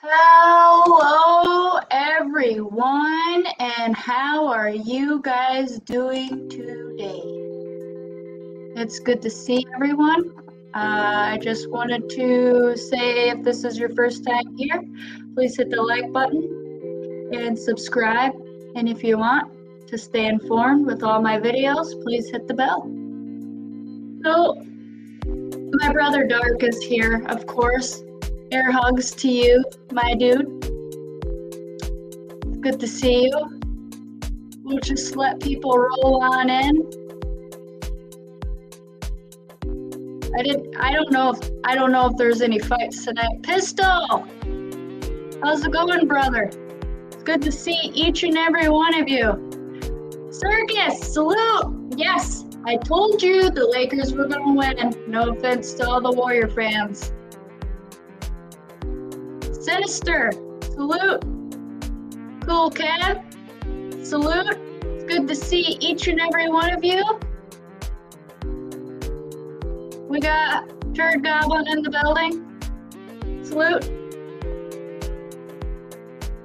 Hello, everyone, and how are you guys doing today? It's good to see everyone. I just wanted to say if this is your first time here, please hit the like button and subscribe. And if you want to stay informed with all my videos, please hit the bell. So, my brother Dark is here, of course. Air hugs to you, my dude. Good to see you. We'll just let people roll on in. I don't know if there's any fights tonight. Pistol! How's it going, brother? It's good to see each and every one of you. Circus, salute! Yes, I told you the Lakers were gonna win. No offense to all the Warrior fans. Sinister, salute. Cool Cat, salute. It's good to see each and every one of you. We got Turd Goblin in the building. Salute.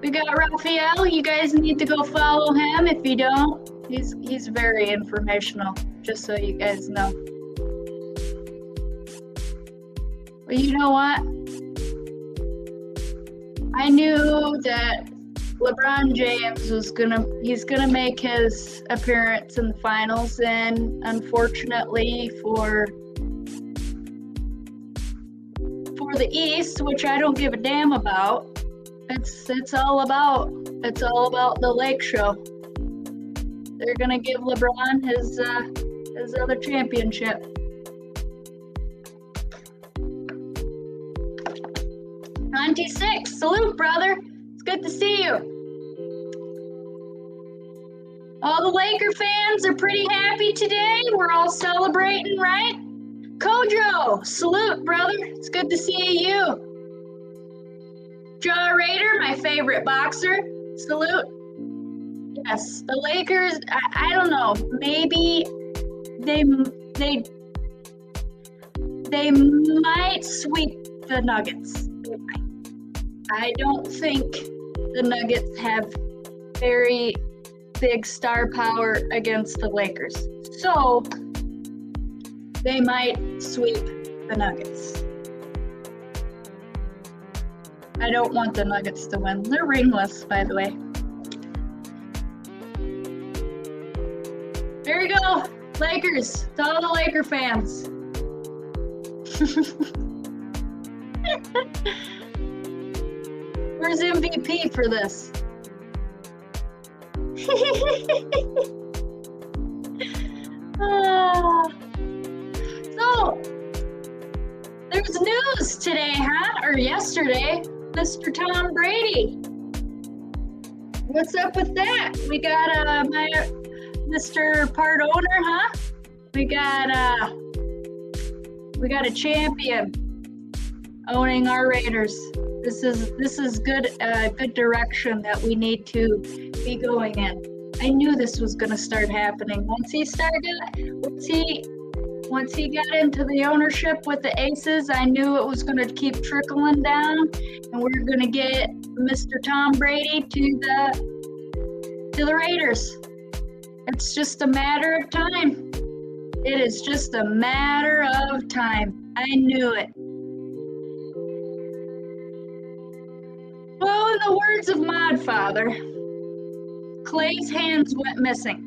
We got Raphael. You guys need to go follow him. If you don't, he's very informational, just so you guys know. But you know what? I knew that LeBron James was he's gonna make his appearance in the finals, and unfortunately for the East, which I don't give a damn about, it's all about the Lake Show. They're gonna give LeBron his other championship. 96, salute, brother. It's good to see you. All the Laker fans are pretty happy today. We're all celebrating, right? Kojo, salute, brother. It's good to see you. Jaw Raider, my favorite boxer, salute. Yes, the Lakers, I don't know, maybe they might sweep the Nuggets. I don't think the Nuggets have very big star power against the Lakers. So they might sweep the Nuggets. I don't want the Nuggets to win. They're ringless, by the way. There you go. Lakers. To all the Laker fans. Where's MVP for this? So, there's news today, huh? Or yesterday. Mr. Tom Brady. What's up with that? We got my Mr. Part Owner, huh? We got a champion owning our Raiders. This is good direction that we need to be going in. I knew this was going to start happening. Once he got into the ownership with the Aces, I knew it was going to keep trickling down, and we're going to get Mr. Tom Brady to the Raiders. It's just a matter of time. It is just a matter of time. I knew it. Well, in the words of Modfather, Clay's hands went missing.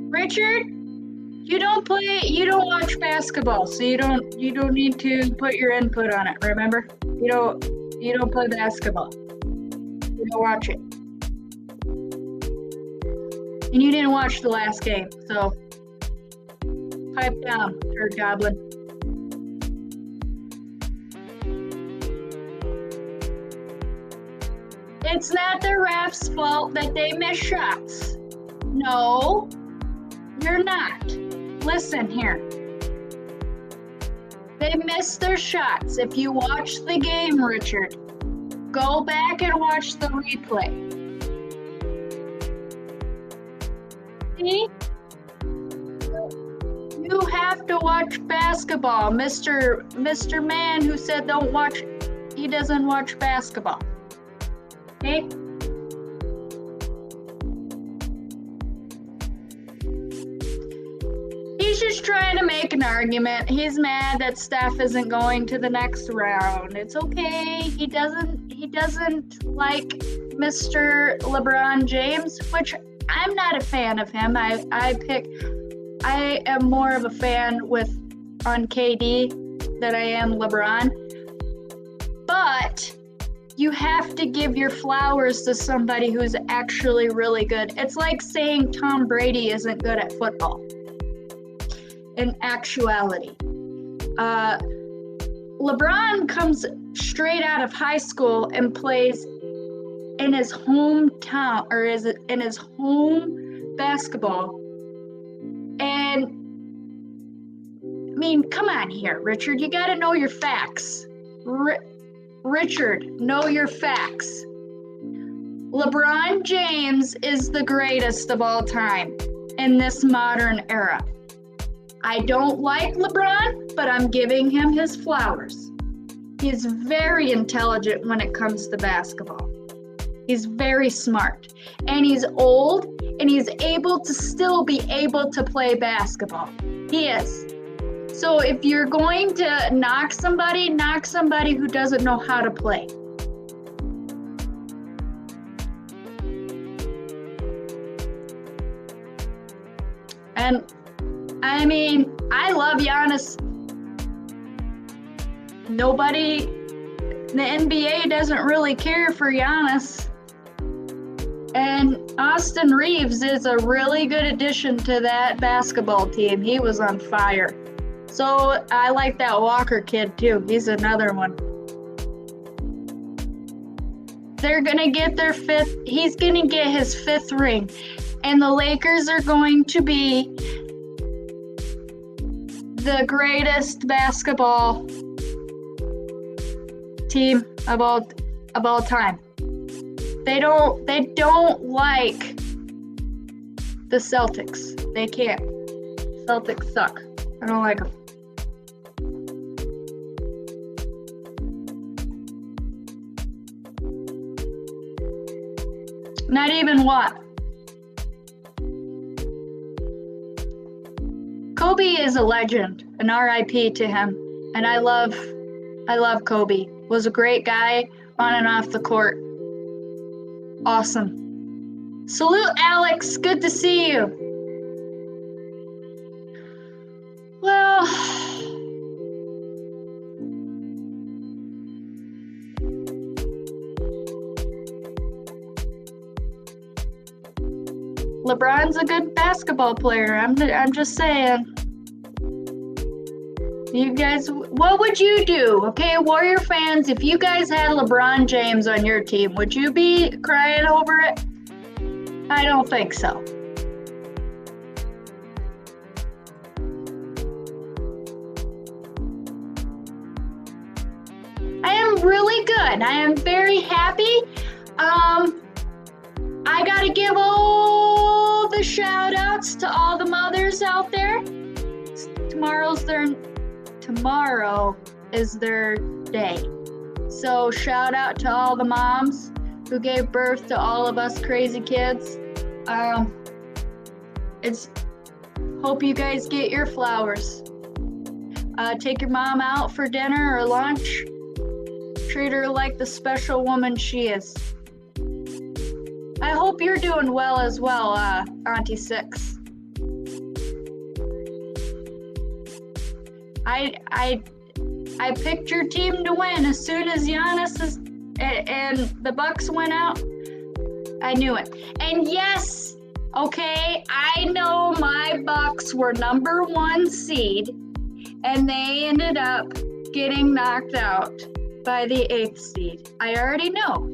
Richard, you don't watch basketball, so you don't need to put your input on it, remember? You don't play basketball. You don't watch it. And you didn't watch the last game, so pipe down, Turd Goblin. It's not the refs' fault that they miss shots. No, you're not. Listen here. They missed their shots. If you watch the game, Richard, go back and watch the replay. See? have to watch basketball. Mr. Man who said don't watch, he doesn't watch basketball. Okay? He's just trying to make an argument. He's mad that Steph isn't going to the next round. It's okay. He doesn't like Mr. LeBron James, which I'm not a fan of him. I am more of a fan on KD than I am LeBron. But you have to give your flowers to somebody who's actually really good. It's like saying Tom Brady isn't good at football. In actuality, LeBron comes straight out of high school and plays in his hometown, or in his home basketball. And I mean, come on here, Richard, you got to know your facts. Richard, know your facts. LeBron James is the greatest of all time in this modern era. I don't like LeBron, but I'm giving him his flowers. He's very intelligent when it comes to basketball. He's very smart. And he's old, and he's able to still be able to play basketball. He is. So if you're going to knock somebody who doesn't know how to play. And I mean, I love Giannis. Nobody, the NBA doesn't really care for Giannis. And Austin Reeves is a really good addition to that basketball team. He was on fire. So I like that Walker kid too. He's another one. They're going to get their fifth, he's going to get his fifth ring. And the Lakers are going to be the greatest basketball team of all time. They don't like the Celtics. They can't. Celtics suck. I don't like them. Not even what? Kobe is a legend, an RIP to him, and I love Kobe. Was a great guy on and off the court. Awesome. Salute, Alex. Good to see you. Well, LeBron's a good basketball player. I'm just saying. You guys, what would you do? Okay, Warrior fans, if you guys had LeBron James on your team, would you be crying over it? I don't think so. I am really good. I am very happy. I gotta give all the shout outs to all the mothers out there. Tomorrow is their day. So shout out to all the moms who gave birth to all of us crazy kids. Hope you guys get your flowers. Take your mom out for dinner or lunch. Treat her like the special woman she is. I hope you're doing well as well, Auntie Six. I picked your team to win as soon as Giannis and the Bucks went out. I knew it. And yes, okay, I know my Bucks were number 1 seed, and they ended up getting knocked out by the 8th seed. I already know.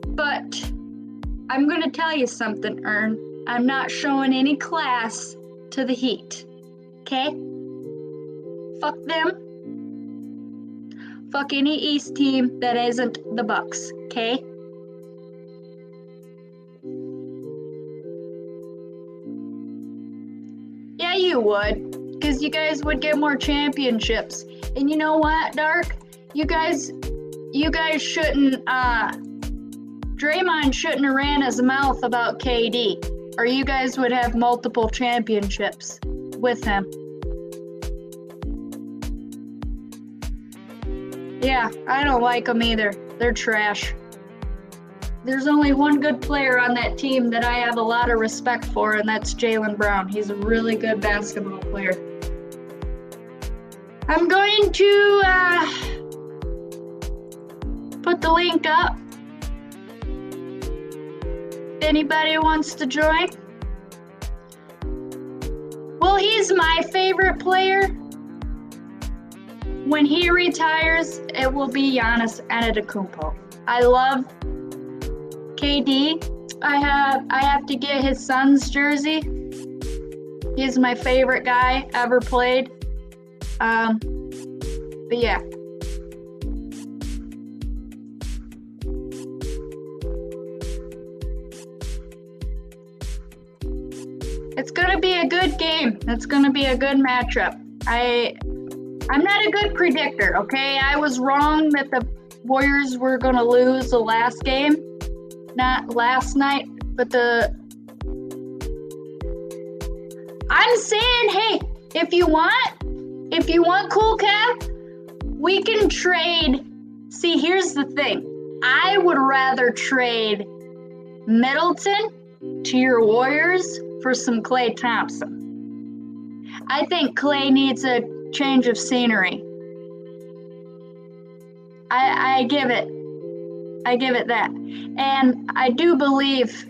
But I'm going to tell you something, Ern. I'm not showing any class to the Heat. Okay? Fuck them. Fuck any East team that isn't the Bucks. Okay? Yeah, you you would, because you guys would get more championships. And you know what, Dark? You guys shouldn't, Draymond shouldn't have ran his mouth about KD, or you guys would have multiple championships with him. Yeah, I don't like them either. They're trash. There's only one good player on that team that I have a lot of respect for, and that's Jaylen Brown. He's a really good basketball player. I'm going to put the link up. Anybody wants to join? Well, he's my favorite player. When he retires, it will be Giannis Antetokounmpo. I love KD. I have to get his son's jersey. He's my favorite guy ever played. But yeah. It's gonna be a good game. It's gonna be a good matchup. I'm not a good predictor, okay? I was wrong that the Warriors were gonna lose the last game. Not last night, but I'm saying, hey, if you want Cool Cap, we can trade. See, here's the thing. I would rather trade Middleton to your Warriors for some Klay Thompson. I think Klay needs a change of scenery. I give it that. And I do believe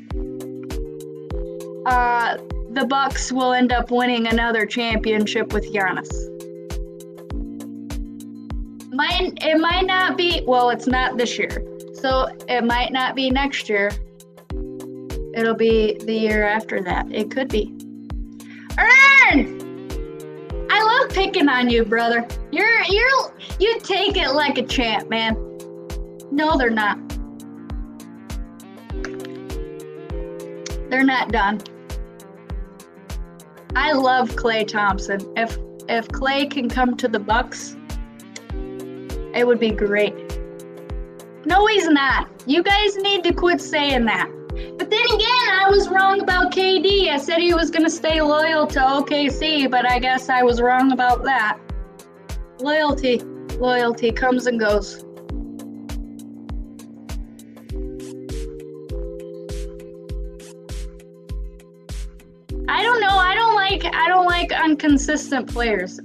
the Bucks will end up winning another championship with Giannis. It might not be, well, it's not this year. So it might not be next year. It'll be the year after that. It could be. Ern! I love picking on you, brother. You take it like a champ, man. No, they're not. They're not done. I love Klay Thompson. If Klay can come to the Bucks, it would be great. No, he's not. You guys need to quit saying that. But then again, I was wrong about KD. I said he was going to stay loyal to OKC, but I guess I was wrong about that. Loyalty comes and goes. I don't know. I don't like inconsistent players.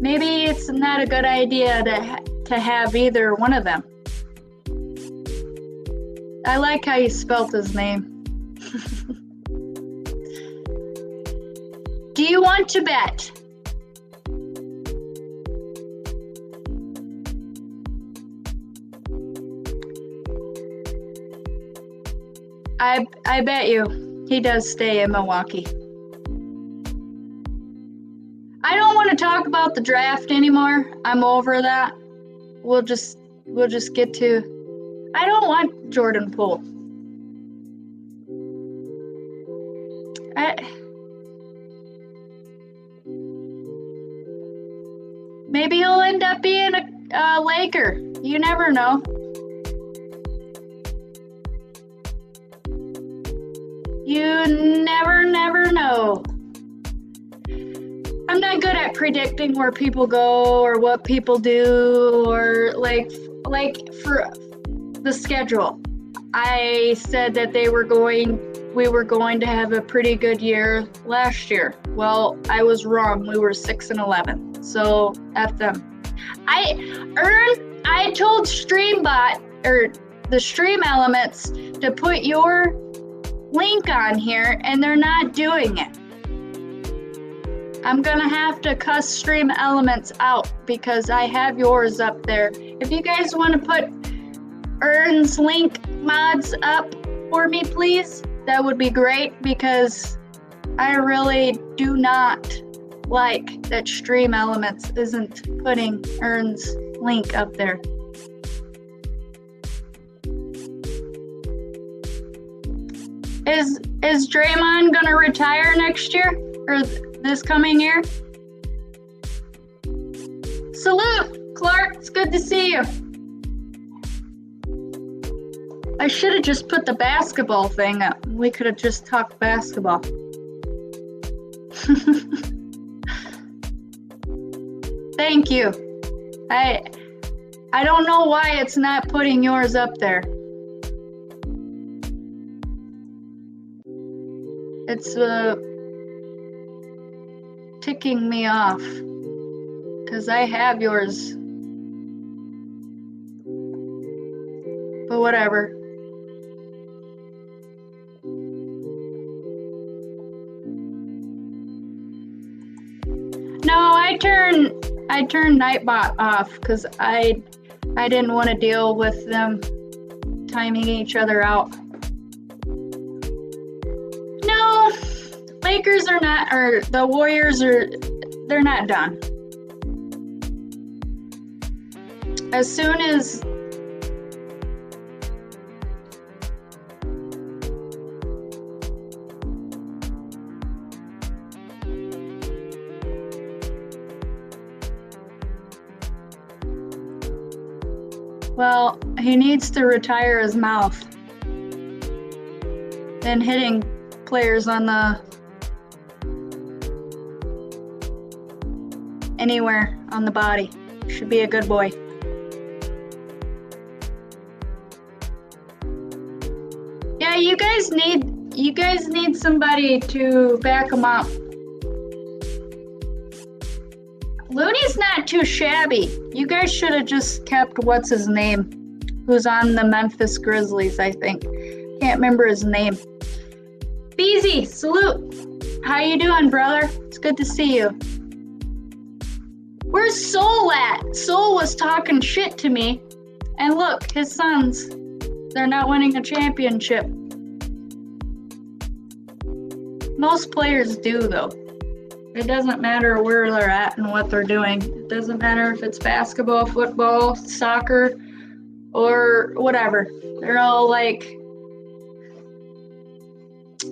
Maybe it's not a good idea to have either one of them. I like how you spelt his name. Do you want to bet? I bet you he does stay in Milwaukee. I don't want to talk about the draft anymore. I'm over that. We'll just get to. I don't want Jordan Poole. Maybe he'll end up being a Laker. You never know. You never know. I'm not good at predicting where people go or what people do or like for the schedule. I said that we were going to have a pretty good year last year. Well, I was wrong. We were 6-11. So F them. I told Streambot or the Stream Elements to put your link on here and they're not doing it. I'm gonna have to cuss Stream Elements out because I have yours up there. If you guys want to put Ern's link mods up for me, please, that would be great because I really do not like that Stream Elements isn't putting Ern's link up there. Is Draymond gonna retire next year? Or this coming year. Salute, Clark. It's good to see you. I should have just put the basketball thing up. We could have just talked basketball. Thank you. I don't know why it's not putting yours up there. It's ticking me off because I have yours. But whatever. No, I turned Nightbot off because I didn't want to deal with them timing each other out. No, Lakers are not, or the Warriors are, they're not done. As soon as well, he needs to retire his mouth and hitting players on the anywhere on the body. Should be a good boy. Yeah, you guys need somebody to back him up. Looney's not too shabby. You guys should have just kept what's his name, who's on the Memphis Grizzlies, I think. Can't remember his name. Beezy, salute. How you doing, brother? It's good to see you. Where's Soul at? Soul was talking shit to me. And look, his sons, they're not winning a championship. Most players do, though. It doesn't matter where they're at and what they're doing. It doesn't matter if it's basketball, football, soccer, or whatever. They're all like,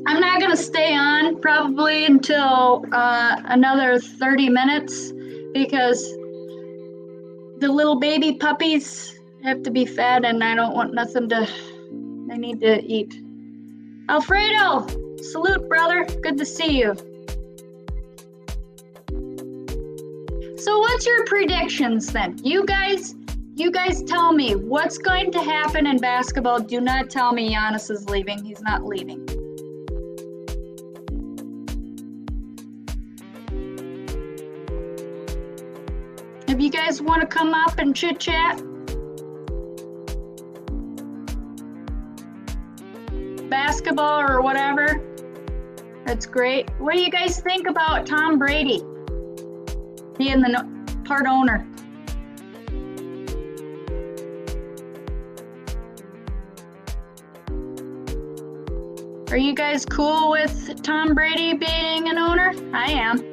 I'm not going to stay on probably until another 30 minutes because the little baby puppies have to be fed and I don't want nothing to, they need to eat. Alfredo, salute, brother. Good to see you. So what's your predictions then? You guys tell me what's going to happen in basketball. Do not tell me Giannis is leaving. He's not leaving. If you guys want to come up and chit chat, basketball or whatever, that's great. What do you guys think about Tom Brady being the part owner? Are you guys cool with Tom Brady being an owner? I am.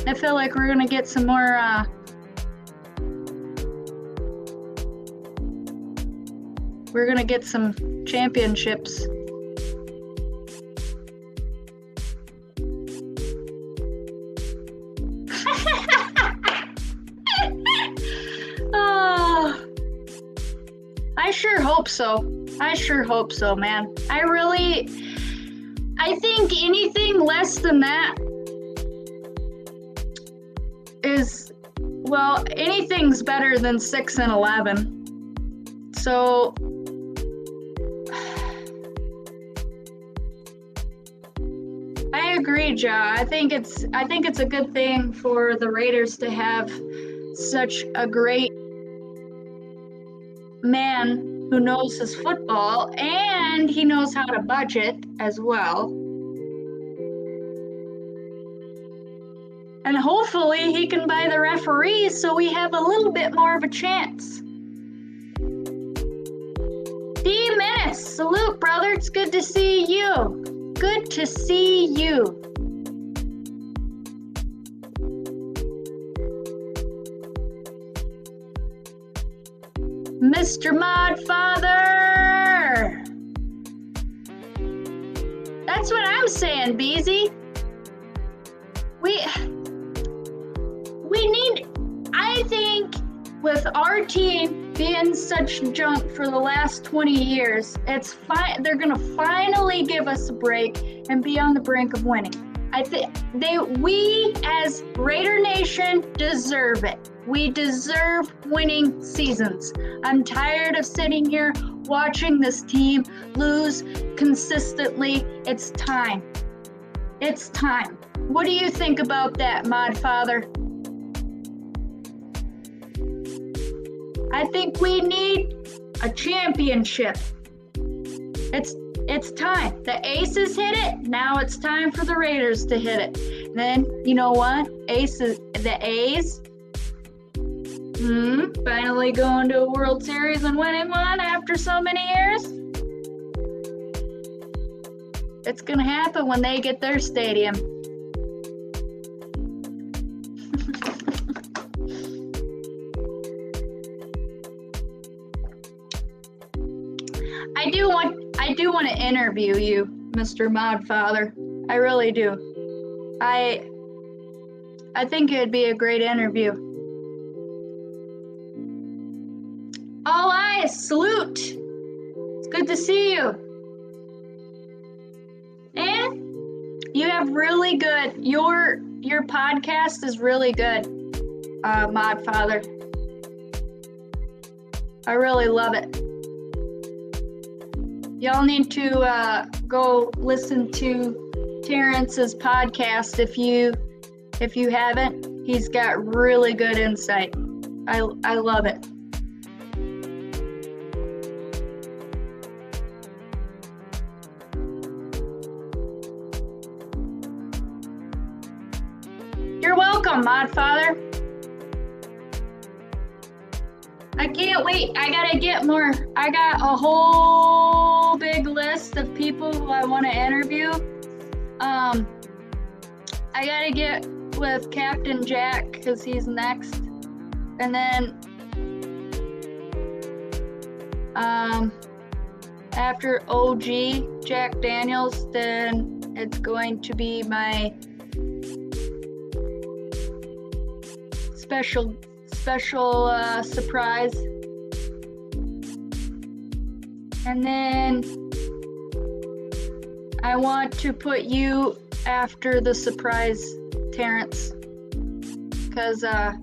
I feel like we're gonna get some more we're gonna get some championships. Oh, I sure hope so. I sure hope so, man. I think anything less than that is, well, anything's better than 6-11. So I agree, Ja. I think it's a good thing for the Raiders to have such a great man who knows his football and he knows how to budget as well. And hopefully he can buy the referees so we have a little bit more of a chance. D Menace, salute, brother. It's good to see you. Good to see you. Mr. Modfather! That's what I'm saying, Beezy. we need, I think with our team being such junk for the last 20 years, it's fine. They're going to finally give us a break and be on the brink of winning. I think we as Raider Nation deserve it. We deserve winning seasons. I'm tired of sitting here watching this team lose consistently. It's time. It's time. What do you think about that, Mod Father? I think we need a championship. It's time. The Aces hit it. Now it's time for the Raiders to hit it. Then, you know what? The A's finally going to a World Series and winning one after so many years. It's going to happen when they get their stadium. I do want to interview you, Mr. Mod Father. I really do. I think it'd be a great interview. All eyes, salute. It's good to see you. And you have really good, your podcast is really good, Mod Father. I really love it. Y'all need to go listen to Terrence's podcast if you haven't. He's got really good insight. I love it. You're welcome, Mod Father. I can't wait. I gotta get more. I got a whole big list of people who I want to interview. I gotta get with Captain Jack because he's next. And then after OG Jack Daniels, then it's going to be my special surprise. And then I want to put you after the surprise, Terrence, because I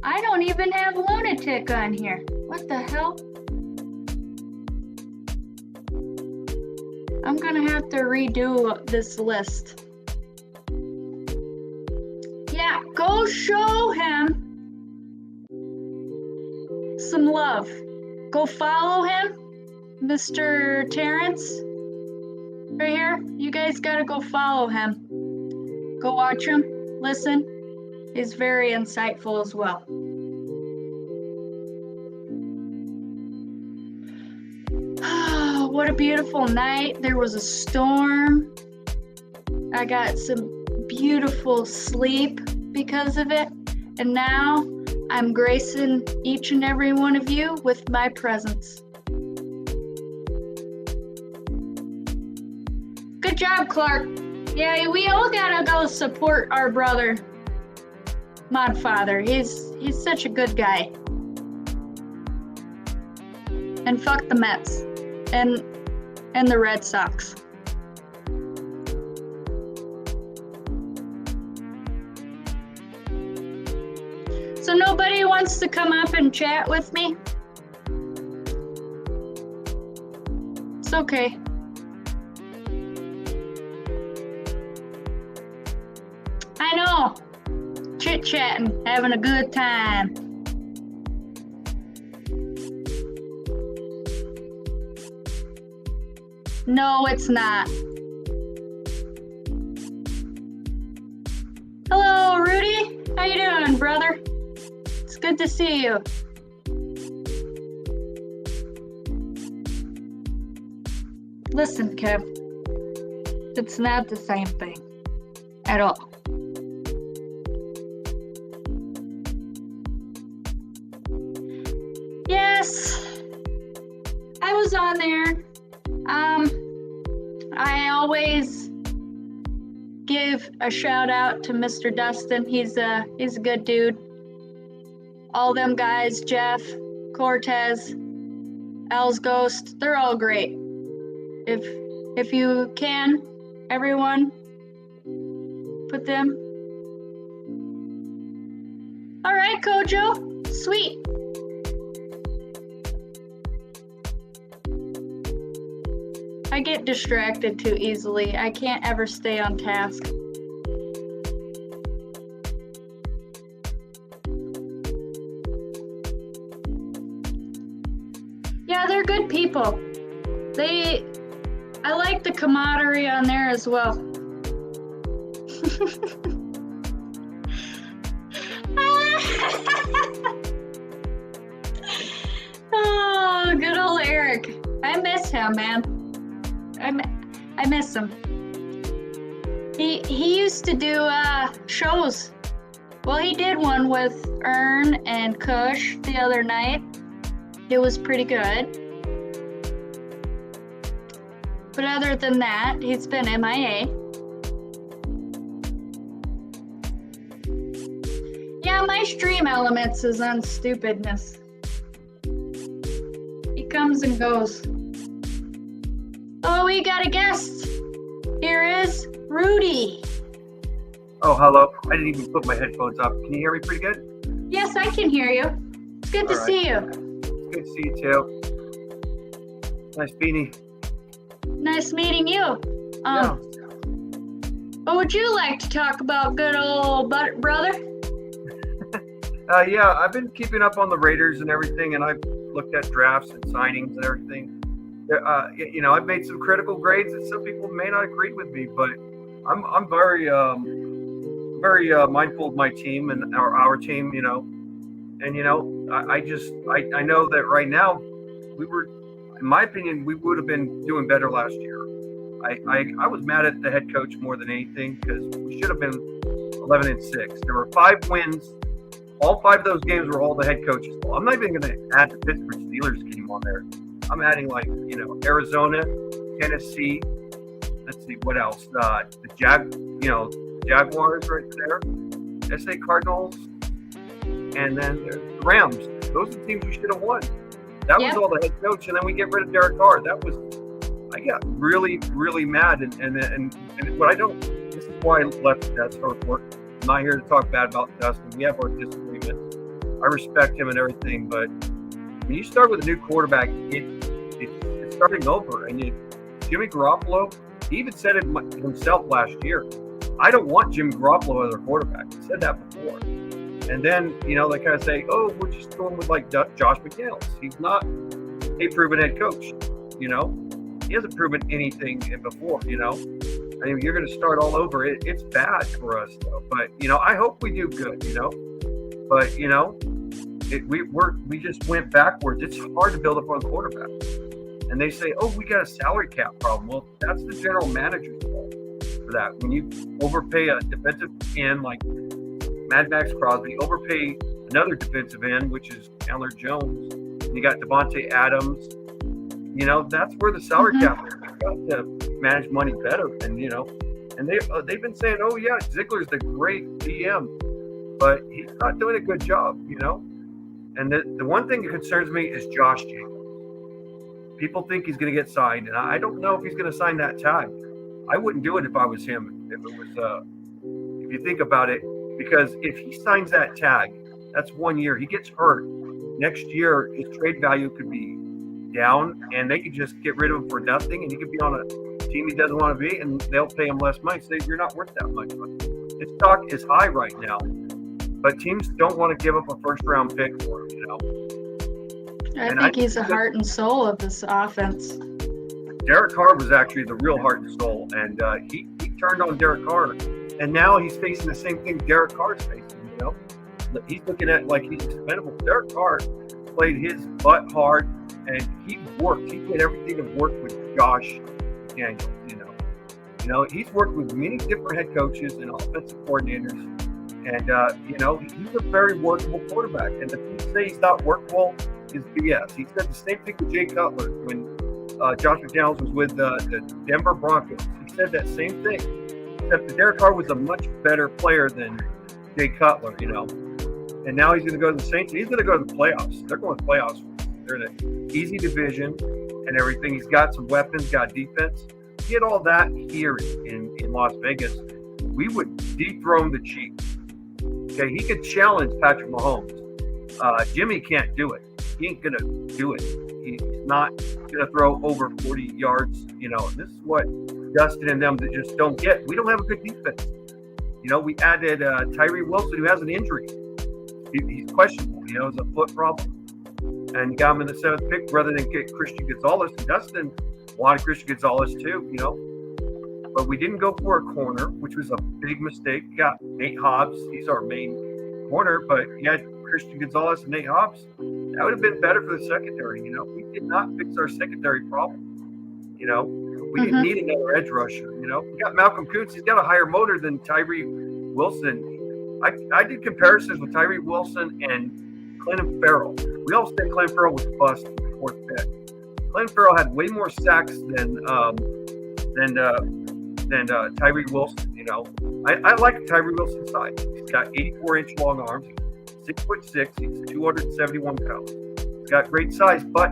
don't even have Lunatic on here. What the hell? I'm gonna have to redo this list. Yeah, go show him some love. Go follow him, Mr. Terrence. Right here. You guys gotta go follow him. Go watch him. Listen. He's very insightful as well. Oh, what a beautiful night. There was a storm. I got some beautiful sleep because of it. And now I'm gracing each and every one of you with my presence. Good job, Clark. Yeah, we all gotta go support our brother, Mod Father. He's such a good guy. And fuck the Mets and the Red Sox. So nobody wants to come up and chat with me? It's okay. I know. Chit-chatting, having a good time. No, it's not. Hello, Rudy. How you doing, brother? It's good to see you. Listen, Kev. It's not the same thing at all. Yes, I was on there. I always give a shout out to Mr. Dustin. He's a good dude. All them guys, Jeff, Cortez, Al's Ghost, they're all great. If you can, everyone, put them. All right, Kojo, sweet. I get distracted too easily. I can't ever stay on task. Yeah, they're good people. I like the camaraderie on there as well. Oh, good old Eric. I miss him, man. I miss him. He used to do shows. Well, he did one with Ern and Kush the other night. It was pretty good. But other than that, he's been MIA. Yeah, my stream elements is on stupidness. He comes and goes. Oh, we got a guest. Here is Rudy. Oh, hello. I didn't even put my headphones up. Can you hear me pretty good? Yes, I can hear you. It's good to see you. It's good to see you too. Nice beanie. Nice meeting you. Yeah. What would you like to talk about, good old brother? Yeah, I've been keeping up on the Raiders and everything, and I've looked at drafts and signings and everything. I've made some critical grades, and some people may not agree with me, but I'm very mindful of my team and our team, and I know that right now in my opinion, we would have been doing better last year. I was mad at the head coach more than anything because we should have been 11-6. There were 5 wins. All 5 of those games were all the head coach's fault. I'm not even going to add the Pittsburgh Steelers game on there. I'm adding Arizona, Tennessee. Let's see what else. The Jaguars right there. SA Cardinals, and then there's the Rams. Those are the teams we should have won. That was all the head coach, and then we get rid of Derek Carr. I got really, really mad, and what I don't. This is why I left the desk report. I'm not here to talk bad about Dustin. We have our disagreements. I respect him and everything, but when you start with a new quarterback, it's starting over. And Jimmy Garoppolo, he even said it himself last year. I don't want Jimmy Garoppolo as our quarterback. He said that before. And then, they kind of say, oh, we're just going with Josh McDaniels. He's not a proven head coach. He hasn't proven anything before, I mean, you're going to start all over. It's bad for us, though. But, I hope we do good, But, we just went backwards. It's hard to build up on quarterbacks. And they say, oh, we got a salary cap problem. Well, that's the general manager's fault for that. When you overpay a defensive end like Mad Max Crosby, overpay another defensive end, which is Chandler Jones, and you got Devontae Adams, that's where the salary cap is. You've got to manage money better. And, and they've been saying, oh, yeah, Ziegler's the great GM, but he's not doing a good job, And the one thing that concerns me is Josh Jacobs. People think he's going to get signed, and I don't know if he's going to sign that tag. I wouldn't do it if I was him. If you think about it, because if he signs that tag, that's 1 year. He gets hurt. Next year, his trade value could be down, and they could just get rid of him for nothing, and he could be on a team he doesn't want to be, and they'll pay him less money. So you're not worth that much money. His stock is high right now, but teams don't want to give up a first-round pick for him, I think he's the heart and soul of this offense. Derek Carr was actually the real heart and soul, and he turned on Derek Carr, and now he's facing the same thing Derek Carr's facing, He's looking at like he's expendable. Derek Carr played his butt hard, and he worked. He did everything to work with Josh McDaniels, He's worked with many different head coaches and offensive coordinators, and, he's a very workable quarterback. And if you say he's not workable, is BS. He said the same thing with Jay Cutler when Josh McDaniels was with the Denver Broncos. He said that same thing, except that Derek Carr was a much better player than Jay Cutler, you know. And now he's going to go to the Saints. He's going to go to the playoffs. They're going to the playoffs. They're in an easy division and everything. He's got some weapons, got defense. Get all that here in Las Vegas, we would dethrone the Chiefs. Okay, he could challenge Patrick Mahomes. Jimmy can't do it. He ain't going to do it. He's not going to throw over 40 yards, you know. This is what Dustin and them that just don't get. We don't have a good defense. You know, we added Tyree Wilson, who has an injury. He's questionable, you know, it's a foot problem. And you got him in the 7th pick rather than get Christian Gonzalez. And Dustin wanted Christian Gonzalez too, you know. But we didn't go for a corner, which was a big mistake. We got Nate Hobbs. He's our main corner. But you had Christian Gonzalez and Nate Hobbs. That would have been better for the secondary, you know. We did not fix our secondary problem. You know, we didn't need another edge rusher, you know. We got Malcolm Kuntz. He's got a higher motor than Tyree Wilson. I did comparisons with Tyree Wilson and Clinton Farrell. We all said Clinton Farrell was bust in the 4th pick. Clinton Farrell had way more sacks than Tyree Wilson. You know, I like Tyree Wilson's size. He's got 84-inch long arms. He's 6'6". He's 271 pounds. He's got great size, but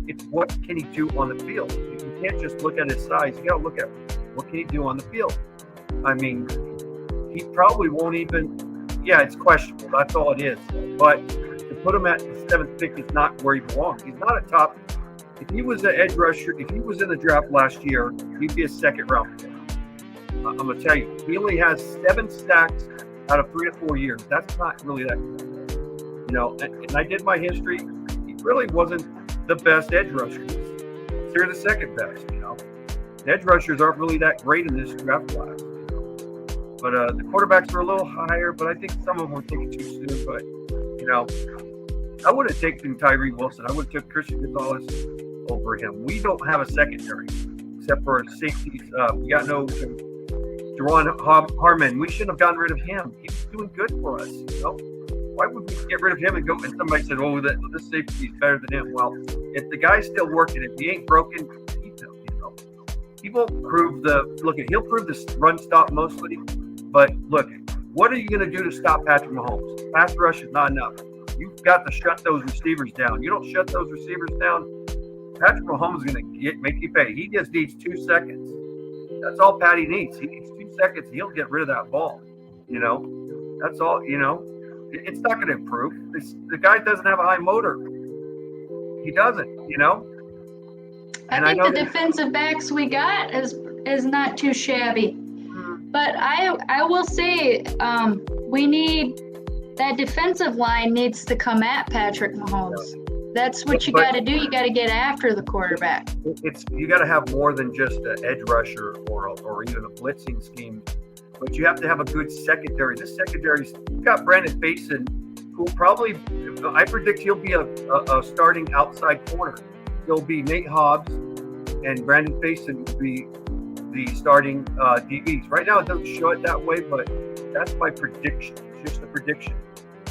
it's what can he do on the field? You can't just look at his size. You got to look at what can he do on the field. I mean, he probably won't even. Yeah, it's questionable. That's all it is. But to put him at the 7th pick is not where he belongs. He's not a top. If he was an edge rusher, if he was in the draft last year, he'd be a 2nd-round pick. I'm going to tell you, he only has 7 sacks out of 3 to 4 years. That's not really that good. You know, and I did my history. He really wasn't the best edge rusher. They're the 2nd best, you know. The edge rushers aren't really that great in this draft class. But the quarterbacks were a little higher, but I think some of them were taken too soon. But, you know, I would have taken Tyree Wilson. I would have took Christian Gonzalez over him. We don't have a secondary except for safeties. We got no Jaron Harmon. We shouldn't have gotten rid of him. He was doing good for us. You know? Why would we get rid of him and go? And somebody said, "Oh, this safety is better than him." Well, if the guy's still working, if he ain't broken, keep him. You know, he won't prove he'll prove the run stop mostly. But look, what are you going to do to stop Patrick Mahomes? Pass rush is not enough. You've got to shut those receivers down. You don't shut those receivers down, Patrick Mahomes is going to make you pay. He just needs 2 seconds. That's all Patty needs. He needs 2 seconds. He'll get rid of that ball. You know, that's all. You know, it's not going to improve. The guy doesn't have a high motor. He doesn't. You know. I think the defensive backs we got is not too shabby. But I will say we need that defensive line needs to come at Patrick Mahomes. That's what you got to do. You got to get after the quarterback. You got to have more than just an edge rusher or even a blitzing scheme, but you have to have a good secondary. This secondary's got Brandon Faison, who probably I predict he'll be a starting outside corner. He'll be Nate Hobbs, and Brandon Faison will be the starting DBs. Right now, it doesn't show it that way, but that's my prediction. It's just a prediction.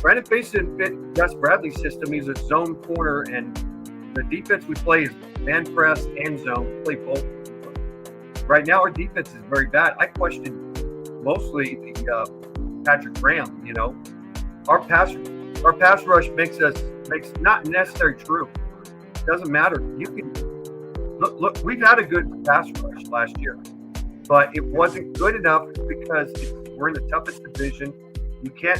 Brandon Faison fit Gus Bradley's system. He's a zone corner, and the defense we play is man press and zone. We play both. Right now, our defense is very bad. I question mostly the Patrick Graham. You know, our pass rush makes not necessarily true. It doesn't matter. You can. Look, we've had a good pass rush last year, but it wasn't good enough because we're in the toughest division. You can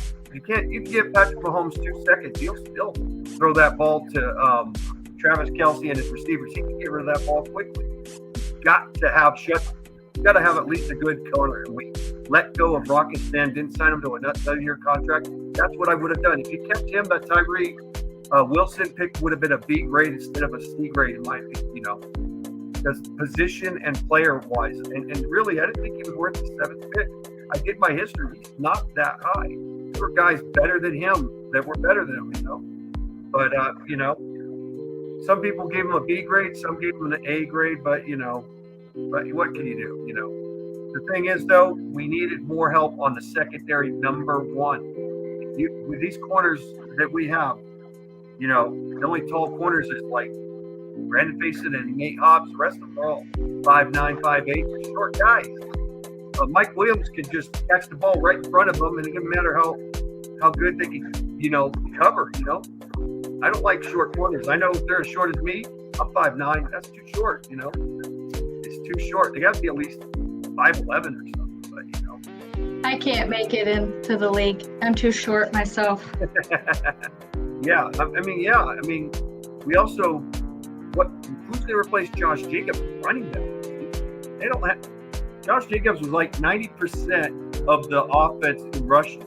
give Patrick Mahomes 2 seconds. He'll still throw that ball to Travis Kelce and his receivers. He can get rid of that ball quickly. You've got to have at least a good corner. And we let go of Rocket Sand, didn't sign him to another year contract. That's what I would have done. If you kept him, that Tyree Wilson pick would have been a B grade instead of a C grade, in my opinion, you know. Because position and player-wise, and really, I didn't think he was worth the 7th pick. I did my history. He's not that high. There were guys better than him that were better than him, you know. But, you know, some people gave him a B grade, some gave him an A grade, but, you know, what can you do, you know? The thing is, though, we needed more help on the secondary, number one. With these corners that we have, you know, the only tall corners is like Brandon Faison and Nate Hobbs, the rest of them are all 5'9", 5'8", they're short guys. Mike Williams can just catch the ball right in front of them, and it doesn't matter how good they can, cover, I don't like short corners. I know if they're as short as me, I'm 5'9", that's too short, It's too short. They got to be at least 5'11" or something, but, I can't make it into the league. I'm too short myself. Yeah, I mean, we also, who's going to replace Josh Jacobs running back? They don't have, Josh Jacobs was like 90% of the offense in rushing,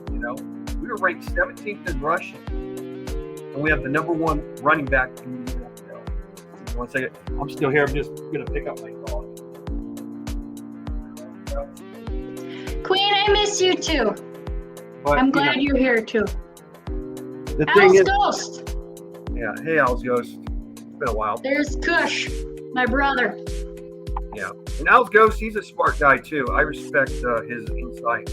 We were ranked 17th in rushing, and we have the number 1 running back in the NFL. One second, I'm still here. I'm just going to pick up my call. Queen, I miss you too. But, I'm glad you're here too. The thing is, Ghost. Yeah, hey, Al's Ghost. It's been a while. There's Kush, my brother. Yeah, and Al's Ghost, he's a smart guy too. I respect his insight,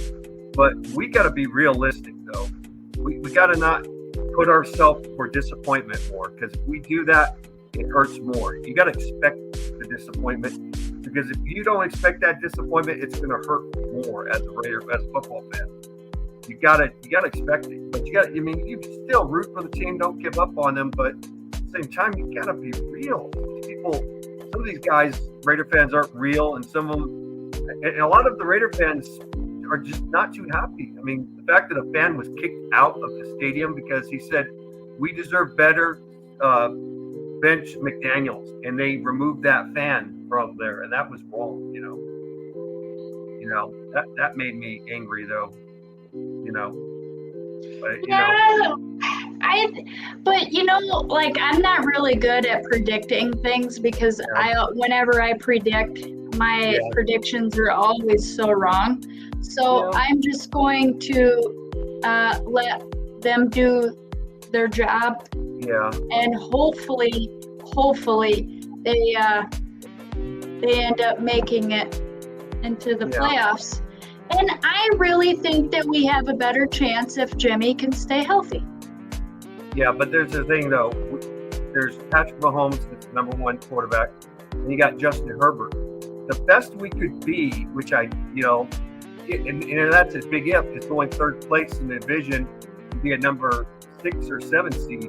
but we got to be realistic though. We got to not put ourselves for disappointment more, because if we do that, it hurts more. You got to expect the disappointment, because if you don't expect that disappointment, it's going to hurt more as a football fan. You gotta expect it, but you still root for the team. Don't give up on them, but at the same time, you gotta be real. Some of these guys, Raider fans, aren't real, and some of them, and a lot of the Raider fans are just not too happy. I mean, the fact that a fan was kicked out of the stadium because he said we deserve better, bench McDaniels, and they removed that fan from there, and that was wrong. That made me angry though. But I'm not really good at predicting things, because whenever I predict, my predictions are always so wrong. So I'm just going to let them do their job. Yeah. And hopefully they end up making it into the playoffs. And I really think that we have a better chance if Jimmy can stay healthy. Yeah, but there's the thing, though. There's Patrick Mahomes, that's the number 1 quarterback, and you got Justin Herbert. The best we could be, which and that's a big if, is going 3rd place in the division to be a number 6 or 7 seed,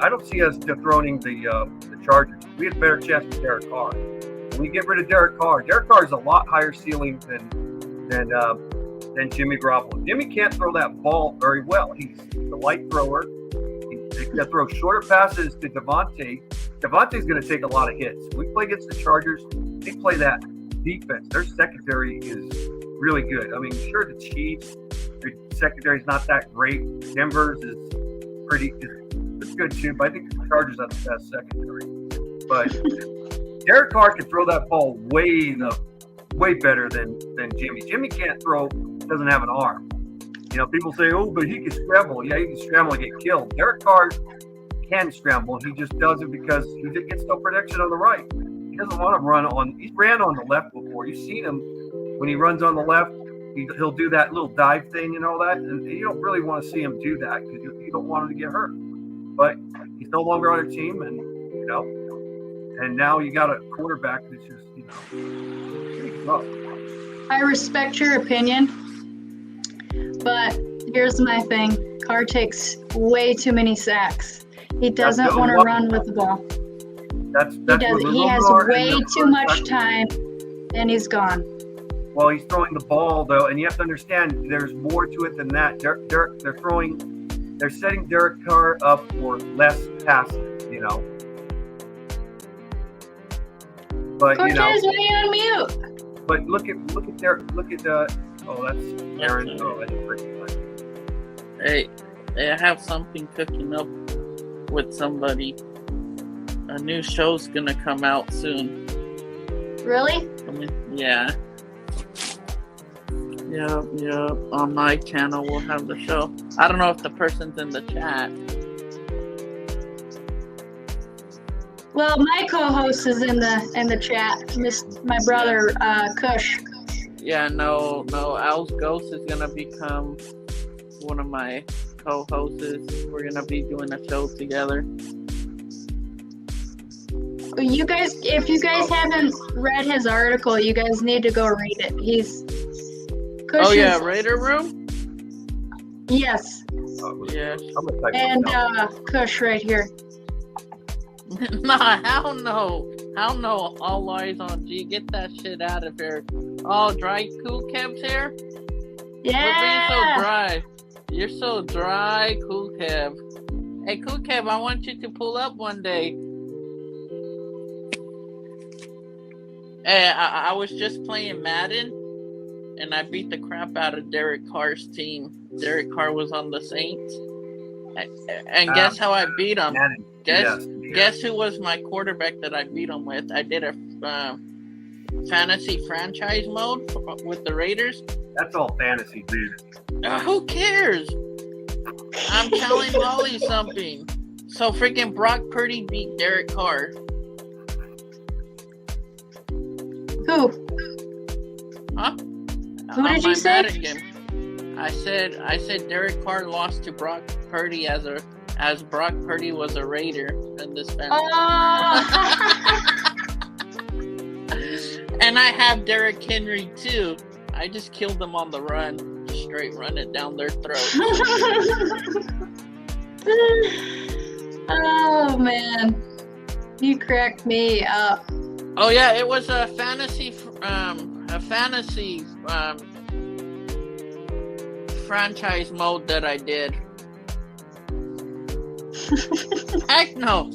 I don't see us dethroning the Chargers. We have a better chance with Derek Carr. When we get rid of Derek Carr is a lot higher ceiling than Jimmy Garoppolo. Jimmy can't throw that ball very well. He's the light thrower. He's going to throw shorter passes to Devontae. Devontae's going to take a lot of hits. We play against the Chargers. They play that defense. Their secondary is really good. I mean, sure, the Chiefs, their secondary is not that great. Denver's is good too, but I think the Chargers have the best secondary. But Derek Carr can throw that ball way better than Jimmy. Jimmy can't throw, doesn't have an arm. People say, oh, but he can scramble. Yeah, he can scramble and get killed. Derek Carr can scramble. He just does it because he gets no protection on the right. He doesn't want to run on. He's ran on the left before. You've seen him when he runs on the left. He'll do that little dive thing and all that. And you don't really want to see him do that because you don't want him to get hurt. But he's no longer on our team, and and now you got a quarterback that's just rough. I respect your opinion, but here's my thing. Carr takes way too many sacks. He doesn't want to run with the ball. He has way too much time, and he's gone. Well, he's throwing the ball though, and you have to understand there's more to it than that. They're setting Derek Carr up for less passes, But Cortez, why are you on mute? But look at that's Aaron. Oh, I didn't recognize. Hey, I have something cooking up with somebody. A new show's gonna come out soon. Really? Yeah. Yeah. On my channel, we'll have the show. I don't know if the person's in the chat. Well, my co-host is in the chat. My brother, Kush. Yeah, no. Al's Ghost is gonna become one of my co-hosts. We're gonna be doing a show together. You guys, if you guys haven't read his article, you guys need to go read it. He's. Kush Oh yeah, is- Raider Room. Yes, Yes. I'm gonna type and this down. Kush right here. Nah, hell no. Hell no. All lies on G. Get that shit out of here. Oh, dry Cool Kev's here? We're being so Yeah. dry. You're so dry, Cool Kev. Hey, Cool Kev, I want you to pull up one day. Hey, I was just playing Madden, and I beat the crap out of Derek Carr's team. Derek Carr was on the Saints. And guess how I beat him? Madden. Guess Yes. guess who was my quarterback that I beat him with? I did a fantasy franchise mode with the Raiders. That's all fantasy, dude. Who cares? I'm telling Molly something. So freaking Brock Purdy beat Derek Carr. Who? Huh? Who did you say? I said Derek Carr lost to Brock Purdy as Brock Purdy was a Raider in this fantasy. Oh. And I have Derrick Henry too. I just killed them on the run. Straight run it down their throat. Oh man, you cracked me up. Oh yeah, it was a fantasy franchise mode that I did. Heck no,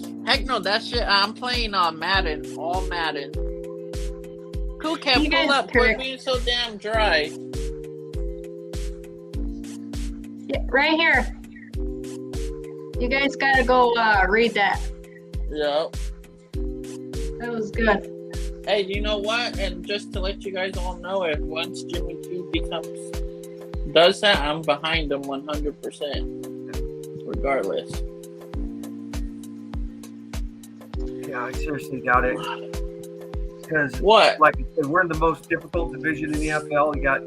that shit. I'm playing on Madden, all Madden. Cool Cat, You guys pull up. correct. Quit being so damn dry. Yeah, right here. You guys gotta go read that. Yep. That was good. Hey, you know what? And just to let you guys all know, if once Jimmy G does that, I'm behind him 100%. Regardless. Yeah, I seriously doubt it. Because, What? like I said, we're in the most difficult division in the NFL. You got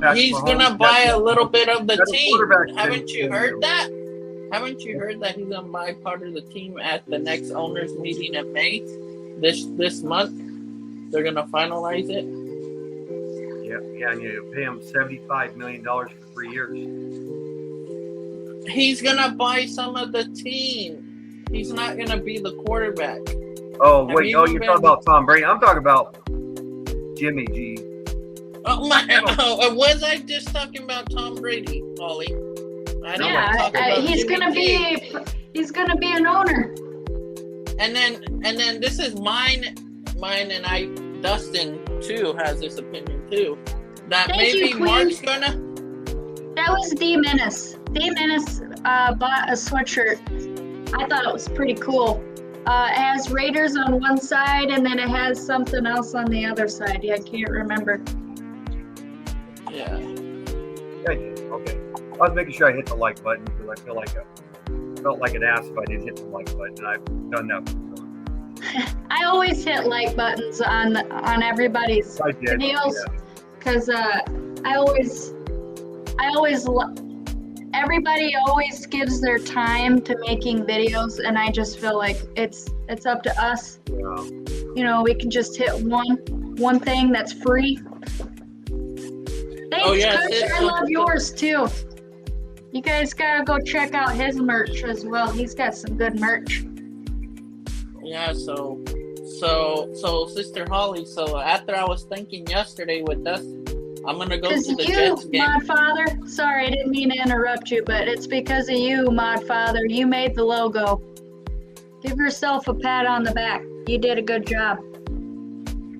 Patrick He's Mahomes, gonna you buy got- a little bit of the got the team. quarterback Haven't you in heard there. that? Haven't you heard that he's gonna buy part of the team at the next owners meeting in May? This month, they're gonna finalize it. Yeah, and you pay him $75 million for 3 years. He's gonna buy some of the team. He's not gonna be the quarterback. Oh, Have wait. you Oh, ever you're been- talking about Tom Brady. I'm talking about Jimmy G. Oh my! Oh, was I just talking about Tom Brady, Holly? I don't Yeah, talk about he's Jimmy gonna G. he's gonna be an owner. And then this is mine, and I. Dustin too has this opinion too. That Thank maybe you, Queen. Mark's gonna. That was D Menace. D Menace bought a sweatshirt. I thought it was pretty cool. It has Raiders on one side and then it has something else on the other side. Yeah, I can't remember. Yeah. Okay. I was making sure I hit the like button because I felt like an ass if I didn't hit the like button, and I've done that before. I always hit like buttons on everybody's I did. videos Yeah. because everybody always gives their time to making videos, and I just feel like it's up to us. Yeah. You know, we can just hit one thing that's free. Thanks, Oh, yeah, Coach. it's- I love yours too. You guys gotta go check out his merch as well. He's got some good merch. Yeah. So Sister Holly. So after I was thinking yesterday with Dustin, I'm gonna go Because to the you, Jets game. Mod Father, sorry, I didn't mean to interrupt you, but it's because of you, Mod Father. You made the logo. Give yourself a pat on the back. You did a good job.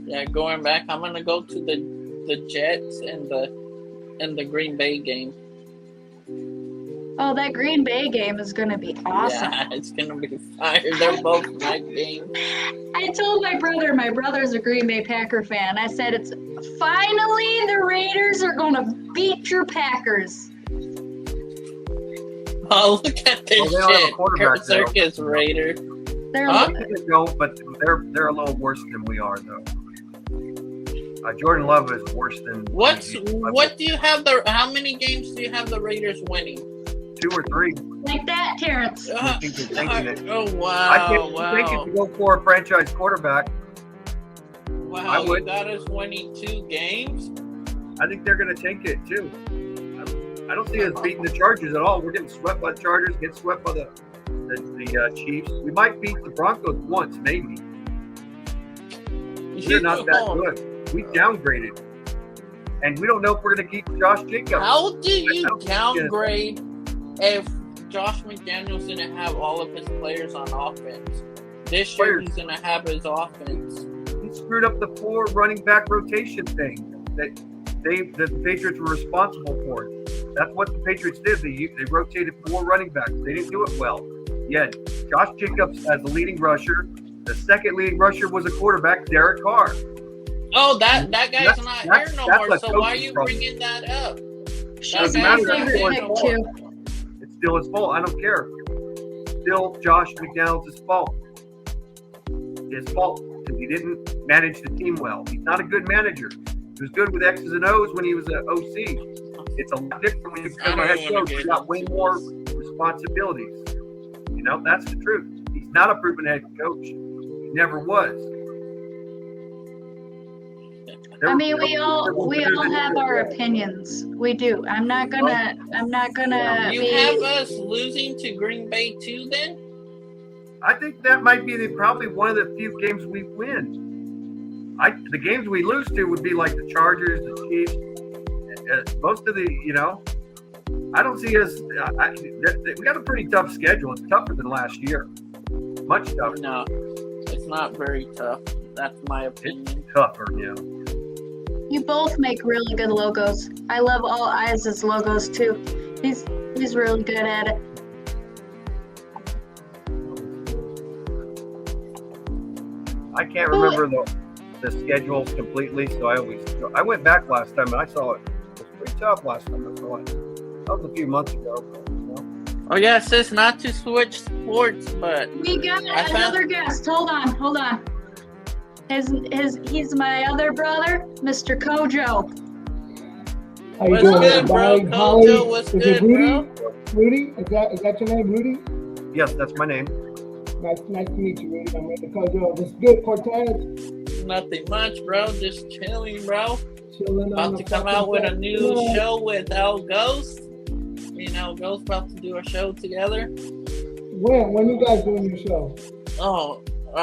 Yeah, going back, I'm gonna go to the Jets and the Green Bay game. Oh, that Green Bay game is going to be awesome. Yeah, it's gonna be fire. They're both night games. I told my brother's a Green Bay Packer fan. I said, it's finally the Raiders are going to beat your Packers. Oh, look at this Well, they don't have a shit. quarterback, Kurt Circus Raider. They're Huh? They don't, but they're a little worse than we are, though. Jordan Love is worse than. What do you have how many games do you have the Raiders winning? 2 or 3? Like that, Terrence. I think they're thinking it. Oh I wow! can't think it to go for a franchise quarterback. Wow! I would. You got us winning 2 games. I think they're going to tank it too. I don't see us beating the Chargers at all. We're getting swept by the Chargers, getting swept by the Chiefs. We might beat the Broncos once, maybe. They're not that good. We downgraded. And we don't know if we're going to keep Josh Jacobs. How do you downgrade if Josh McDaniels didn't have all of his players on offense? This year he's going to have his offense. He screwed up the 4 running back rotation thing that the Patriots were responsible for. That's what the Patriots did. They rotated 4 running backs. They didn't do it well. Yet Josh Jacobs as the leading rusher. The second leading rusher was a quarterback, Derek Carr. Oh, that guy's not here no more. a So why are you problem. bringing that up? She's That my guy's not favorite here pick no more. too. It's still his fault. I don't care. Still Josh McDaniels' fault. His fault because he didn't manage the team well. He's not a good manager. He was good with X's and O's when he was an OC. It's a lot different when you become a head coach. You got way more responsibilities. You know, that's the truth. He's not a proven head coach. He never was. I mean, we all have our opinions. We do. I'm not gonna You be. have us losing to Green Bay too, then? I think that might be probably one of the few games we win. The games we lose to would be like the Chargers, the Chiefs. Most of the, I don't see us. We got a pretty tough schedule. It's tougher than last year. Much tougher. No, it's not very tough. That's my opinion. It's tougher, You both make really good logos. I love all Eyes' logos too. He's really good at it. I can't remember the schedules completely, so I went back last time and I saw it. It was pretty tough last time I saw it. That was a few months ago. Oh yeah, it says not to switch sports, but We got I another guest. Hold on. He's my other brother, Mr. Kojo. How you What's doing, good, bro? everybody? Holly, Kojo, what's is good, it Rudy? bro? Rudy? Is that your name, Rudy? Yes, that's my name. Nice to meet you, Rudy. I'm Mr. Kojo. What's good, Cortez? Nothing much, bro. Just chilling, bro. Chilling on About the to come fucking out with a set. new Yeah. show with El Ghost. Ghost about to do a show together. When you guys doing your show? Oh,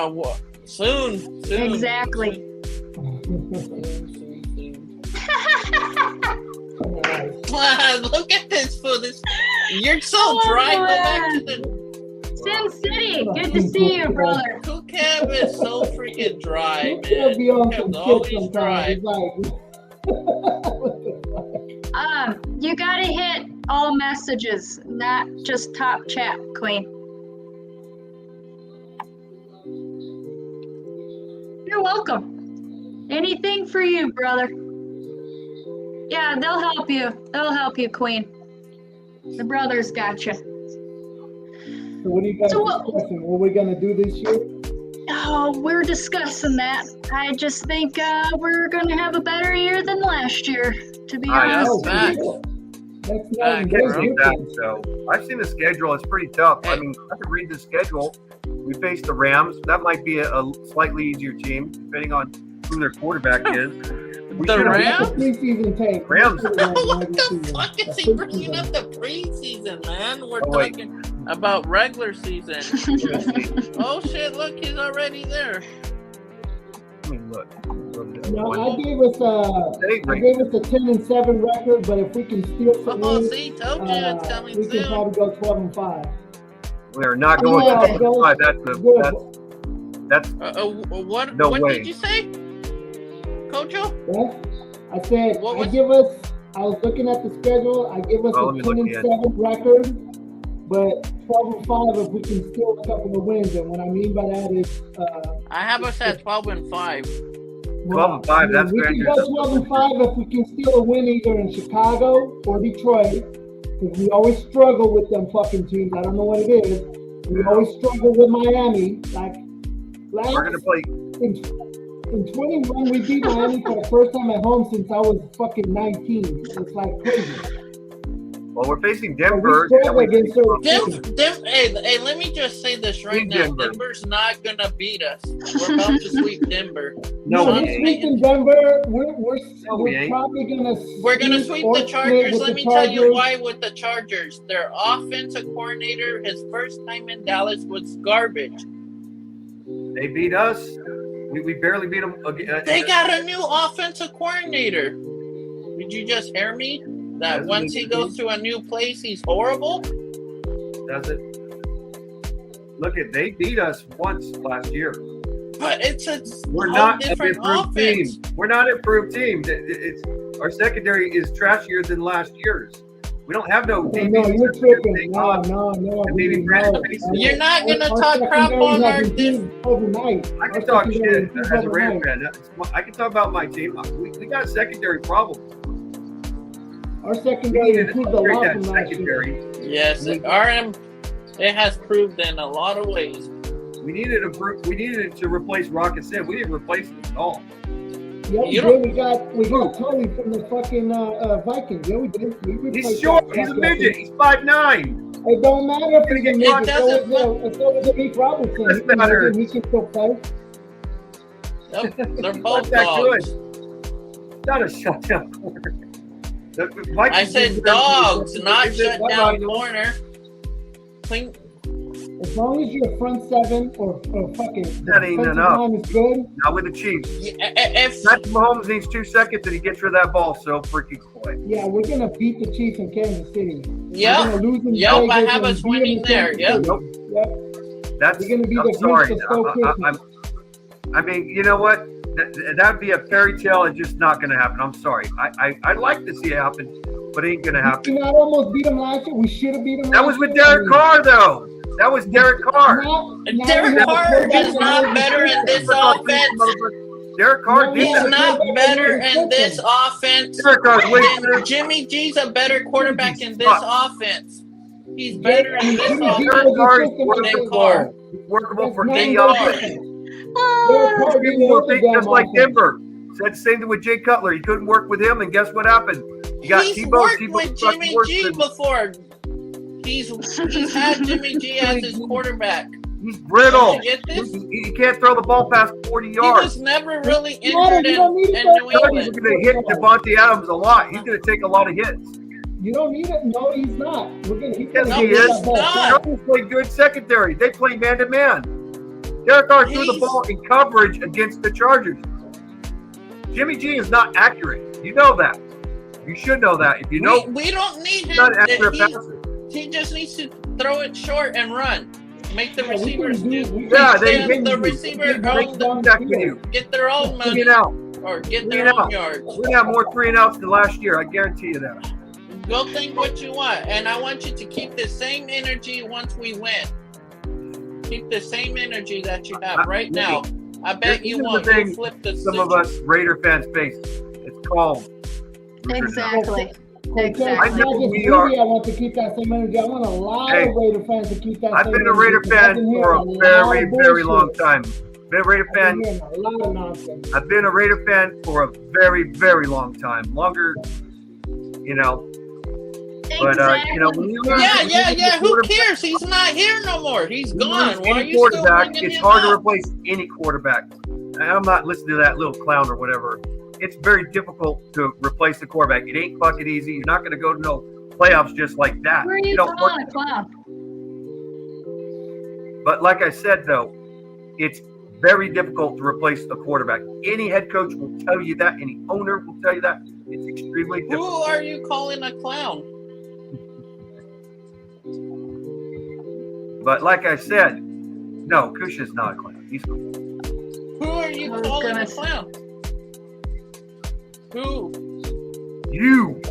what? Soon. Exactly. Soon. Nice. Look at this fool. You're so Oh, dry. Go back man. to the Sin City, good to see you, brother. Cool Cab is so freaking dry, You man. can't be on Cool some Cab's shit always sometimes. dry. It's like, what the fuck? You gotta hit all messages, not just top chat, Queen. You're welcome. Anything for you, brother. Yeah, they'll help you. They'll help you, Queen. The brothers got you. So what are you guys So what- discussing? What we gonna do this year? Oh, we're discussing that. I just think we're gonna have a better year than last year, to be I know. honest. Facts. That's Facts, not I even can't bro. see that. different. So I've seen the schedule. It's pretty tough. I mean, I could read the schedule. We face the Rams. That might be a slightly easier team, depending on who their quarterback is. We The should've- Rams? That's a preseason tape. Rams. What the fuck is he bringing up the preseason, man? We're Oh, wait. talking about regular season. Oh shit! Look, he's already there. I mean, look. No, I gave us a 10-7 record, but if we can steal some Oh, wins, see, told you it's coming we can soon. probably go 12-5. We're not going Yeah, to go- 5. Good. That's What? No what way. did you say, Kojo? Yeah. I said What was- I was looking at the schedule. I give us Oh, a let me look 10-7 record, but 12-5 if we can steal a couple of wins. And what I mean by that is, I have us at 12-5. 12-5, that's we very can good. go 12-5 if we can steal a win either in Chicago or Detroit, because we always struggle with them fucking teams. I don't know what it is. We always struggle with Miami. Like last we're gonna play. in 21, we beat Miami for the first time at home since I was fucking 19. It's like crazy. Well, we're facing We Denver. struggle against certain teams. Hey, let me just say this right Beat now. Denver. Denver's not gonna beat us. We're about to sweep Denver. No, No, we we're ain't. sweeping Denver. We're No, we ain't. probably gonna We're gonna sweep or the split Chargers. with Let the me tell you Chargers. why with the Chargers. Their offensive coordinator, his first time in Dallas was garbage. They beat us. We barely beat them. They got a new offensive coordinator. Did you just hear me? That Doesn't once he he- goes to a new place, he's horrible? Does it? Look at they beat us once last year. But it's a We're whole not an different improved offense. team. We're not an improved team. It's our secondary is trashier than last year's. We don't have no No, DBs. you're tripping. No. And maybe we Brandon know. Mason. You're not gonna Our talk crap secondary on has our improved overnight. I can Our talk secondary shit improved as a Raider overnight. fan. I can talk about my team. We got secondary problems. Our We secondary need to improved a upgrade lot that from last year. secondary. Yes, it has proved in a lot of ways. We needed to replace Rocket Sim. We didn't replace him at all. Yeah, we You did. We got Tully from the fucking Vikings. Yeah, we did. We He's replaced short. that He's a fucking- midget. He's 5'9". It don't matter if he's a midget. It doesn't So is Amik Robinson. Doesn't He can matter. make it, he can still play. They're Not both that dogs. Not a shutdown corner. I said dogs, not shut down corner. Clean. As long as your front seven or fucking That ain't defensive enough. line is good. Not with the Chiefs. If Patrick Mahomes needs 2 seconds and he gets rid of that ball so freaking quick. Yeah, we're gonna beat the Chiefs in Kansas City. Yep. We're gonna lose in Yep, I Vegas have and us beat them winning in there, Kansas yep. City. Nope. Yep. That's. We're gonna be I'm the sorry. Grinch to steal Christmas. I mean, you know what? That'd be a fairy tale and just not going to happen. I'm sorry. I'd like to see it happen, but it ain't going to happen. We not almost beat them last year. We should have beat them. That was with Derek Carr, though. That was Derek Carr. Derek Carr is not better in this offense. Derek Carr did He's that. not better in this offense. Derek Carr's way better. than Jimmy G's a better quarterback in this offense. He's better in this Derek offense Carr is than workable. Carr. Workable for That's any not offense. different. Ah, Carr didn't work the Just damn like offense. Denver. Said the same thing with Jay Cutler. He couldn't work with him, and guess what happened? You got He's Tebow. worked Tebow with fucking Jimmy worse G than- before. He's had Jimmy G as his quarterback. He's brittle. Did you get this? He can't throw the ball past 40 He yards. was never really You don't injured need in that. New He's England. going to hit Devontae Adams a lot. He's going to take a lot of hits. You don't need it. No, he's not. We're gonna. He's Yes, gonna he get is. that ball. not. They play good secondary. They play man-to-man. Derek Carr threw the He's- ball in coverage against the Chargers. Jimmy G is not accurate. You know that. You should know that. If you know, We don't need he's not him. an accurate passer. He just needs to throw it short and run. Make the Yeah, we can receivers do- do. we Yeah, can they Give hit the you. receiver They own break the, contact with you. get their own money 3 and out. or get 3 their and own out. yards. We're going to have more 3 and outs than last year. I guarantee you that. Go think what you want, and I want you to keep the same energy once we win. Keep the same energy that you have right now. I bet This you is the won't. thing You'll flip the Some of switch. us Raider fans face. It's called. exactly. I Exactly. know Not just we me, are- I want to keep that same energy. I want a lot Hey, of Raider fans to keep that I've same been a energy. Raider because I've fan been for a hearing very, lot of very bullshit. long time. Been a Raider I've been fan. hearing a lot of nonsense. I've been a Raider fan for a very, very long time. Longer, you know. But you know, when you lose- Yeah, when you yeah, lose yeah. a Who quarterback- cares? He's not here no more. He's when you gone. lose Why are any you still quarterback, bringing it's him hard to up? replace any quarterback. And I'm not listening to that little clown or whatever. It's very difficult to replace the quarterback. It ain't fucking easy. You're not going to go to no playoffs just like that. Where are you don't calling a clown? But like I said, though, it's very difficult to replace a quarterback. Any head coach will tell you that. Any owner will tell you that. It's extremely Who difficult. are you calling a clown? But like I said, no, Kusha's not a clown. He's cool. Who are you I was calling gonna a clown? Who? You.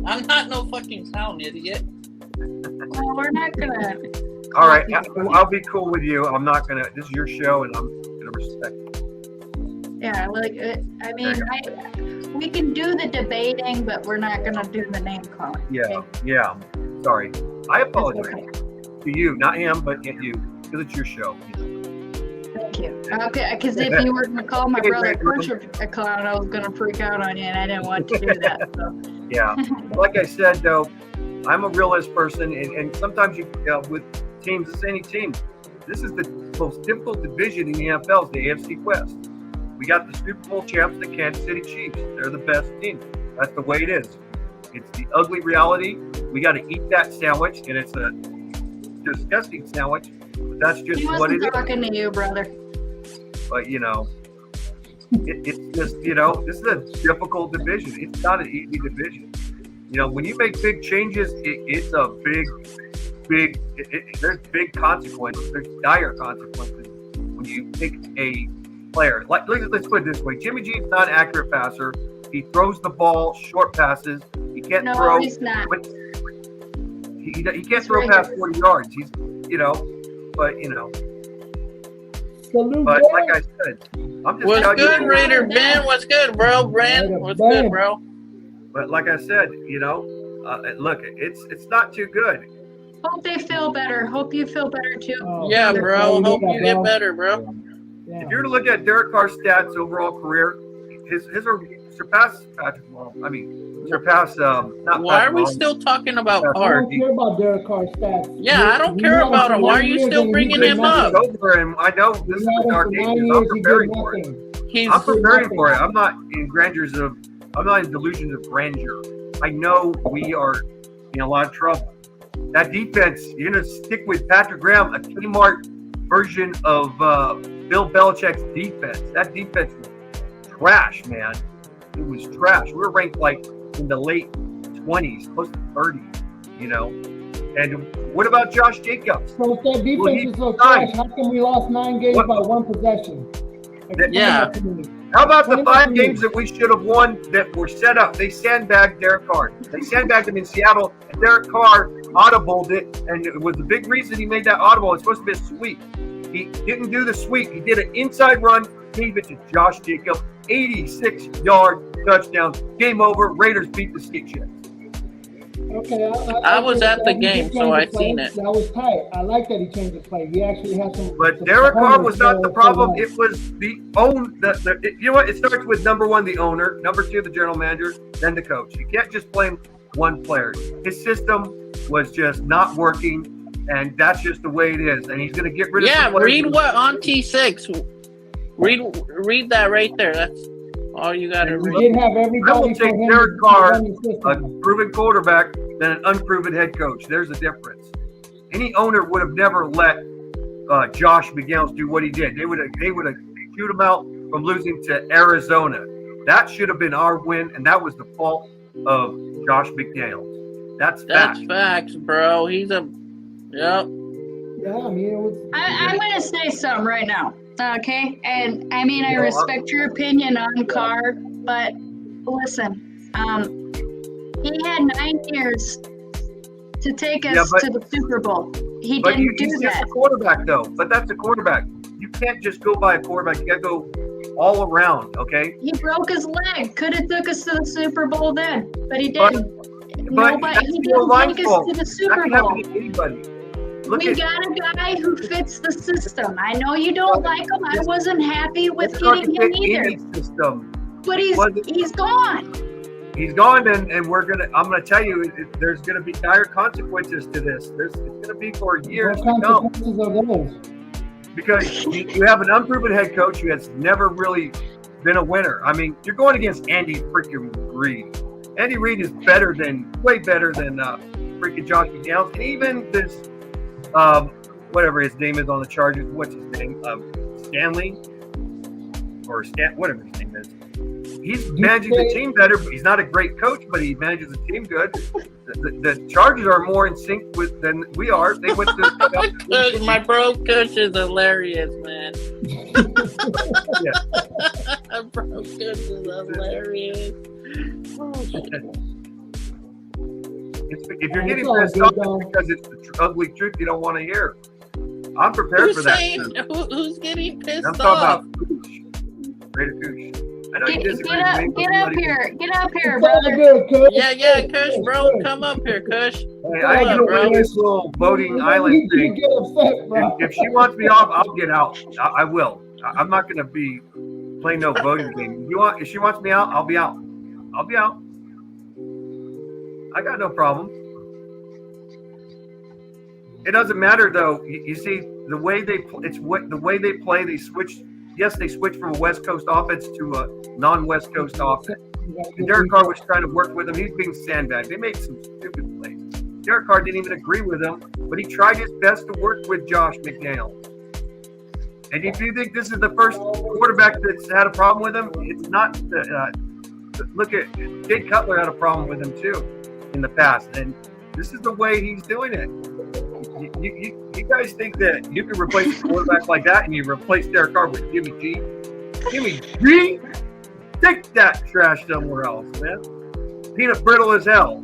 I'm not no fucking clown, idiot. Well, we're not gonna. All right, I'll be cool with you. I'm not gonna. This is your show, and I'm gonna respect it. Yeah, like I mean, we can do the debating, but we're not gonna do the name calling. Yeah, yeah. Sorry, I That's apologize okay. to you, not him, but at you, because it's your show. Thank you. Okay, because if you were gonna call my brother Pusher a clown, I was gonna freak out on you, and I didn't want to do that. So. Yeah, like I said though, I'm a realist person, and sometimes with teams, it's any team. This is the most difficult division in the NFL, is the AFC West. We got the Super Bowl champs, the Kansas City Chiefs. They're the best team. That's the way it is. It's the ugly reality. We got to eat that sandwich, and it's a disgusting sandwich. But that's just He what it wasn't is. talking to you, brother. But it's just this is a difficult division. It's not an easy division. When you make big changes, it's a big. There's big consequences. There's dire consequences when you pick a player. Like let's put it this way: Jimmy G is not an accurate passer. He throws the ball short passes. He can't throw. No, he's not. But he can't throw past 40 yards. He's but Salute, But Ben. like I said, I'm just What's telling good, you. Raider Ben? What's good, bro? Brand, what's good, bro? But like I said, look, it's not too good. Hope they feel better. Hope you feel better too. Oh, Yeah, that's bro. all Hope got, you get better, bro. Yeah. If you're to look at Derek Carr's stats overall career, his are surpass Patrick Mahomes. I mean, surpass not. Why Patrick are we Mahomes. still talking about Yeah, I Carr? don't care about Derek Carr's stats. Yeah, I don't We care had about for him. Why are 9 you years still and he bringing did him nothing. up? Over, and I know this We is had the him dark for 9 ages. I'm years, he did preparing for it. nothing. He's I'm preparing for it. I'm not in I'm not in delusions of grandeur. I know we are in a lot of trouble. That defense, you're going to stick with Patrick Graham, a Kmart version of Bill Belichick's defense. That defense was trash, man. It was trash. We were ranked like in the late 20s, close to 30, And what about Josh Jacobs? So if that defense Well, he is so signed. trash, how come we lost 9 games What? by 1 possession? Explain Yeah. that to me. How about the Explain that 5 to me. games that we should have won that were set up? They sandbagged Derek Carr. They sandbagged him in Seattle, and Derek Carr audibled it, and it was the big reason he made that audible. It's supposed to be a sweep. He didn't do the sweep. He did an inside run, gave it to Josh Jacobs, 86-yard touchdown. Game over. Raiders beat the skate shit. Okay, I was think at the that he game, did so change I the play. seen it. That was tight. I like that he changed the play. He actually had some. But some Derek Carr was not the components problem. that It was the you know what? It starts with number 1, the owner, number 2, the general manager, then the coach. You can't just blame one player. His system was just not working, and that's just the way it is. And he's going to get rid of Yeah, some players. read what on T6. Read that right there. That's all you got to We read. didn't have I everybody will for take him Derek to Carr, run the a system. proven quarterback, than an unproven head coach. There's a difference. Any owner would have never let Josh McDaniels do what he did. They would have chewed him out from losing to Arizona. That should have been our win, and that was the fault of Josh McDaniels. That's That's fact. facts, bro. He's a yep. Yeah, I mean, it was. I'm going to say something right now. Okay? And I mean, I respect your opinion on Carr, but listen, he had 9 years to take us Yeah, to the Super Bowl. He But didn't do he's just that. a quarterback, though. But that's a quarterback. You can't just go by a quarterback. You got to go all around, okay? He broke his leg. Could have took us to the Super Bowl then, but he But- didn't. but But that's he your didn't line's take us fault. to the That Super can Bowl. happen to anybody. Look We at got a guy who fits the system. I know you don't like him. I wasn't happy with it's not getting to him fit either. any system. But wasn't- he's gone. He's gone, and I'm gonna tell you, there's gonna be dire consequences to this. It's gonna be for years What to come, consequences are those? because you have an unproven head coach who has never really been a winner. I mean, you're going against Andy freaking Reid. Andy Reid is way better than freaking Josh McDaniels, and even this whatever his name is on the Chargers. What's his name? Stanley or whatever his name is. He's managing the team better. He's not a great coach, but he manages the team good. The Chargers are more in sync than we are. They went to My bro coach is hilarious, man. Yeah. Bro coach is hilarious. Oh, shit. If you're getting It's all pissed good, off, though. it's because it's the ugly truth you don't want to hear. I'm prepared Who's for that. saying? Who's getting pissed I'm off? talking about Cooch. Raider Cooch. I know you Get disagree up, with me. get up here. Get up here, It's all brother. good, Kush. Yeah, Kush, bro, come up here, Kush. Hey, I ain't Hold up, gonna bro. win this little voting island You thing. get upset, bro. If she wants me off, I'll get out. I will. I'm not gonna be playing no voting game. If she wants me out, I'll be out. I'll be out. I got no problem. It doesn't matter though. You see the way they the way they play. They switch. Yes, they switched from a West Coast offense to a non-West Coast offense. And Derek Carr was trying to work with him. He's being sandbagged. They made some stupid plays. Derek Carr didn't even agree with him, but he tried his best to work with Josh McDaniels. And if you think this is the first quarterback that's had a problem with him, it's not. Look at Jay Cutler had a problem with him too in the past, and this is the way he's doing it. You guys think that you can replace a quarterback like that, and you replace Derek Carr with Jimmy G? Jimmy G? Take that trash somewhere else, man. Peanut brittle as hell.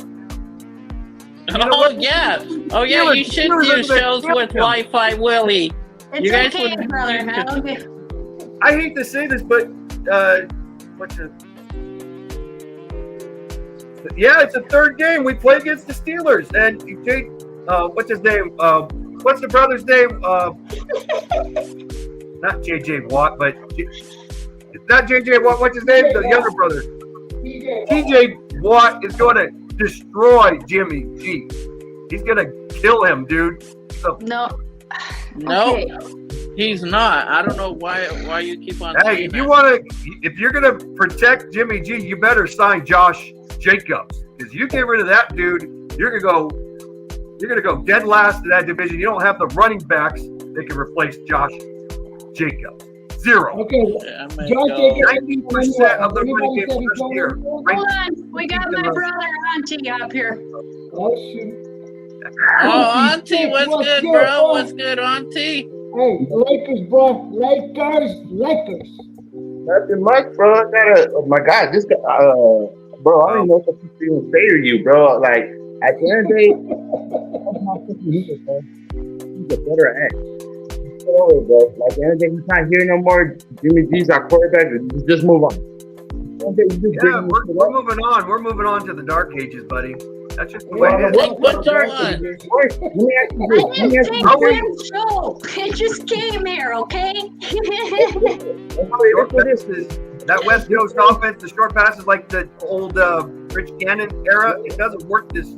Yeah. You should do shows with Wi-Fi Willie. It's You guys okay, would- brother. I hate to say this, but it's the third game we play against the Steelers, and what's his name? What's the brother's name? Not J.J. Watt, but it's not J.J. Watt. What's his name? The younger brother. T.J. Watt is going to destroy Jimmy G. He's going to kill him, dude. So, No. No, Okay. he's not. I don't know why you keep on hey, saying if you're going to protect Jimmy G, you better sign Josh Jacobs, because you get rid of that dude, you're gonna go dead last in that division. You don't have the running backs that can replace Josh Jacobs. Zero. Okay, that. Josh Jacobs. 90% of the running Anybody game said he's first year. going Hold on. We got my brother Auntie up here. Oh shoot! Oh, Auntie, what's good, bro? What's good, Auntie? Hey, Lakers, bro. Lakers. Nothing much, bro. I gotta. Oh my God, this guy. Bro, I don't know what to even say to you, bro. Like at the end of the day, he's a better act. Get over it, bro. Like at the end of the day, he's not here no more. Jimmy G's our quarterback. Just move on. Yeah, we're moving on. We're moving on to the dark ages, buddy. That's just the way it is. What's our one? Let me ask you this. I Let me ask didn't you take this. one show. It just came here, okay? Short passes, that West Coast offense, the short passes like the old Rich Gannon era, it doesn't work this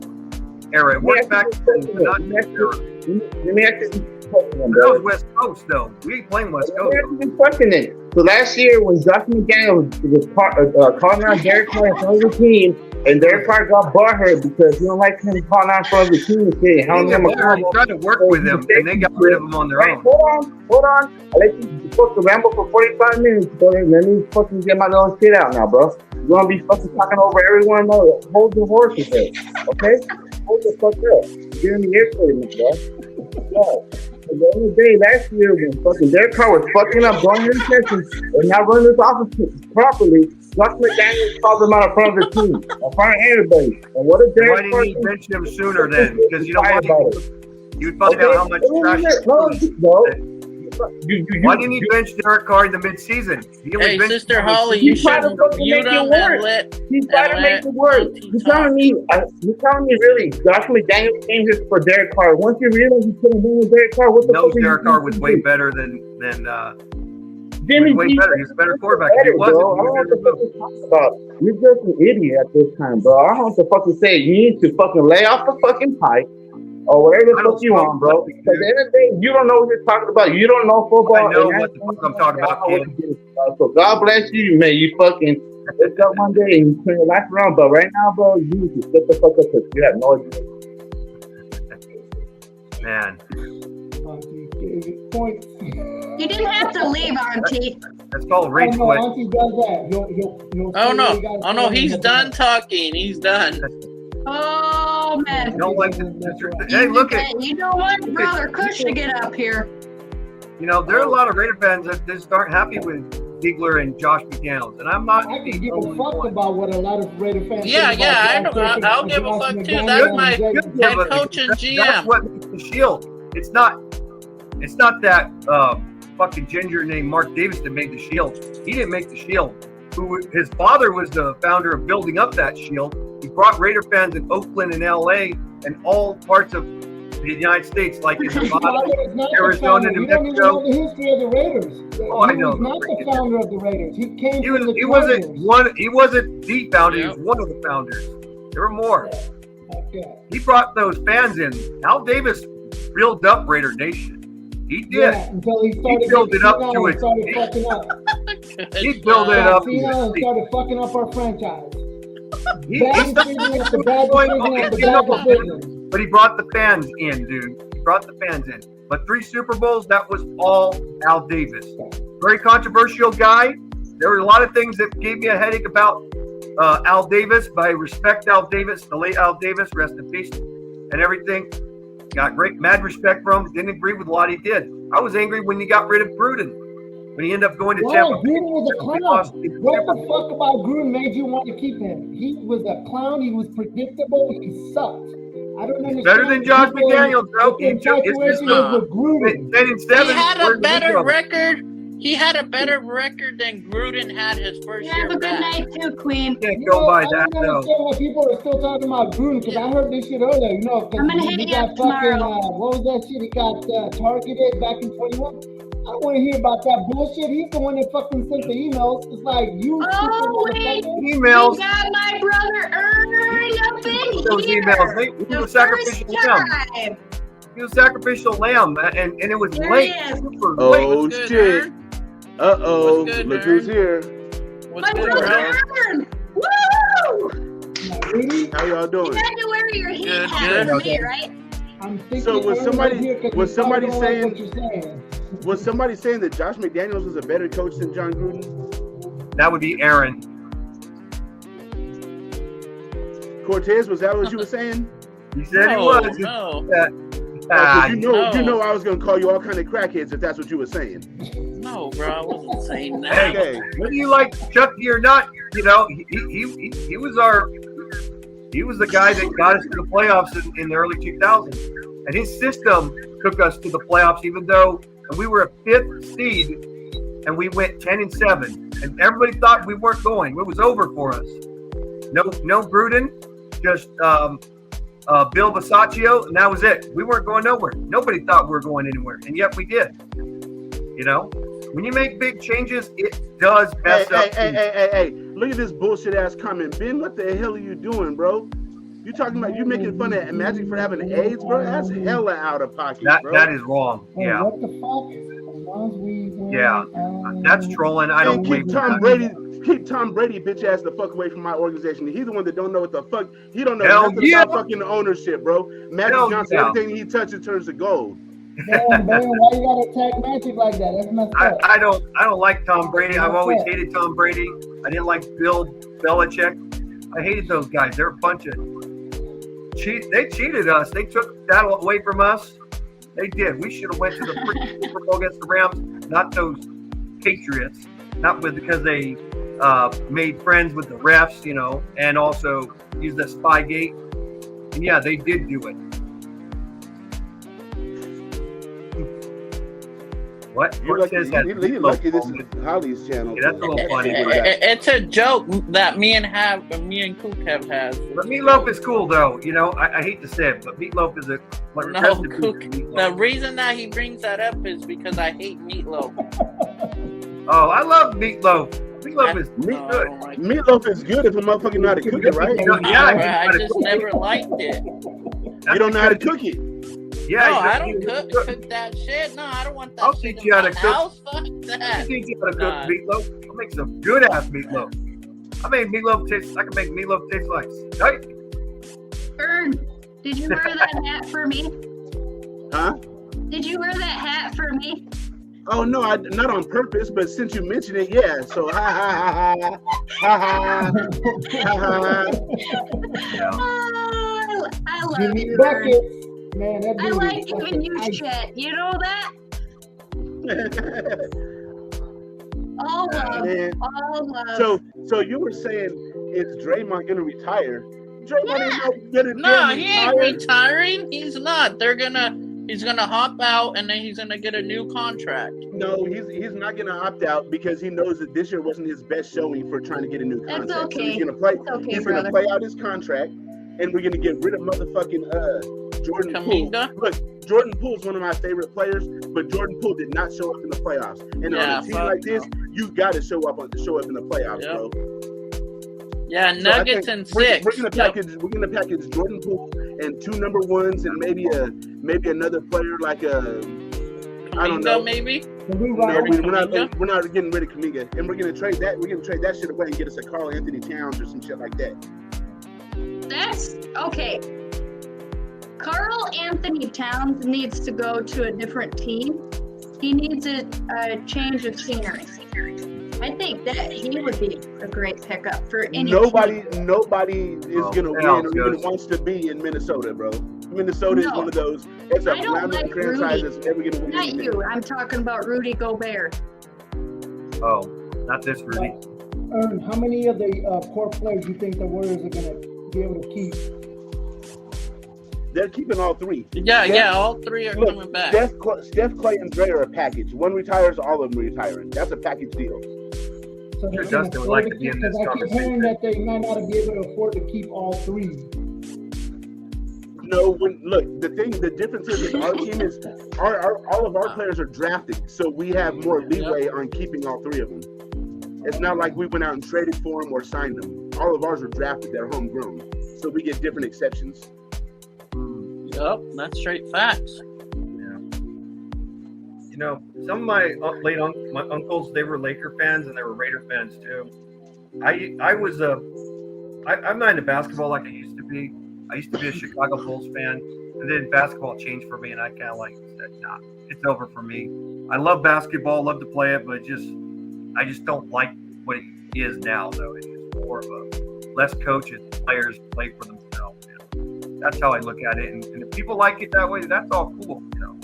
era. It works back then, but not this era. Let me ask you this question, That bro. was West Coast, though. We ain't playing West Let me Coast. ask you this question then. So last year when Josh McDaniels was calling out Derek Carr in front of the team, and Derek Carr got butthurt because he don't like him calling out in front of the team and saying, how They him tried to work with him, and they got rid of him on their Right, own. hold on. I let you fucking ramble for 45 minutes, bro. Let me fucking get my little shit out now, bro. You're gonna be fucking talking over everyone. No, hold your horses there, okay? Hold the fuck up. You're giving me irritating, bro. Yeah. At the end of the day, last year when fucking Derek Carr was fucking up, blowing interceptions, and not running this offense properly, Josh McDaniels called him out in front of the team, in front of everybody. And what did Why Derek Carr didn't you do? mention him sooner then? Because you don't want you'd find out how much trash. Why didn't you bench Derek Carr in the midseason? He only Hey, benched Sister him. Holly, You you try to should fucking mute make it him work. and let. He's trying to make it work. You're telling me really, Josh McDaniels came here for Derek Carr. Once you realize you couldn't win with Derek Carr, what the No, fuck? Derek Carr was way better than Jimmy way G. better. He's a better quarterback. If he Bro, wasn't, I don't know what he the would fuck you're talking about. You're just an idiot at this time, bro. I don't know what to fucking say. You need to fucking lay off the fucking pipe or whatever the I don't fuck you want, bro. smoke Because at the end of the day, you don't know what you're talking about. You don't know football. I know and what the fuck I'm talking about, I know kid. what you do. So God bless you, man. You fucking wake up one day and you turn your life around. But right now, bro, you need to shut the fuck up because you have no idea. Man, Point. You didn't have to leave, Auntie. that's called Oh, rage no, quit. Auntie does that. He'll Oh say no! he got Oh no! something He's to done do. talking. He's done. Oh, You man. don't like the hey, look at You don't want Brother Kush to get up here. there are a lot of Raider fans that just aren't happy with Ziegler and Josh McDaniels, and I'm not. I can the give a only fuck one. about what a lot of Raider fans Yeah, think yeah, I about know. Josh I'll give a Jacobs, fuck Josh too. McDaniels, That's and my Jacobs. head coach and That's GM. what makes the Shield. It's not that fucking ginger named Mark Davis that made the Shield. He didn't make the Shield. His father was the founder of building up that Shield. He brought Raider fans in Oakland and LA and all parts of the United States, like in His father Nevada, is not the Arizona, founder. New You don't even Mexico. know the history of the Raiders. Oh, I know. He was not the founder of the Raiders. He came He from the wasn't Chargers. one. He wasn't the founder. Yeah. He was one of the founders. There were more. Okay. He brought those fans in. Al Davis build up Raider Nation. He did. Yeah, until he started built it up getting to and it. started fucking up. He built it up. And started fucking up our franchise. He Bad decision after bad decision after bad decision. But he brought the fans in, dude. He brought the fans in. But 3 Super Bowls, that was all Al Davis. Very controversial guy. There were a lot of things that gave me a headache about Al Davis, but I respect Al Davis, the late Al Davis, rest in peace, and everything. Got great, mad respect for him. Didn't agree with a lot he did. I was angry when he got rid of Gruden. When he ended up going to Tampa. Gruden was a clown. What the fuck about Gruden made you want to keep him? He was a clown. He was predictable. He sucked. I don't understand. Better than Josh McDaniels, though. It's with Gruden. 10-7. He had a better record. He had a better record than Gruden had his first year Have a good back. night too, Queen. Can't go by that, I don't though. understand why people are still talking about Gruden, because I heard this shit earlier. You know, I'm gonna hit he you got up fucking, tomorrow. what was that shit? He got targeted back in 21. I don't want to hear about that bullshit. He's the one that fucking sent the emails. It's like, you Oh, stupid wait. motherfucker. Emails. We got my brother Ern up in Those here. emails. He The was a sacrificial first lamb. time. He was a sacrificial lamb, and it was There late. he is. Super Oh, late. What's good, shit. Ern? Uh-oh. What's good, Look Ern? who's here. What's My good, brother bro? Ern. Woo! Like, really? How y'all You doing? had to wear your heat Good, hat good. for me, right? I'm thinking So was Ern somebody- here 'cause was he somebody probably don't saying- like what you're saying. Was somebody saying that Josh McDaniels was a better coach than John Gruden? That would be Aaron. Cortez, was that what you were saying? He said he No, was. no, Ah, You know I was gonna call you all kind of crackheads if that's what you were saying. no, bro. I wasn't saying that. Hey, Okay. whether you like Chucky or not, you know, he was the guy that got us to the playoffs in the early 2000s, and his system took us to the playoffs, even though we were a 5th seed and we went 10-7, and everybody thought we weren't going. It was over for us. No Gruden, just Bill Bisaccio, and that was it. We weren't going nowhere. Nobody thought we were going anywhere, and yet we did. You know, when you make big changes, it does mess up. Hey, look at this bullshit ass comment. Ben, what the hell are you doing, bro? You talking about you making fun of Magic for having AIDS, bro? That's hella out of pocket, bro. That is wrong. Hey, Yeah, what the fuck? As long as we win, Yeah. That's trolling. I don't And believe keep Tom Brady bitch ass the fuck away from my organization. He's the one that don't know what the fuck. He don't know Hell nothing yeah. about fucking ownership, bro. Magic Hell Johnson, yeah. everything he touches turns to gold. Damn, why you gotta attack Magic like that? That's messed up. I don't like Tom Brady. I've always hated Tom Brady. I didn't like Bill Belichick. I hated those guys. They're a bunch of they cheated us. They took that away from us. They did. We should have went to the freaking Super Bowl against the Rams, not those Patriots. Because they made friends with the refs, you know, and also used the Spygate. And yeah, they did do it. What? You're lucky, Cortez has you're lucky this is Holly's channel. Yeah, that's a little funny. It's a joke that me and Cook have had. But Meatloaf is cool, though. You know, I hate to say it, but Meatloaf is No, Cook. The reason that he brings that up is because I hate Meatloaf. Oh, I love Meatloaf. Meatloaf is good. Oh, my God. Meatloaf is good if a motherfucker know how to cook it, right? You know, yeah, I just never liked it. You don't know how to cook it. Yeah, No, I you don't cook that shit. No, I don't want that I'll shit teach in you how my to cook. house. Fuck I that. teach you how to cook Nah. meatloaf. I'll make some good ass meatloaf. I can make meatloaf taste like steak. Ern, did you wear that hat for me? Huh? Did you wear that hat for me? Oh no, not on purpose, but since you mentioned it, yeah. So ha ha ha ha ha ha ha. Yeah. Oh, I love Give me you, Ern. buckets. Man, that I dude like is giving you fucking shit. You know that? All love. Man. All love. So you were saying is Draymond gonna retire? Draymond is not gonna No, he ain't retire. retiring. He's not. He's gonna hop out and then he's gonna get a new contract. No, he's not gonna opt out because he knows that this year wasn't his best showing for trying to get a new That's contract. So okay. he's gonna play. It's okay, he's brother. gonna play out his contract, and we're gonna get rid of motherfucking Jordan Poole. Kaminga? Look, Jordan Poole's one of my favorite players, but Jordan Poole did not show up in the playoffs. And Yeah, on a team fuck like this, you got to show up in the playoffs, Yep. bro. Yeah, So I Nuggets think and we're 6. gonna Yep. package Jordan Poole and 2 number ones and maybe maybe another player like a, I don't Kuminga, know. maybe. So we No, ride we're not Kuminga? we're not getting rid of Kuminga, and we're gonna trade that. We're gonna trade that shit away and get us a Karl Anthony Towns or some shit like that. That's okay. Karl Anthony Towns needs to go to a different team. He needs a change of scenery. I think that he would be a great pickup for any Nobody team. is gonna win hell, or even goes. wants to be in Minnesota, bro. Minnesota is No. one of those. It's a I don't random like franchise Rudy. that's never gonna win Not anything. you. I'm talking about Rudy Gobert. Oh, not this Rudy. Ern, how many of the core players you think the Warriors are going to be able to keep? They're keeping all three. Yeah, all three are Look, coming back. Steph, Clay, and Dre are a package. One retires, all of them retiring. That's a package deal. So Sure, they can Justin would afford like to to be keep- in this 'cause I keep hearing conversation. that they might not be able to afford to keep all three. No, the difference is our team is all of our players are drafted, so we have more leeway on keeping all three of them. It's not like we went out and traded for them or signed them. All of ours are drafted; they're homegrown, so we get different exceptions. Yup, that's straight facts. You know, some of my my uncles, they were Laker fans and they were Raider fans too. I'm not into basketball like I used to be. I used to be a Chicago Bulls fan, and then basketball changed for me, and I kind of like said, nah, it's over for me. I love basketball, love to play it, but I just don't like what it is now, though. It's just more of a less coaches, players play for themselves. You know? That's how I look at it, and if people like it that way, that's all cool, you know.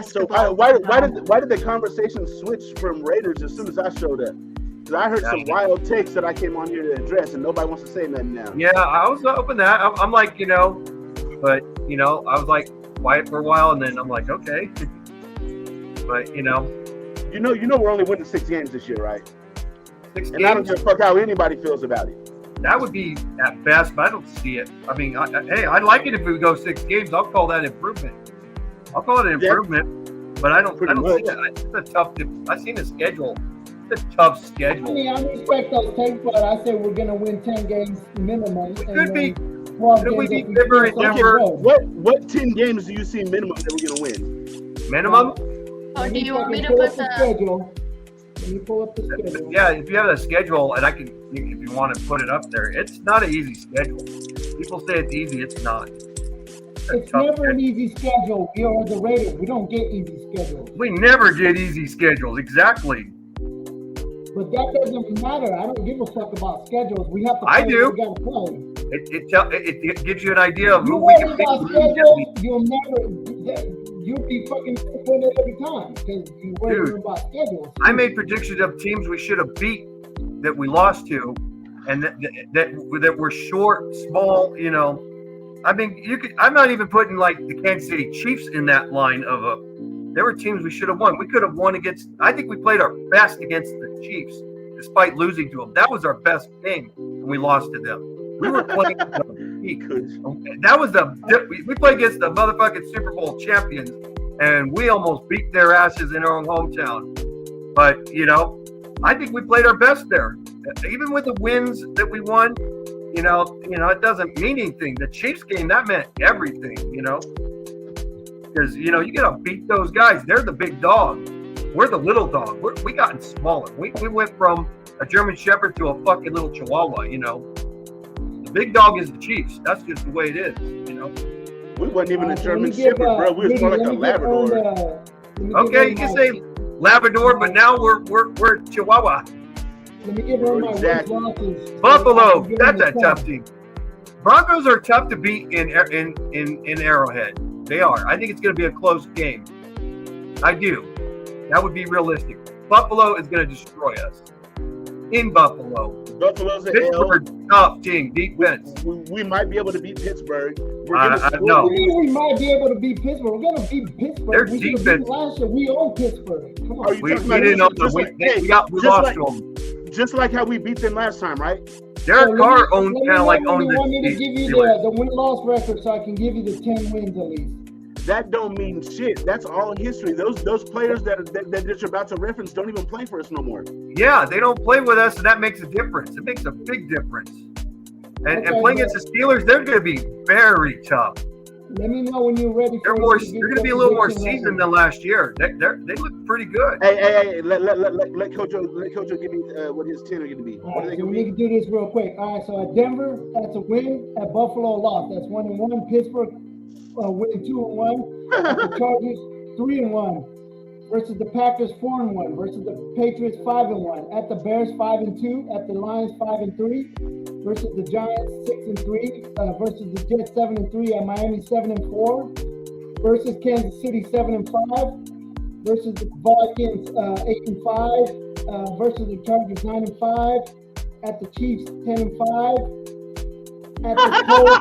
So Basketball. why did the conversation switch from Raiders as soon as I showed up? Because I heard some wild takes that I came on here to address, and nobody wants to say nothing now. Yeah, I was open to that. I'm like, you know, but you know, I was like quiet for a while, and then I'm like, okay. But you know, we're only winning 6 games this year, right? 6 And I don't games, give a fuck how anybody feels about it. that would be at best, but I don't see it. I mean, hey, I'd like it if we go 6 games. I'll call that improvement. I'll call it an Yeah. improvement, but I don't Pretty see much. it. It's a tough. I've seen the schedule. It's a tough I schedule. mean, I respect those takes, but I say we're going to win 10 games minimum. Could be. 12 Could we games be if Denver do and something Denver? good. What 10 games do you see minimum that we're gonna win? Minimum. Oh, Let do you want me to pull put up the the? schedule? Let me pull up the schedule. Yeah, if you have a schedule, and if you want to put it up there, it's not an easy schedule. People say it's easy. It's not. a It's tough never an schedule. easy schedule. We are the Raiders. We don't get easy schedules. We never get easy schedules. Exactly. But that doesn't matter. I don't give a fuck about schedules. We have to I play do. what we gotta play. It gives you an idea of who You we worry can beat. about who we can schedules, beat. you'll be fucking disappointed every time because you worry Dude, about schedules. I made predictions of teams we should have beat that we lost to, and that were short, small. You know, I mean, I'm not even putting like the Kansas City Chiefs in that line of a. There were teams we should have won. We could have won against. I think we played our best against the Chiefs, despite losing to them. That was our best game, and we lost to them. We were playing. That was we played against the motherfucking Super Bowl champions, and we almost beat their asses in our own hometown. But you know, I think we played our best there. Even with the wins that we won, you know, it doesn't mean anything. The Chiefs game, that meant everything, you know, because you know you gotta beat those guys. They're the big dog. We're the little dog. We gotten smaller. We went from a German Shepherd to a fucking little Chihuahua. You know, the big dog is the Chiefs. That's just the way it is. You know. We wasn't even a Let me German give, Shepherd, bro. We was more like a Labrador. let me Okay, give you can my- say Labrador, but now we're Chihuahua. Let me give her my Exactly. losses. Buffalo, Give that's them a the tough top. team. Broncos are tough to beat in Arrowhead. They are. I think it's going to be a close game. I do. That would be realistic. Buffalo is going to destroy us. In Buffalo. Buffalo's an L. Pittsburgh, tough team, defense. We might be able to beat Pittsburgh. No. We might be able to beat Pittsburgh. We're gonna beat Pittsburgh. Their We should've defense- beat last year. We own Pittsburgh. Come Are on. you We talking about didn't know just we like- lost just to them. Just like how we beat them last time, right? Derek So Carr let owned me kind of like know when owned you want me to give you Steelers. the win-loss record so I can give you the 10 wins at least. That don't mean shit. That's all history. Those players that you're about to reference don't even play for us no more. Yeah, they don't play with us, and that makes a difference. It makes a big difference. And Okay, playing against the Steelers, they're going to be very tough. Let me know when you're ready. They're going to be a little more seasoned than last year. They look pretty good. Hey, let Kojo give me what his 10 are going to be. All What are right, they so going we to need be? to do this real quick. All right, so at Denver, that's a win. At Buffalo, a loss. That's 1-1. Pittsburgh, winning 2-1. At the Chargers, 3-1. Versus the Packers, 4-1. Versus the Patriots, 5-1. At the Bears, 5-2. At the Lions, 5-3. Versus the Giants, 6-3. Versus the Jets, 7-3. At Miami, 7-4. Versus Kansas City, 7-5. Versus the Vikings, 8-5. Versus the Chargers, 9-5. At the Chiefs, 10-5. At the Colts,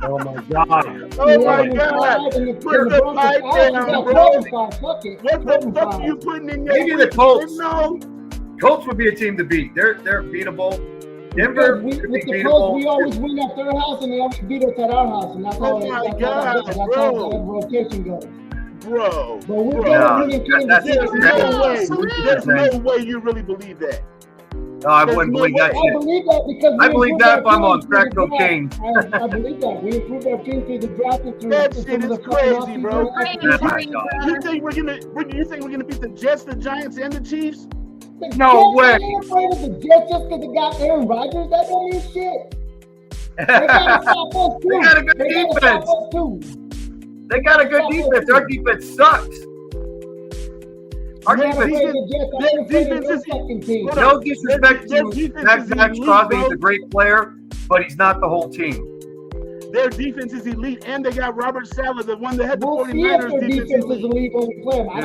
Oh, my God. Oh my God! Put the pipe down, bro. What the fuck are you putting in your Maybe the week? Colts. No. Colts would be a team to beat. They're beatable. Denver Because could with be the Colts, we beatable. always win at their house and they always beat us at our house, and that's Oh how my that's God, how that goes. That's bro. how the rotation goes. Bro, But we're bro. gonna win in that's- Kansas City. that's- There's no way you really believe that. No, I wouldn't believe that I shit. believe that because I believe that if I'm on crack I believe that we improved our team through the draft and through That some shit of is the fucking crazy, bro. offseason. Oh my God. You think we're gonna beat the Jets, the Giants, and the Chiefs? The No Jets way. ain't afraid of the Jets just because they got Aaron Rodgers. That don't mean shit. They gotta stop us too. They got a good They gotta defense. stop us too. They got a good defense. Our defense sucks. Our You're not defense. afraid of the Jets. I'm Their afraid of defense their is- fucking team. Hold on. No disrespect Their to defense Max is Max elite, Crosby. bro. He's a great player, but he's not the whole team. Their defense is elite, and they got Robert Saleh, the one that had the We'll see if 49ers their defense. defense is elite when we play them. I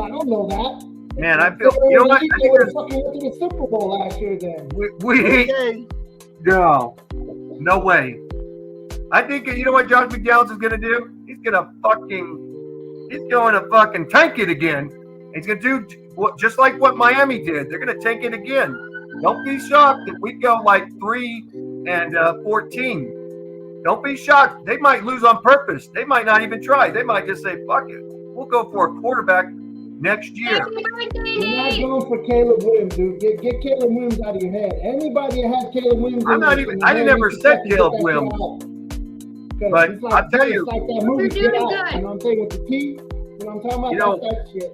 don't know that. Man, I feel. You know what? I They think would there's have fucking went to the Super Bowl last year then. we Okay. no way. I think you know what Josh McDaniels is gonna do? He's going to fucking tank it again. He's gonna do just like what Miami did. They're gonna tank it again. Don't be shocked if we go like 3-14. Don't be shocked. They might lose on purpose. They might not even try. They might just say, "Fuck it, we'll go for a quarterback next year." Happy birthday, You're not Nate! going for Caleb Williams, dude. Get Caleb Williams out of your head. Anybody that has Caleb Williams, I'm not even- I never said Caleb Williams. But I'll tell you- it's like that movie, You're Get doing Out. good. You know what I'm saying with the T. You know what I'm talking about? You know, That's that shit.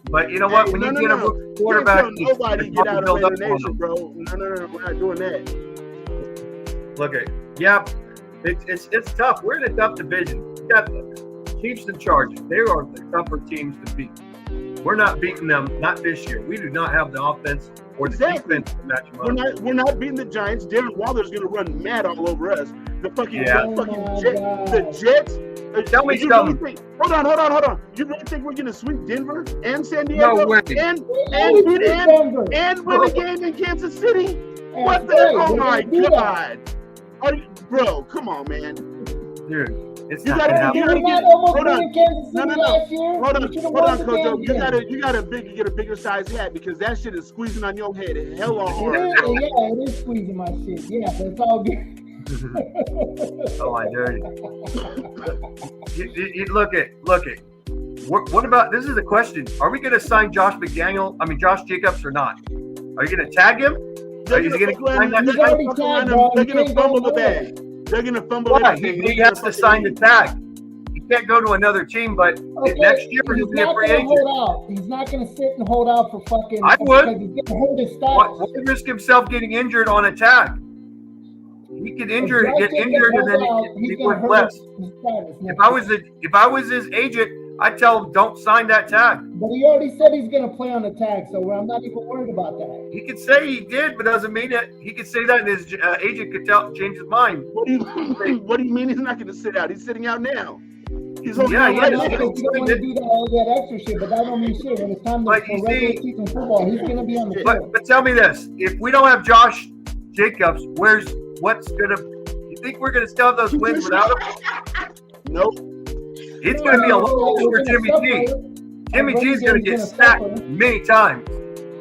But you know what? Hey, When no, you no, get no. a rookie quarterback, Can't tell nobody it's get out of build up on elimination, them. bro. No, we're not doing that. Look at it's tough. We're in a tough division. We got the Chiefs and Chargers. They are the tougher teams to beat. We're not beating them. Not this year. We do not have the offense or the Exactly. defense to match them We're up. not beating the Giants. Darren Waller's gonna run mad all over us. The fucking Yeah. Oh my the God. Jets. Tell me you something. Really think, hold on. You really think we're gonna sweep Denver and San Diego No way. and Always beat beat and Denver. win a game in Kansas City? What the? That's right. Oh We're my gonna do that. God! Bro, come on, man. Dude, it's You not gotta- gonna happen. you Did gotta we not get- almost hold win on. in Kansas No, City no, no. last year? Hold on, We should've hold won on, the Kojo. damn You game. gotta get a bigger size hat because that shit is squeezing on your head hella It hard. is, yeah, it is squeezing my shit. Yeah, but it's all good. Oh my dirty. You look at. What about this? Is the question: are we going to sign Josh Jacobs or not? Are you going to tag him? They're Are you gonna going to sign that? He's they're already gonna tagged, bro. they're He gonna can't go fumble the nowhere. bag. They're gonna fumble Why? everything. He has to sign the tag. He can't go to another team, but Okay, next year he'll he's be a not free gonna agent. hold out. He's not gonna sit and hold out for fucking. I would. Because he's gonna hurt his Why stats. risk himself getting injured on a tag? He could get injured, and then he would less. If I was his agent, I'd tell him don't sign that tag. But he already said he's gonna play on the tag, so I'm not even worried about that. He could say he did, but doesn't mean it. He could say that, and his agent could change his mind. What do you mean he's not gonna sit out? He's sitting out now. He's holding Yeah, out yeah, right no, now. He don't want to do that all that extra shit, but that don't mean shit. When it's time But for you regular see- season football, he's gonna be on the field. But tell me this: if we don't have Josh Jacobs, what's gonna? You think we're gonna still have those wins without him? Nope. It's gonna be a loss for Jimmy G. Jimmy G is gonna get sacked many times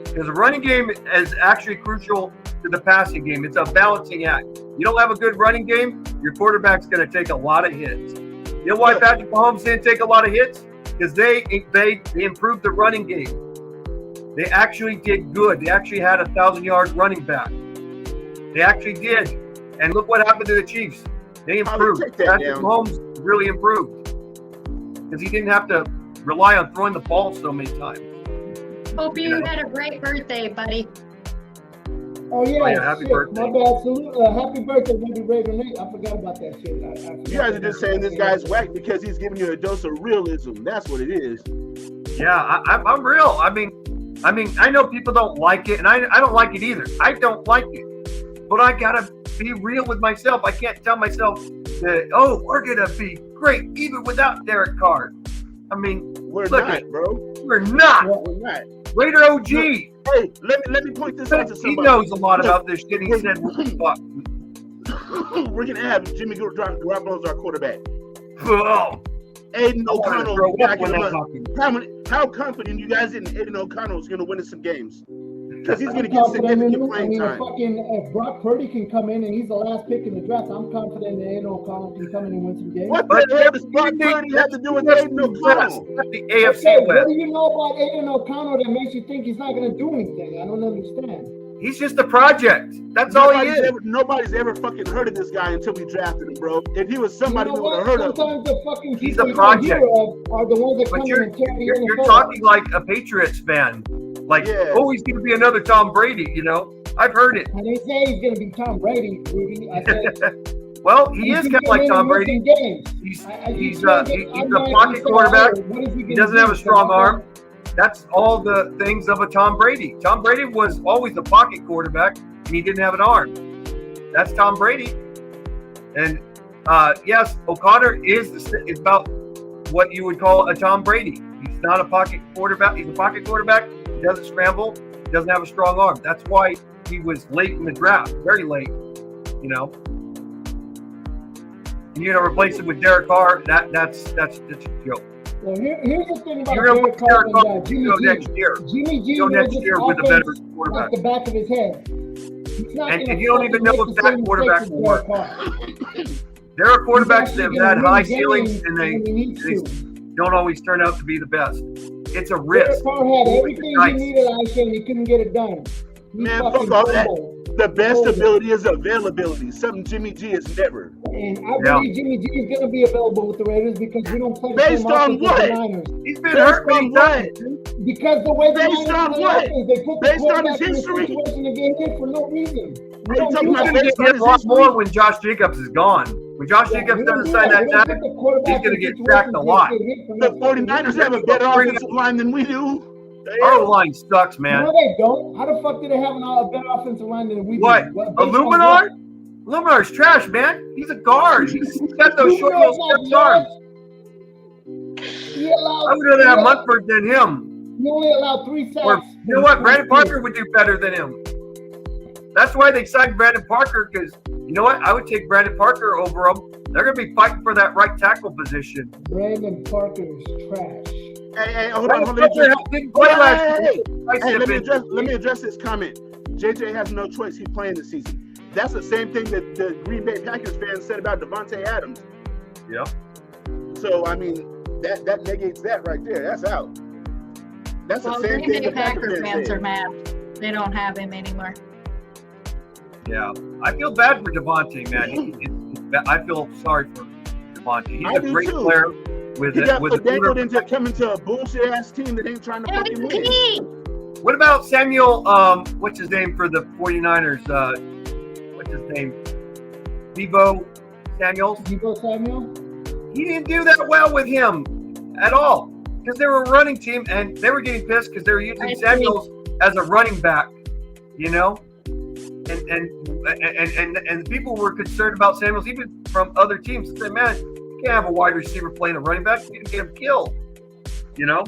because the running game is actually crucial to the passing game. It's a balancing act. You don't have a good running game, your quarterback's gonna take a lot of hits. You know why Patrick Mahomes didn't take a lot of hits? Because they improved the running game. They actually did good. They actually had 1,000-yard running back. They actually did. And look what happened to the Chiefs. They improved. take that Patrick down. Mahomes really improved because he didn't have to rely on throwing the ball so many times. Hope you had a great birthday, buddy. Oh yeah, happy shit. birthday. My bad. Salute, happy birthday, Rudy Raider Nate. I forgot about that shit. I forgot You guys are that. just saying this guy's whack because he's giving you a dose of realism. That's what it is. Yeah, I'm real. I mean, I know people don't like it, and I don't like it either. I don't like it, but I gotta be real with myself. I can't tell myself that, oh, we're gonna be great even without Derek Carr. I mean, We're look not, at- bro. we're not. We're not. Raider OG. Hey, let me point this out to He somebody. knows a lot about this shit. He said, "Fuck." We're gonna have Jimmy Garoppolo as our quarterback. Oh, Aiden I wanted to O'Connell throw up backing when him that up. happened. How confident you guys in Aiden O'Connell is gonna win us some games? Because he's gonna I'm get confident in significant him. I playing mean, time. if Brock Purdy can come in and he's the last pick in the draft, I'm confident that Aiden O'Connell can come in and win some games. What But the hell does Brock Purdy have to do with Aiden O'Connell? That's the Okay, AFC what West. do you know about Aiden O'Connell that makes you think he's not going to do anything? I don't understand. He's just a project. That's all he is. Nobody's ever fucking heard of this guy until we drafted him, bro. If he was somebody You know we would have what? heard of. Sometimes the fucking He's people a you don't hear project. of are the ones that come But in you're and tear the you're NFL. talking like a Patriots fan. Like, Yeah. oh, he's going to be another Tom Brady. You know, I've heard it. I didn't say he's going to be Tom Brady, Rudy. I said Well, he is kind of like Tom Brady. He's he's a pocket quarterback. He doesn't have a strong arm. That's all the things of a Tom Brady. Tom Brady was always a pocket quarterback, and he didn't have an arm. That's Tom Brady. And yes, O'Connor is about what you would call a Tom Brady. He's not a pocket quarterback. He's a pocket quarterback. He doesn't scramble. He doesn't have a strong arm. That's why he was late in the draft, very late. You know. And you're gonna replace him with Derek Carr. That's a joke. Well, here's the thing about You're gonna Derek put Derek Carr Carr and Jimmy go G. next year. Jimmy G Go knows next this year with a offense better like quarterback. the back of his head. He's not And gonna you don't even know fucking if make the that same quarterback mistakes will as work. Derek Carr. There are quarterbacks He's that actually have had gonna high win ceilings games and when he needs they to. don't always turn out to be the best. It's a Derek risk. Carr had everything he Nice. needed, I said, and he couldn't get it done. He Man, fucking fuck all that. fumbled. The best ability is availability. Something Jimmy G is never. And I Yeah. believe Jimmy G is going to be available with the Raiders because we don't play the Based same on offense as what? the Niners. He's been Based hurt many on what? times. Because the way the Based Niners on play what? offense, they put the Based on quarterback his in a history? situation to get hit for no reason. We you don't talking do about that. He's based gonna on get a lot his more when Josh Jacobs is gone. When Josh Yeah, Jacobs we don't doesn't do sign that. that We don't tag, put the quarterback he's gonna in get situations sacked a to lot. get hit for The no fucking 49ers reason. have a better offensive line than we do. our line sucks, man. No, they don't. How the fuck do they have a better offensive line than we What? do? Based on Illuminar? Illuminar's trash, man. He's a guard. He's got those short Illuminar's little not stiff arms. He allowed, I would rather have Munford than him. he only allowed 3 sacks. Or you know what? Brandon Parker would do better than him. That's why they signed Brandon Parker, because you know what? I would take Brandon Parker over him. They're going to be fighting for that right tackle position. Brandon Parker is trash. Hey, hold Brandon on. Parker didn't play last year. Hey, let me address this comment. JJ has no choice. He's playing this season. That's the same thing that the Green Bay Packers fans said about Devontae Adams. Yeah. So, I mean, that negates that right there. That's out. That's Well, the same Green thing Bay the Packers Packer fans said. are mad. They don't have him anymore. Yeah. I feel bad for Devontae, man. I feel sorry for Devontae. He's I a do great too. player with He a got with a finagled into coming to a bullshit ass team that ain't trying to fucking win. MVP! What about Samuel, what's his name for the 49ers? What's his name? Deebo Samuels? Deebo Samuel? He didn't do that well with him at all because they were a running team and they were getting pissed because they were using Samuels as a running back, you know? And people were concerned about Samuels even from other teams. They said, man, you can't have a wide receiver playing a running back. You can get him killed, you know?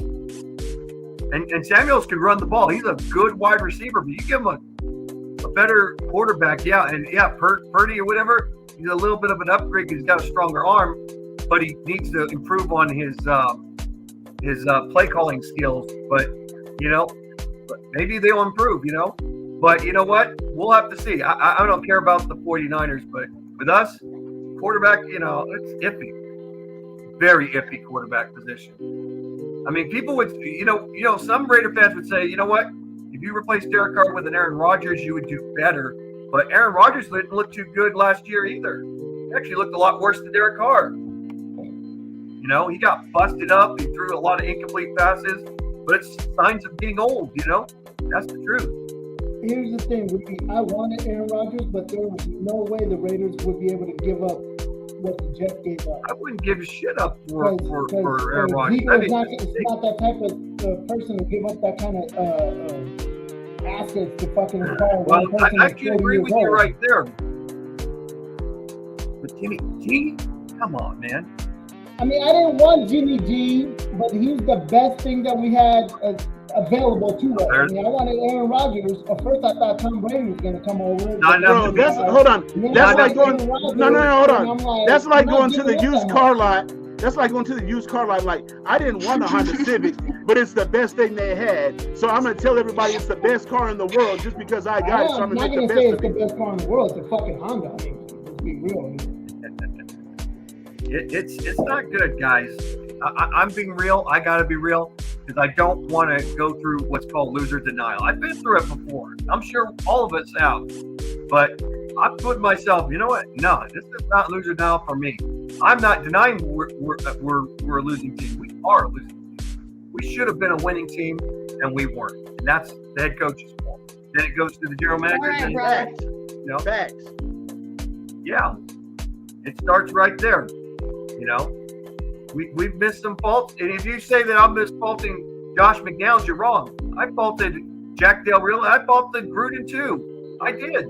And Samuels can run the ball. He's a good wide receiver, but you give him a better quarterback, yeah. And yeah, Purdy or whatever, he's a little bit of an upgrade because he's got a stronger arm, but he needs to improve on his play calling skills. But you know, maybe they'll improve. You know, but you know what? We'll have to see. I don't care about the 49ers, but with us, quarterback, you know, it's iffy, very iffy quarterback position. I mean, people would, you know, some Raider fans would say, you know what? If you replace Derek Carr with an Aaron Rodgers, you would do better. But Aaron Rodgers didn't look too good last year either. He actually looked a lot worse than Derek Carr. You know, he got busted up. He threw a lot of incomplete passes, but it's signs of being old, you know? That's the truth. Here's the thing, Ricky. I wanted Aaron Rodgers, but there was no way the Raiders would be able to give up what the Jets gave up. I wouldn't give a shit up for Aaron Rodgers. It's not that type of person to give up that kind of assets to fucking acquire. Well, I can agree with you right there. But Jimmy G, come on, man. I mean, I didn't want Jimmy G, but he's the best thing that we had available to us. I mean, I wanted Aaron Rodgers. At first, I thought Tom Brady was going to come over. Bro, hold on. That's like going. Hold on. That's like going to the used car lot. That's like going to the used car lot. Like, I didn't want a Honda Civic, but it's the best thing they had. So I'm going to tell everybody it's the best car in the world just because I got it. So I'm going to make the best of it. I'm not going to say it's the best car in the world. It's a fucking Honda. I mean, let's be real. It's not good, guys. I'm being real. I got to be real because I don't want to go through what's called loser denial. I've been through it before. I'm sure all of us have. But I put myself, you know what? No, this is not loser denial for me. I'm not denying we're a losing team. We are a losing team. We should have been a winning team, and we weren't. And that's the head coach's fault. Then it goes to the general manager. Facts. You know? Facts. Yeah. It starts right there. You know, we've missed some faults. And if you say that I'm misfaulting Josh McDaniels, you're wrong. I faulted Jack Del Rio. I faulted Gruden too. I did.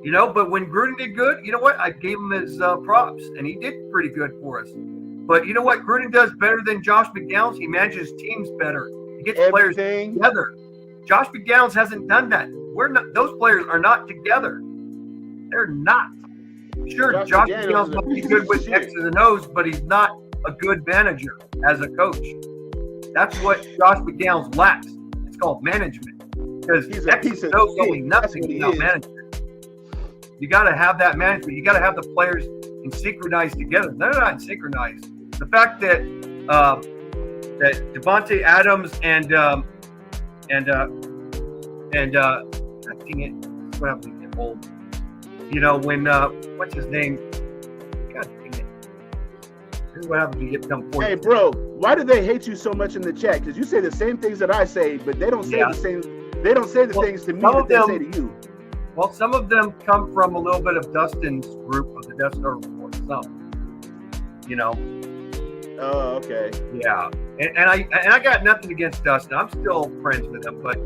You know, but when Gruden did good, you know what? I gave him his props, and he did pretty good for us. But you know what? Gruden does better than Josh McDaniels. He manages teams better. He gets players together. Josh McDaniels hasn't done that. Those players are not together. They're not. Sure, Josh McDaniels might be good with X's and O's, but he's not a good manager as a coach. That's what Josh McDaniels lacks. It's called management. Because X's and O's only nothing without management. You got to have that management. You got to have the players synchronized together. They're not synchronized. The fact that that Davante Adams and dang it, what happened to get old? You know, when what's his name? God dang it. This is what happens when you become 40. Hey, bro, why do they hate you so much in the chat? Because you say the same things that I say, but they don't say the same. They don't say the things to me that they say to you. Well, some of them come from a little bit of Dustin's group of the Death Star Report. Some, you know. Oh, okay. Yeah, and I got nothing against Dustin. I'm still friends with him, but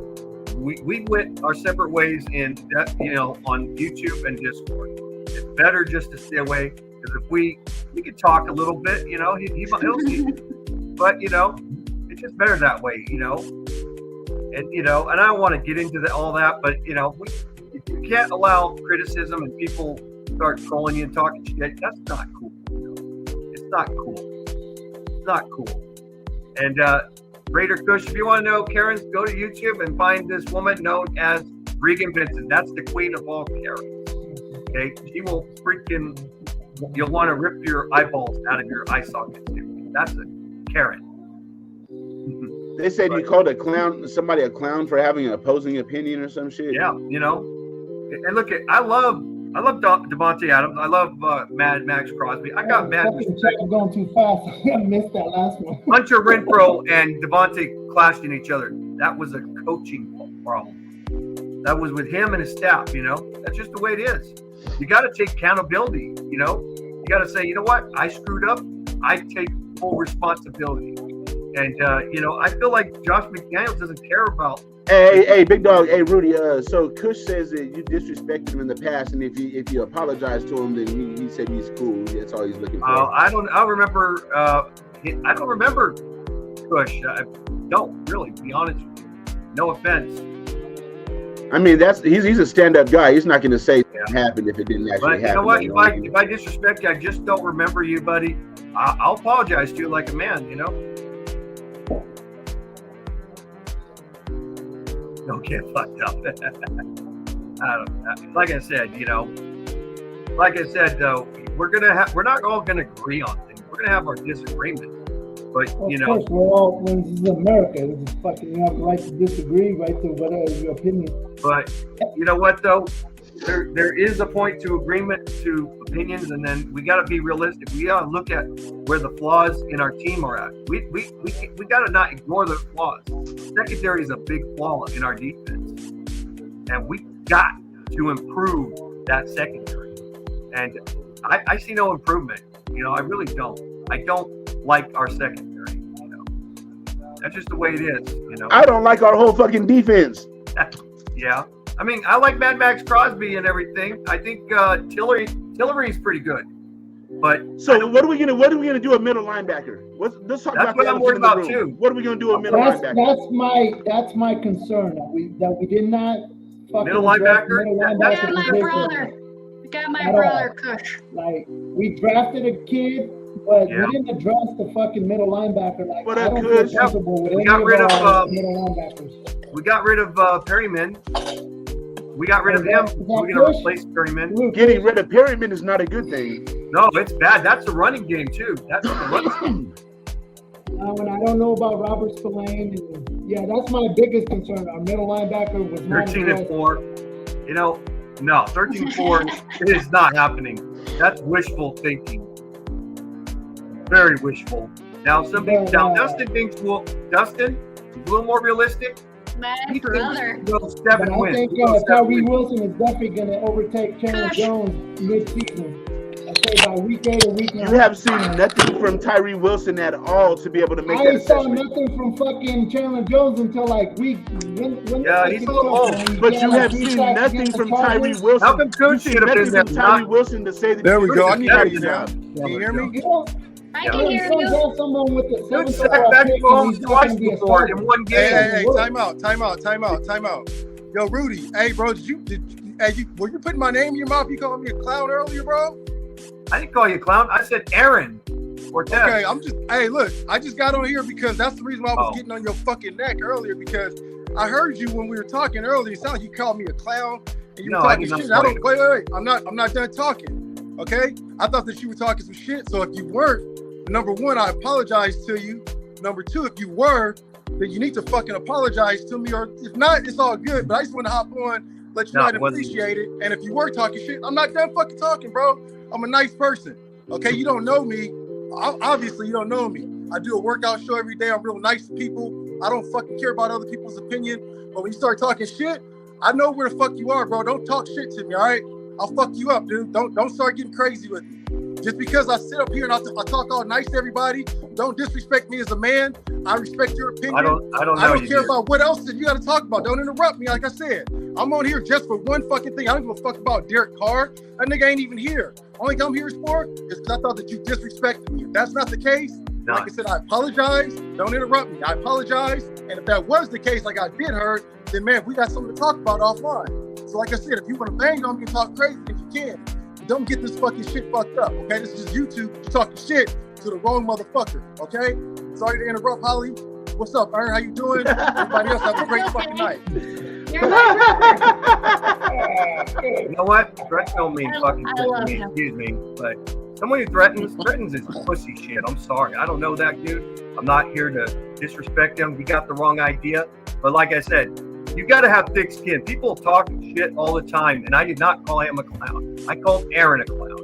we went our separate ways in, you know, on YouTube and Discord. It's better just to stay away because if we could talk a little bit, you know, he'll see. But you know, it's just better that way, you know. And you know, and I don't want to get into all that, but you know, you can't allow criticism and people start trolling you and talking shit. That's not cool. You know? It's not cool. It's not cool. And Raider Kush, if you want to know Karens, go to YouTube and find this woman known as Regan Vincent. That's the queen of all Karens. Okay, she will freaking. You'll want to rip your eyeballs out of your eye sockets. That's a Karen. They said you called somebody a clown for having an opposing opinion or some shit. Yeah, you know. And look at, I love Davante Adams. I love Mad Max Crosby. I got mad. I'm going too fast. I missed that last one. Hunter Renfrow and Davante clashed in each other. That was a coaching problem. That was with him and his staff. You know, that's just the way it is. You got to take accountability. You know, you got to say, you know what, I screwed up. I take full responsibility. And you know, I feel like Josh McDaniels doesn't care about. Hey, big dog. Hey, Rudy. So Kush says that you disrespected him in the past, and if you apologize to him, then he said he's cool. That's all he's looking for. I don't remember. I don't remember Kush. I don't really, to be honest with you. No offense. I mean, he's a stand-up guy. He's not going to say it happened if it didn't actually happen. But you know what? If I disrespect you, I just don't remember you, buddy. I'll apologize to you like a man. You know. Don't get fucked up. Like I said, you know, though, we're not all gonna agree on things. We're gonna have our disagreements. But you know, of course, this is America. This is fucking, you have the right to disagree, right to whatever your opinion. But you know what though? there is a point to agreement to opinions, and then we got to be realistic. We got to look at where the flaws in our team are at. We got to not ignore the flaws. Secondary is a big flaw in our defense, and we got to improve that secondary. And I see no improvement. I really don't. I don't like our secondary. That's just the way it is. I don't like our whole fucking defense. Yeah. I mean, I like Mad Max Crosby and everything. I think Tillery's pretty good. But so what are we gonna do a middle linebacker? Let's talk about what I'm worried about too. What are we gonna do a middle linebacker? That's my concern that we did not fucking middle linebacker. Got my brother Kush. Like, we drafted a kid, but we didn't address the fucking middle linebacker. Like, what I up, don't Kush? feel comfortable with We any got rid of our of middle linebackers. We got rid of Perryman. We got rid of him. We're gonna replace Perryman. Getting rid of Perryman is not a good thing. No, it's bad. That's a running game too. That's the running game. And I don't know about Robert Spillane. And yeah, that's my biggest concern. Our middle linebacker was not 13-4. No, 13-4 it is not happening. That's wishful thinking. Very wishful. Now Dustin thinks Dustin is a little more realistic. My He brother. thinks we'll go 7 But I wins. think Tyree Wilson is definitely going to overtake Chandler Jones mid-season. I say by week 8 or week 9. You have seen nothing from Tyree Wilson at all to be able to make that I saw assessment. nothing from fucking Chandler Jones until like week. Yeah, he's a little old. But you have seen nothing from Tyree Wilson. Malcolm Kuntz should have been there. Tyree Wilson to say that. There we go. I need can hear to you now. Can you hear me? I can hear you. Someone with the Good 7th sack overall back pick, to and he's Mahomes not twice gonna be a before starter. in one game. Hey, time out. Yo, Rudy. Hey, bro, were you putting my name in your mouth? You called me a clown earlier, bro? I didn't call you a clown. I said Aaron Cortez. Okay, look, I just got on here because that's the reason why I was getting on your fucking neck earlier, because I heard you when we were talking earlier. It sounded like you called me a clown and you were talking shit. Wait. I'm not done talking. Okay? I thought that you were talking some shit. So if you weren't, number one, I apologize to you. Number two, if you were, then you need to fucking apologize to me. Or if not, it's all good. But I just want to hop on, let you know I appreciate it. And if you were talking shit, I'm not done fucking talking, bro. I'm a nice person. Okay? You don't know me. Obviously, you don't know me. I do a workout show every day. I'm real nice to people. I don't fucking care about other people's opinion. But when you start talking shit, I know where the fuck you are, bro. Don't talk shit to me, all right? I'll fuck you up, dude. Don't start getting crazy with me. Just because I sit up here and I talk all nice to everybody, don't disrespect me as a man. I respect your opinion. I don't care about what else that you got to talk about. Don't interrupt me. Like I said, I'm on here just for one fucking thing. I don't give a fuck about Derek Carr. That nigga ain't even here. Only thing I'm here for is because I thought that you disrespected me. If that's not the case, like I said, I apologize. Don't interrupt me. I apologize. And if that was the case, like I did heard, then man, we got something to talk about offline. So like I said, if you want to bang on me and talk crazy, then you can. But don't get this fucking shit fucked up, okay? This is just YouTube. You're talking shit to the wrong motherfucker, okay? Sorry to interrupt, Holly. What's up, Ern? How you doing? Everybody else have a great fucking night. You're my You know what? Threats don't mean fucking shit to me. Excuse me, but someone who threatens is pussy shit. I'm sorry. I don't know that dude. I'm not here to disrespect him. You got the wrong idea. But like I said, you got to have thick skin. People talk shit all the time, and I did not call him a clown. I called Aaron a clown.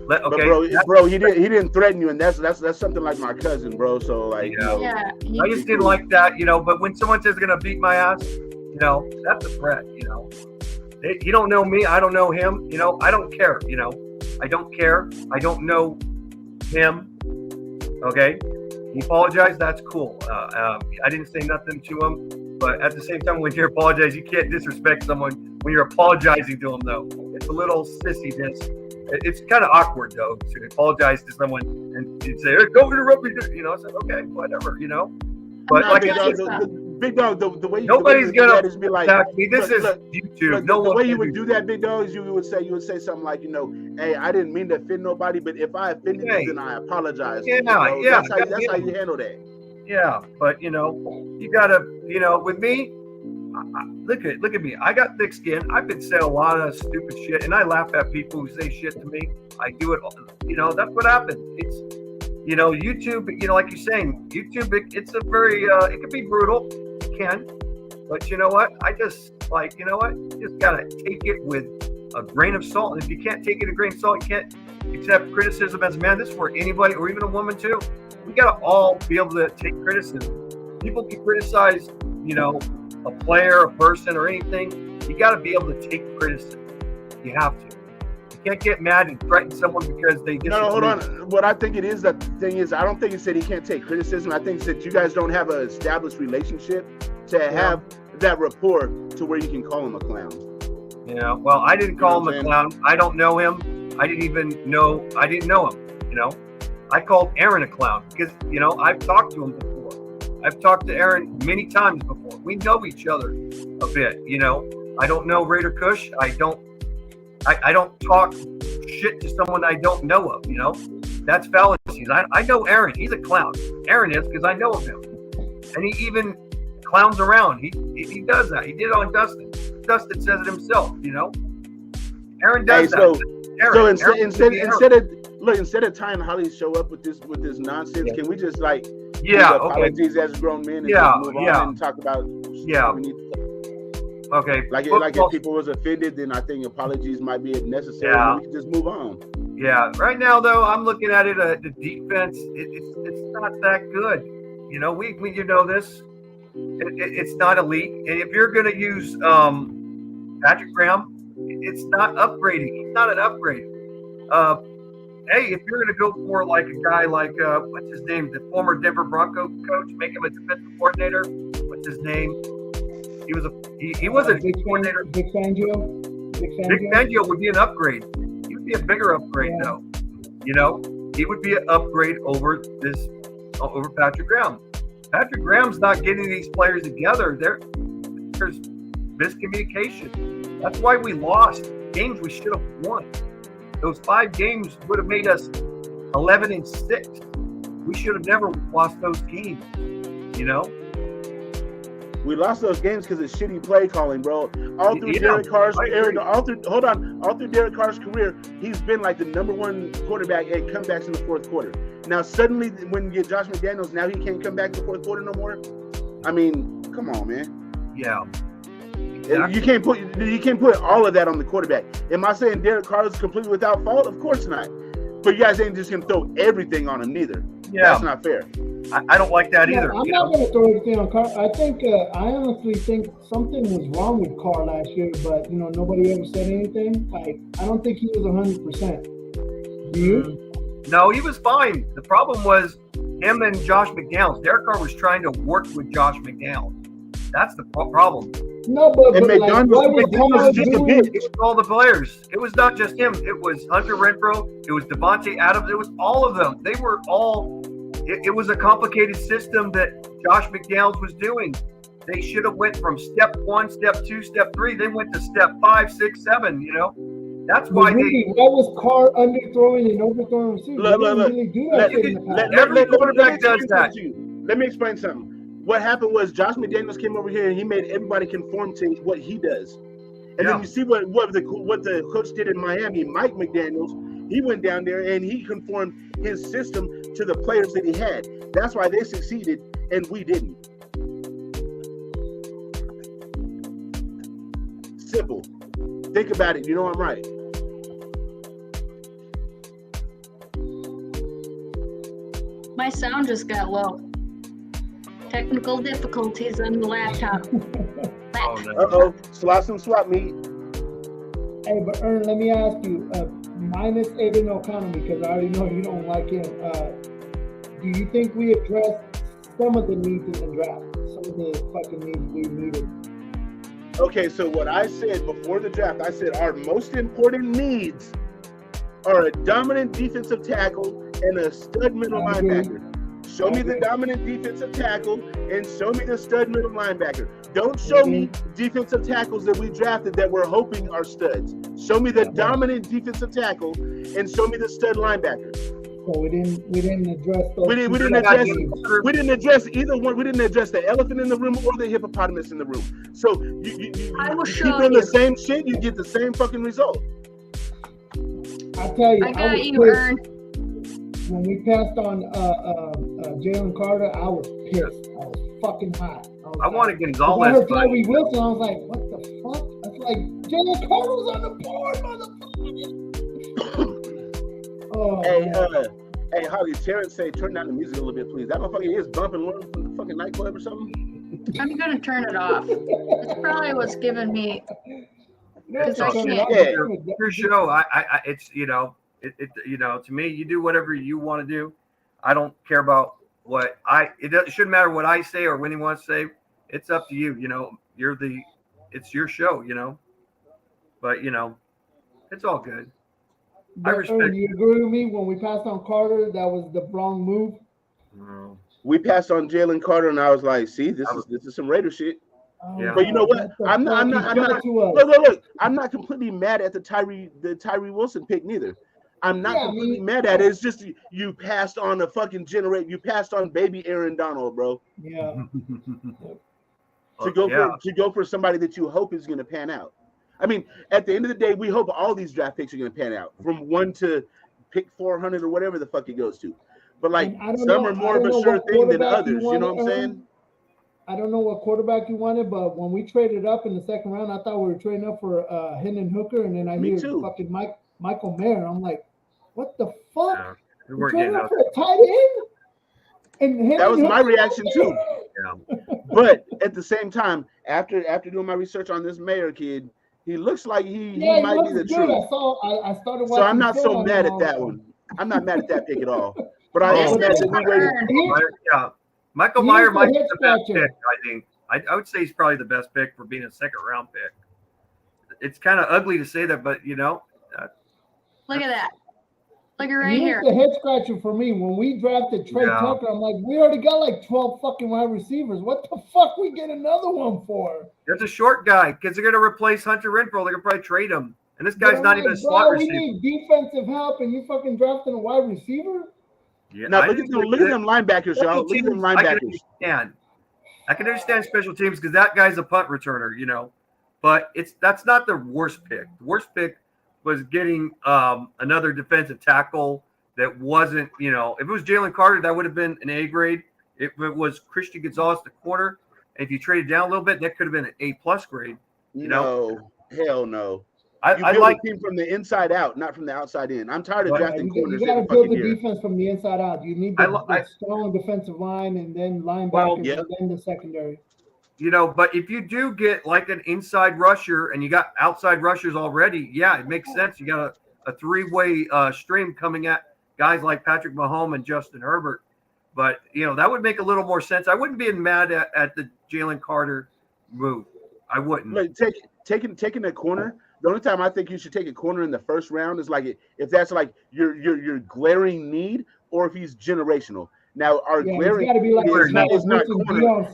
Okay, but bro, he didn't threaten you, and that's something like my cousin, bro. So like, I just didn't like that, But when someone says they're gonna beat my ass, that's a threat. You don't know me, I don't know him. I don't care. I don't care. I don't know him. Okay, he apologized. That's cool. I didn't say nothing to him, but at the same time, when you apologize, you can't disrespect someone when you're apologizing to them. Though it's a little sissiness. It's kind of awkward though to apologize to someone and you'd say, hey, "Go interrupt me." I said, "Okay, whatever," But like Big Dog, the way nobody's gonna is be like, me. This is YouTube. No the way you would do that, Big Dog, is you would say something like, hey, I didn't mean to offend nobody, but if I offended you, then I apologize. Yeah. That's how you handle that. Yeah, but you gotta, with me. Look at me. I got thick skin. I've been saying a lot of stupid shit, and I laugh at people who say shit to me. I do it. That's what happens. It's, YouTube. Like you're saying, YouTube. It's a very. It can be brutal. It can. But you know what? I just you just gotta take it with a grain of salt. And if you can't take it a grain of salt, you can't accept criticism as a man. This is for anybody or even a woman too. We got to all be able to take criticism. People can criticize, you know, a player, a person, or anything. You got to be able to take criticism. You have to. You can't get mad and threaten someone because they disagree. No, hold on. What I think it is, the thing is, I don't think it said he can't take criticism. I think it's that you guys don't have an established relationship to have that rapport to where you can call him a clown. Yeah, well, I didn't call him a clown. I don't know him. I didn't know him, you know. I called Aaron a clown because, you know, I've talked to him before. I've talked to Aaron many times before. We know each other a bit, you know. I don't know Raider Kush. I don't talk shit to someone I don't know of, you know. That's fallacies. I know Aaron. He's a clown. Aaron is because I know of him. And he even clowns around. He does that. He did it on Dustin. Dustin says it himself, you know. Aaron does that. Instead of tying Holly's show up with this nonsense, can we just like apologies as grown men and just move on and talk about okay. Like if people was offended, then I think apologies might be necessary. Yeah. We can just move on. Yeah. Right now, though, I'm looking at it. The defense, it's not that good. You know, we you know this. It's not elite. And if you're going to use Patrick Graham, it's not upgrading. He's not an upgrade. Hey, if you're going to go for like a guy like what's his name, the former Denver Bronco coach, make him a defensive coordinator. What's his name? He was a coordinator. Vic Fangio. Vic Fangio would be an upgrade. He would be a bigger upgrade, though. You know, he would be an upgrade over Patrick Graham. Patrick Graham's not getting these players together. There's miscommunication. That's why we lost games we should have won. Those 5 games would have made us 11-6. We should have never lost those games. You know. We lost those games because of shitty play calling, bro. All through Derek Carr's career, he's been like the number 1 quarterback at comebacks in the fourth quarter. Now suddenly, when you get Josh McDaniels, now he can't come back in the fourth quarter no more. I mean, come on, man. Yeah. Exactly. You can't put all of that on the quarterback. Am I saying Derek Carr is completely without fault? Of course not. But you guys ain't just gonna throw everything on him neither. Yeah, that's not fair. I don't like that either. I'm not going to throw everything on Carr. I honestly think something was wrong with Carr last year, but you know nobody ever said anything. Like I don't think he was 100%. Do you? No, he was fine. The problem was him and Josh McDaniels. Derek Carr was trying to work with Josh McDaniels. That's the problem. No, but McDaniels just a bit. It was all the players. It was not just him. It was Hunter Renfrow. It was Devontae Adams. It was all of them. They were all. It was a complicated system that Josh McDaniels was doing. They should have went from step 1, step 2, step 3. They went to step 5, 6, 7. You know, that's why why was Carr underthrowing and overthrowing receivers? Every quarterback does that. Let me explain something. What happened was Josh McDaniels came over here and he made everybody conform to what he does. And then you see what the coach did in Miami, Mike McDaniels. He went down there and he conformed his system to the players that he had. That's why they succeeded and we didn't. Simple. Think about it. You know I'm right. My sound just got low. Technical difficulties on the laptop. Uh-oh. Swap meet. Hey, but Ern, let me ask you, minus Aiden O'Connell, because I already know you don't like him, do you think we addressed some of the needs in the draft? Some of the fucking needs we needed? Okay, so what I said before the draft, I said our most important needs are a dominant defensive tackle and a stud middle linebacker. Show me the dominant defensive tackle and show me the stud middle linebacker. Don't show me defensive tackles that we drafted that we're hoping are studs. Show me the dominant defensive tackle and show me the stud linebacker. So we didn't address those. We didn't address either one. We didn't address the elephant in the room or the hippopotamus in the room. So you keep doing the same shit, you get the same fucking result. I tell you, I got you, Ern. When we passed on Jalen Carter, I was pissed. I was fucking hot. I wanted Gonzalez. I heard Tyree Wilson. I was like, what the the fuck? That's like Jalen Carter's on the board, motherfucker. Oh, Hey, Holly, Terrence say turn down the music a little bit, please. That motherfucker is bumping one from the fucking nightclub or something. I'm gonna turn it off. It's probably what's giving me. Your I can't. Your show. It's to me, you do whatever you want to do. I don't care about what it shouldn't matter what I say or what anyone wants to say. It's up to you. It's your show. But it's all good. I respect. You agree with me when we passed on Carter? That was the wrong move. No. We passed on Jalen Carter, and I was like, "See, this is some Raider shit." Yeah. But you know what? I'm not. Look. I'm not completely mad at the Tyree Wilson pick neither. I'm not completely mad at it. It's just you passed on a fucking You passed on baby Aaron Donald, bro. Yeah. To go for somebody that you hope is going to pan out. I mean, at the end of the day, we hope all these draft picks are going to pan out from 1 to pick 400 or whatever the fuck it goes to. But like some are more of a sure thing than others. You know what I'm saying? I don't know what quarterback you wanted, but when we traded up in the second round, I thought we were trading up for Hendon Hooker, and then I hear fucking Michael Mayer. I'm like, what the fuck? Yeah, we're trading up for a tight end? And that was my reaction too. Yeah. But at the same time, after doing my research on this Mayer kid, he looks like he might be the truth. I started watching. So I'm not so mad at that one. I'm not mad at that pick at all. But I am mad that we waited. Yeah, Michael Mayer might be the best pick. I think I would say he's probably the best pick for being a second round pick. It's kind of ugly to say that, but look at that. Look at right here. The head scratcher for me when we drafted Trey Tucker. I'm like, we already got like 12 fucking wide receivers. What the fuck we get another one for? There's a short guy because they're going to replace Hunter Renfrow. They're going to probably trade him. And this guy's not even a slot receiver. We need defensive help, and you fucking drafting a wide receiver? Yeah, now look at them linebackers, y'all. Look at them linebackers. I can understand special teams because that guy's a punt returner, But that's not the worst pick. The worst pick was getting another defensive tackle that wasn't, if it was Jalen Carter, that would have been an A grade. If it was Christian Gonzalez, the corner, and if you traded down a little bit, that could have been an A+ grade. No, hell no. I like the team from the inside out, not from the outside in. I'm tired of drafting corners. You got to build the defense from the inside out. You need the strong defensive line and then linebackers and then the secondary. But if you do get like an inside rusher and you got outside rushers already, it makes sense. You got a three-way stream coming at guys like Patrick Mahomes and Justin Herbert. But, that would make a little more sense. I wouldn't be mad at the Jalen Carter move. I wouldn't. Like taking a corner. The only time I think you should take a corner in the first round is like if that's like your glaring need or if he's generational. Now, our glaring is not corner.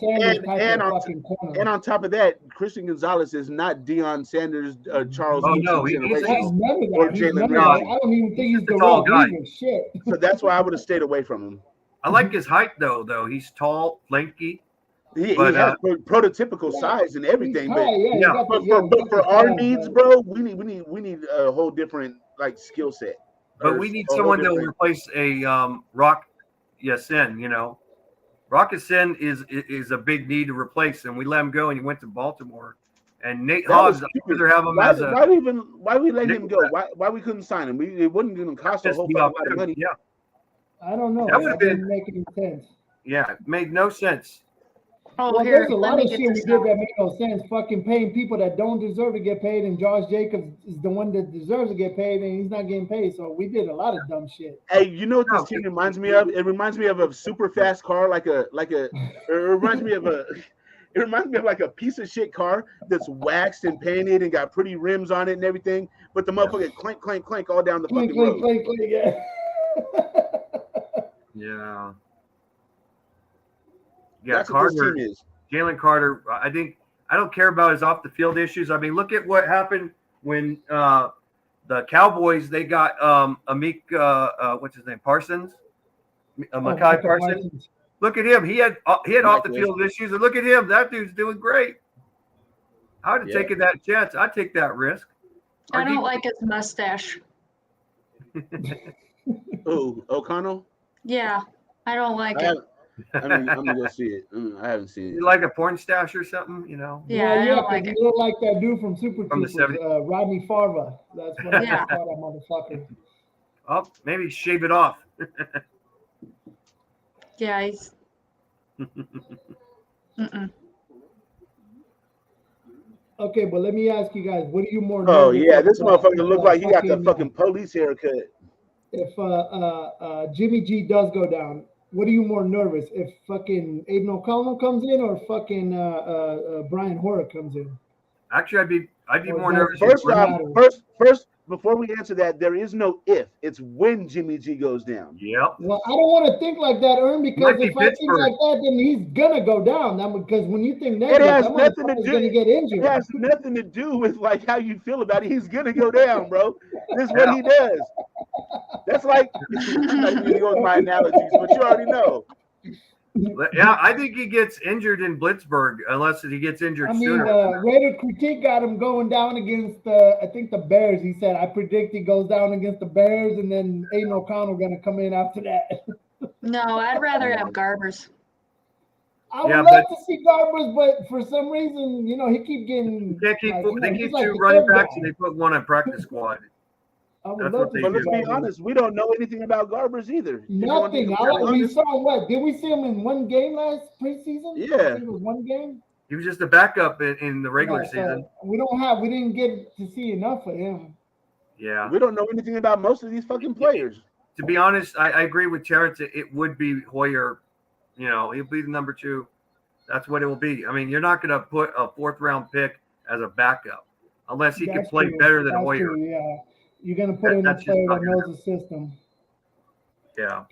And on top of that, Christian Gonzalez is not Deion Sanders, Charles. Oh, no, or Jalen Ramsey. I don't even think he's the tall guy. Shit. So that's why I would have stayed away from him. I like his height, though. He's tall, lanky. He has prototypical size and everything, but for our needs, bro, we need a whole different skill set. But we need someone that will replace a Rock Ya-Sin. Rock Ya-Sin is a big need to replace, and we let him go, and he went to Baltimore. And Nate Hobbs, I'd rather have him why we let him go? Why we couldn't sign him? It wouldn't going to cost a whole lot of money. Yeah, I don't know. That didn't make any sense. Yeah, it made no sense. There's a lot of shit we did that made no sense. Fucking paying people that don't deserve to get paid, and Josh Jacobs is the one that deserves to get paid, and he's not getting paid. So we did a lot of dumb shit. Hey, you know what this team reminds me of? It reminds me of a super fast car, it reminds me of like a piece of shit car that's waxed and painted and got pretty rims on it and everything, but the motherfucker clank, clank, clank all down the fucking road. Clank, yeah. Yeah. That's Carter, what this team is. Jalen Carter, I don't care about his off the field issues. I mean, look at what happened when the Cowboys, they got what's his name? Parsons? Micah Parsons. Look at him. He had off the field issues, and look at him. That dude's doing great. I would have taken that chance. I'd take that risk. I don't like his mustache. Oh, O'Connell? Yeah, I don't like it. I'm gonna go see it. I haven't seen it. You like a porn stash or something, you know? Yeah, I don't like he it. looked like that dude from Super From the Troopers, Rodney Farva. That's what I Yeah. call that motherfucker. Oh, maybe shave it off. Yeah, he's. Okay, but let me ask you guys, what are you more Oh nervous yeah, if, this motherfucker look like he got the fucking, fucking police haircut. If Jimmy G does go down, what are you more nervous if fucking Aiden O'Connell comes in or fucking Brian Hoyer comes in? Actually, I'd be Or more does nervous. it matter? First, before we answer that, there is no if. It's when Jimmy G goes down. Yep. Well, I don't want to think like that, Ern, because Might be if I think Pittsburgh. like that, then he's gonna go down. That because when you think It negative, has that nothing to motherfucker's do. gonna get injured. It has nothing to do with like how you feel about it. He's gonna go down, bro. This is what he does. That's like I'm not even gonna go with my analogies, but you already know. Yeah, I think he gets injured in Blitzburg unless he gets injured I mean, sooner. Raider Critique got him going down against I think the Bears. He said, "I predict he goes down against the Bears, and then Aiden O'Connell gonna come in after that." No, I'd rather have Garbers. I would Yeah, love but- to see Garbers, but for some reason, you know, he keep getting. They keep, like, you know, they he's keep like two the running third backs guy. and they put one on practice squad. I would That's love what to they see But let's be Garbers. honest, we don't know anything about Garbers either. Nothing. We saw him what? Did we see him in one game last preseason? Yeah. I think it was one game. He was just a backup in the regular Yeah, so season. we didn't get to see enough of him. Yeah. We don't know anything about most of these fucking players. To be honest, I agree with Terrence. It would be Hoyer. You know, he'll be the number 2. That's what it will be. I mean, you're not going to put a 4th round pick as a backup unless he can That's play true. better than That's Hoyer. true, yeah. You're gonna put in a That's just player that not gonna knows the system. Yeah.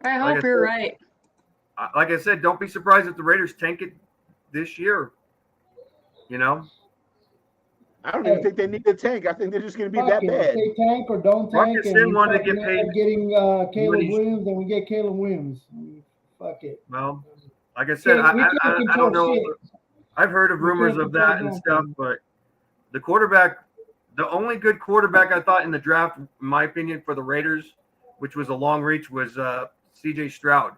I Like hope I you're said- right. Like I said, don't be surprised if the Raiders tank it this year. You know, I don't even think they need a tank. I think they're just going to be Fuck that it. bad. They tank or don't tank, Marcus and Sin we wanted to fucking get end up paid. getting Caleb Nobody's- Williams, and we get Caleb Williams. Fuck it. well, like I said, We can't I control don't know. shit. I've heard of We rumors can't of that control and stuff, nothing. but the quarterback, the only good quarterback I thought in the draft, in my opinion, for the Raiders, which was a long reach, was C.J. Stroud.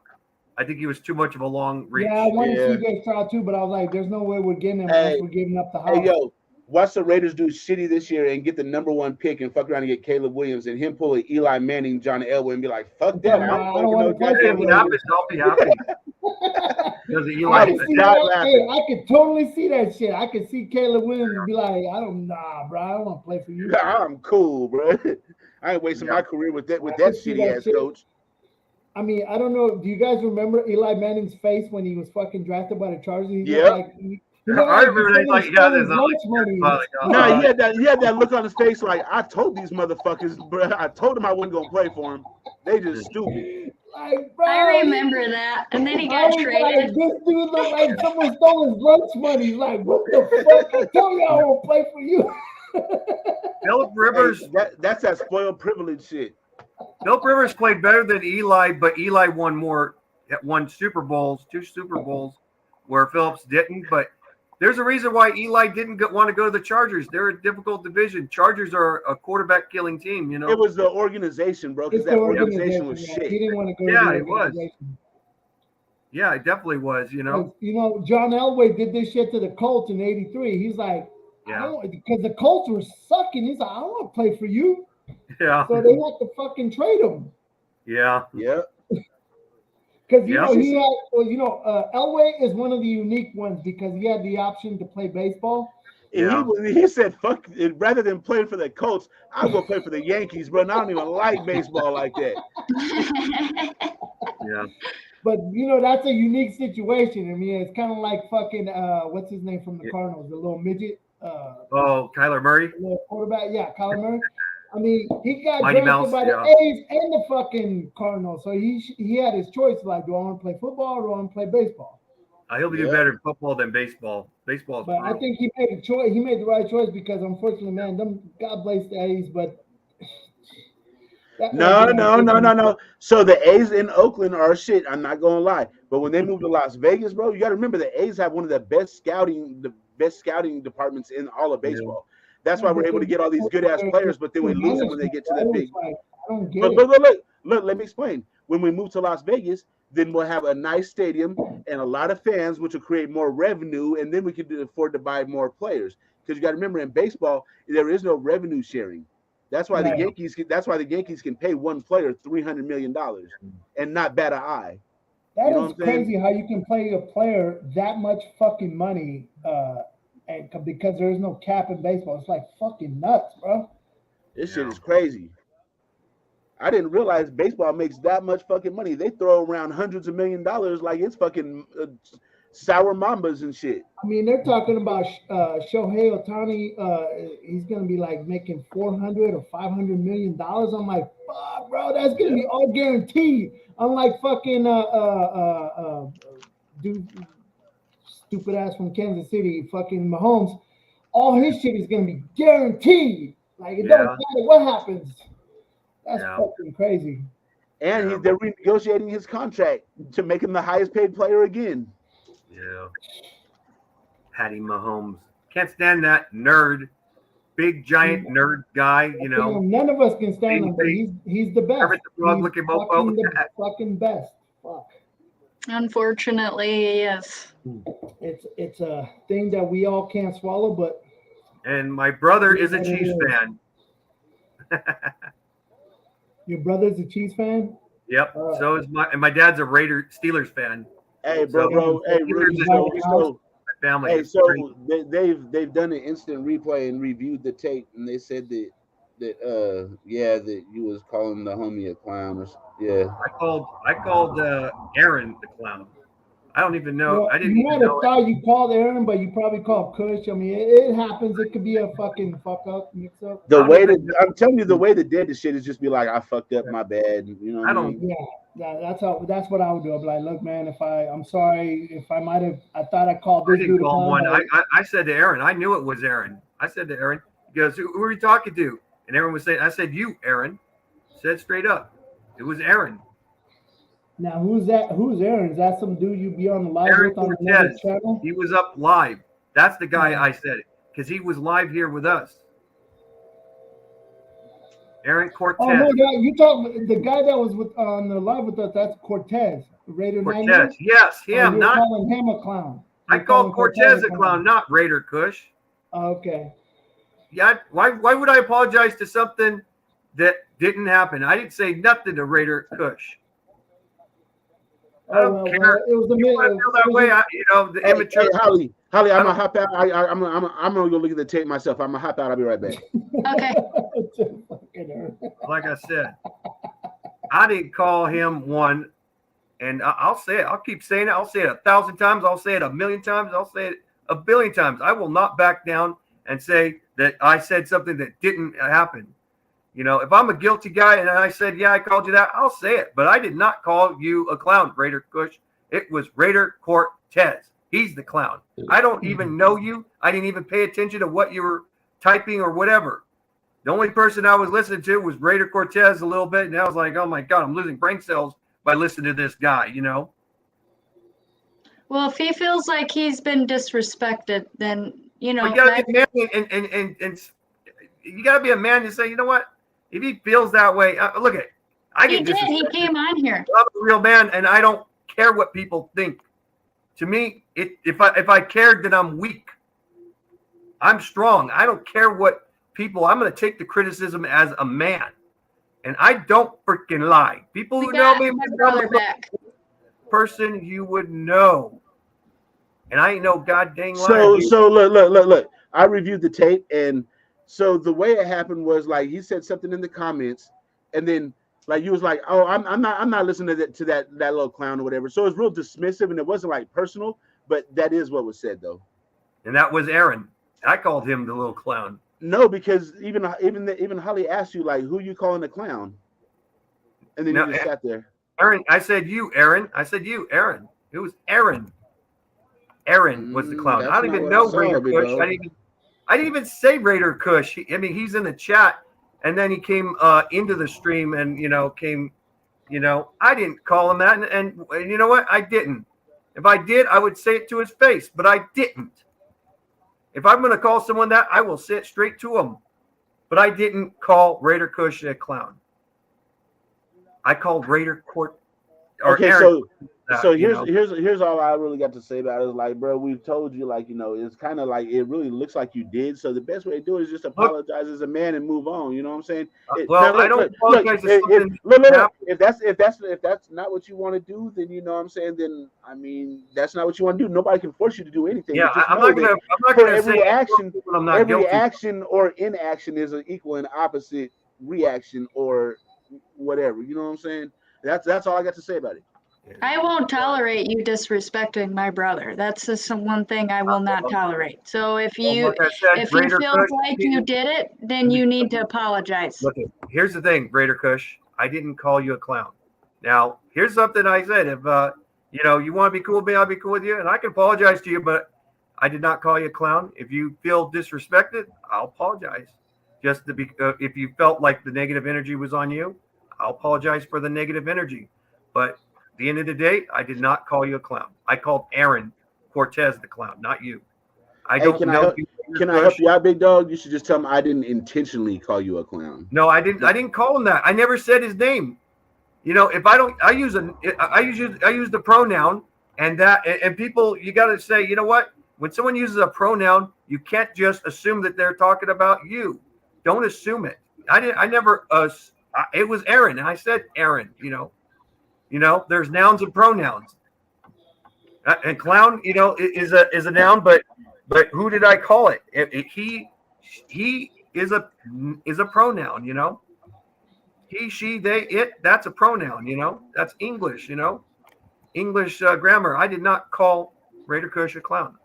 I think he was too much of a long reach. Yeah, I wanted Yeah. CJ Stroud too, but I was like, there's no way we're getting him Hey. unless we're giving up the house. Hey, yo, watch the Raiders do shitty this year and get the number 1 pick and fuck around and get Caleb Williams and him pull an Eli Manning, John Elway and be like, fuck that. I I'm don't wanna play If fucking it no happens, I'll be happy. Because of I Eli. can see Not that. laughing. Hey, I could totally see that shit. I could see Caleb Williams be like, nah, bro, I don't want to play for you. I'm cool, bro. I ain't wasting my career with that I can see shitty that ass shit. coach. I mean, I don't know. Do you guys remember Eli Manning's face when he was fucking drafted by the Chargers? He Yeah. looked like, he looked I remember he that. Like, was yeah, stealing there's lunch money. No, he had that look on his face like, I told these motherfuckers, bro. I told them I wasn't gonna play for him. They just stupid. Like, bro, I remember that. And then he I got was traded. like, this dude looked like someone stole his lunch money. He's like, what the fuck? I told you I won't play for you. Philip Rivers. Hey, that's that spoiled privilege shit. Philip Rivers played better than Eli, but Eli won Super Bowls, 2 Super Bowls, where Phillips didn't. But there's a reason why Eli didn't want to go to the Chargers. They're a difficult division. Chargers are a quarterback-killing team, you know. It was the organization, bro, because It's that the organization was yeah. shit. He didn't want to go to Yeah, the it was. organization. Yeah, it definitely was, you know. You know, John Elway did this shit to the Colts in '83. He's like, Yeah, because the Colts were sucking. He's like, I don't want to play for you. yeah, So they had to fucking trade him. yeah. Yeah. Because you Yeah. know he had, Elway is one of the unique ones because he had the option to play baseball. Yeah. And he said, fuck it, rather than playing for the Colts, I'll go play for the Yankees, bro. And I don't even like baseball like that. Yeah. But you know that's a unique situation. I mean, it's kind of like fucking what's his name from the Yeah. Cardinals, the little midget, Oh, Kyler Murray. the little quarterback. Yeah, Kyler Murray. I mean, he got Mighty drafted Mouse, by the yeah. A's and the fucking Cardinals, so he had his choice. Like, do I want to play football or do I want to play baseball? He'll be Yeah. better in football than baseball. Baseball is But I brutal. think he made a choice. He made the right choice because unfortunately, man, God bless the A's, but No. So the A's in Oakland are shit. I'm not gonna lie. But when they moved to Las Vegas, bro, you gotta remember the A's have one of the best scouting departments in all of baseball. That's why we're able to get all these good ass players, but then we lose them when they get to that big. I don't get But it. look, let me explain. When we moved to Las Vegas, then we'll have a nice stadium and a lot of fans, which will create more revenue, and then we can afford to buy more players. Because you got to remember, in baseball, there is no revenue sharing. That's why the Yankees. That's why the Yankees can pay one player $300 million and not bat an eye. That is crazy how you can pay a player that much fucking money, and because there is no cap in baseball. It's like fucking nuts, bro. This shit is crazy. I didn't realize baseball makes that much fucking money. They throw around hundreds of $1 millions like it's fucking sour mambas and shit. I mean, they're talking about Shohei Ohtani. He's gonna be like making $400 or $500 million. I'm like, fuck, bro, that's gonna be all guaranteed. Unlike fucking dude, stupid ass from Kansas City, fucking Mahomes, all his shit is gonna be guaranteed. Like it don't matter what happens. That's fucking crazy. And they're renegotiating his contract to make him the highest paid player again. Yeah. Patty Mahomes. Can't stand that nerd. Big giant nerd guy, you know. None of us can stand him, but he's the best. He's fucking best. Fuck. Unfortunately, yes. It's a thing that we all can't swallow, but. And my brother is a Chiefs fan. Your brother's a Chiefs fan? Yep. So is my dad's a Steelers fan. Hey, bro. Hey, my family. Hey, so they've done an instant replay and reviewed the tape, and they said that you was calling the homie a clown. I called Aaron the clown. I don't even know. Well, I didn't you even might know. have thought you called Aaron, but you probably called Kush. I mean, it happens. It could be a fucking fuck up, mix up. I'm telling you, the way they did this shit is just be like, I fucked up, my bad. You know. That's what I would do. I'd be like, look, man, I'm sorry if I thought I called this dude. I said to Aaron, I knew it was Aaron. I said to Aaron, he goes, who are you talking to? And Aaron was saying, I said, you, Aaron. Said straight up, it was Aaron. Now, who's that? Who's Aaron? Is that some dude you be on the live Aaron with on another channel? He was up live. That's the guy I said it because he was live here with us. Aaron Cortez. Oh no, you talk the guy that was on the live with us. That's Cortez, Raider Cortez. 90? Yes, him. Not calling him a clown. I called Cortez a clown, not Raider Kush. Okay. Yeah. Why would I apologize to something that didn't happen? I didn't say nothing to Raider Kush. I don't care. Well, it was the feel that way. The immature. Holly, I'm gonna hop out. I'm gonna go look at the tape myself. I'm gonna hop out. I'll be right back. Okay. Like I said, I didn't call him one, and I'll say it. I'll keep saying it. I'll say it 1,000 times. I'll say it 1,000,000 times. I'll say it 1,000,000,000 times. I will not back down and say that I said something that didn't happen. You know, if I'm a guilty guy and I said, yeah, I called you that, I'll say it. But I did not call you a clown, Raider Kush. It was Raider Cortez. He's the clown. I don't even know you. I didn't even pay attention to what you were typing or whatever. The only person I was listening to was Raider Cortez a little bit. And I was like, oh, my God, I'm losing brain cells by listening to this guy, you know. Well, if he feels like he's been disrespected, then, you know. You got to be a man and you got to be a man to say, you know what? If he feels that way, look at it. He came on here. I'm a real man, and I don't care what people think. To me, if I cared, then I'm weak. I'm strong. I don't care what people. I'm going to take the criticism as a man, and I don't freaking lie. People who know me, person you would know, and I ain't no goddamn liar. So look. I reviewed the tape and. So the way it happened was like he said something in the comments, and then like you was like, "Oh, I'm not listening to that little clown or whatever." So it was real dismissive, and it wasn't like personal, but that is what was said though. And that was Aaron. I called him the little clown. No, because even Holly asked you like, "Who you calling a clown?" And then you just sat there. Aaron, I said you, Aaron. I said you, Aaron. It was Aaron. Aaron was the clown. I don't even know Raider Kush. I didn't even say Raider Kush. He's in the chat, and then he came into the stream, and I didn't call him that, and you know what? I didn't. If I did, I would say it to his face, but I didn't. If I'm going to call someone that, I will say it straight to him. But I didn't call Raider Kush a clown. I called Raider or okay, Aaron, so here's all I really got to say about it is like, bro, we've told you, like, it's kind of like it really looks like you did. So the best way to do it is just apologize as a man and move on. You know what I'm saying? I don't apologize. If that's not what you want to do, then you know what I'm saying. Then I mean, that's not what you want to do. Nobody can force you to do anything. Yeah, I'm not gonna every say action. I'm not every guilty. action or inaction is an equal and opposite reaction or whatever. You know what I'm saying? That's all I got to say about it. I won't tolerate you disrespecting my brother. That's just one thing I will not tolerate. So if you feel like you did it, then you need to apologize. Look, here's the thing, Raider Kush. I didn't call you a clown. Now, here's something I said. If you want to be cool with me, I'll be cool with you, and I can apologize to you. But I did not call you a clown. If you feel disrespected, I'll apologize. Just to be, if you felt like the negative energy was on you, I'll apologize for the negative energy. But at the end of the day, I did not call you a clown. I called Aaron Cortez the clown, not you. Can I help you out, big dog? You should just tell him I didn't intentionally call you a clown. No, I didn't. I didn't call him that. I never said his name. If I don't, I use the pronoun, and people, you got to say, you know what? When someone uses a pronoun, you can't just assume that they're talking about you. Don't assume it. I never. It was Aaron, and I said Aaron. There's nouns and pronouns. And clown, is a noun, but who did I call it? He is a pronoun. He, she, they, it. That's a pronoun. That's English. English grammar. I did not call Raider Kush a clown.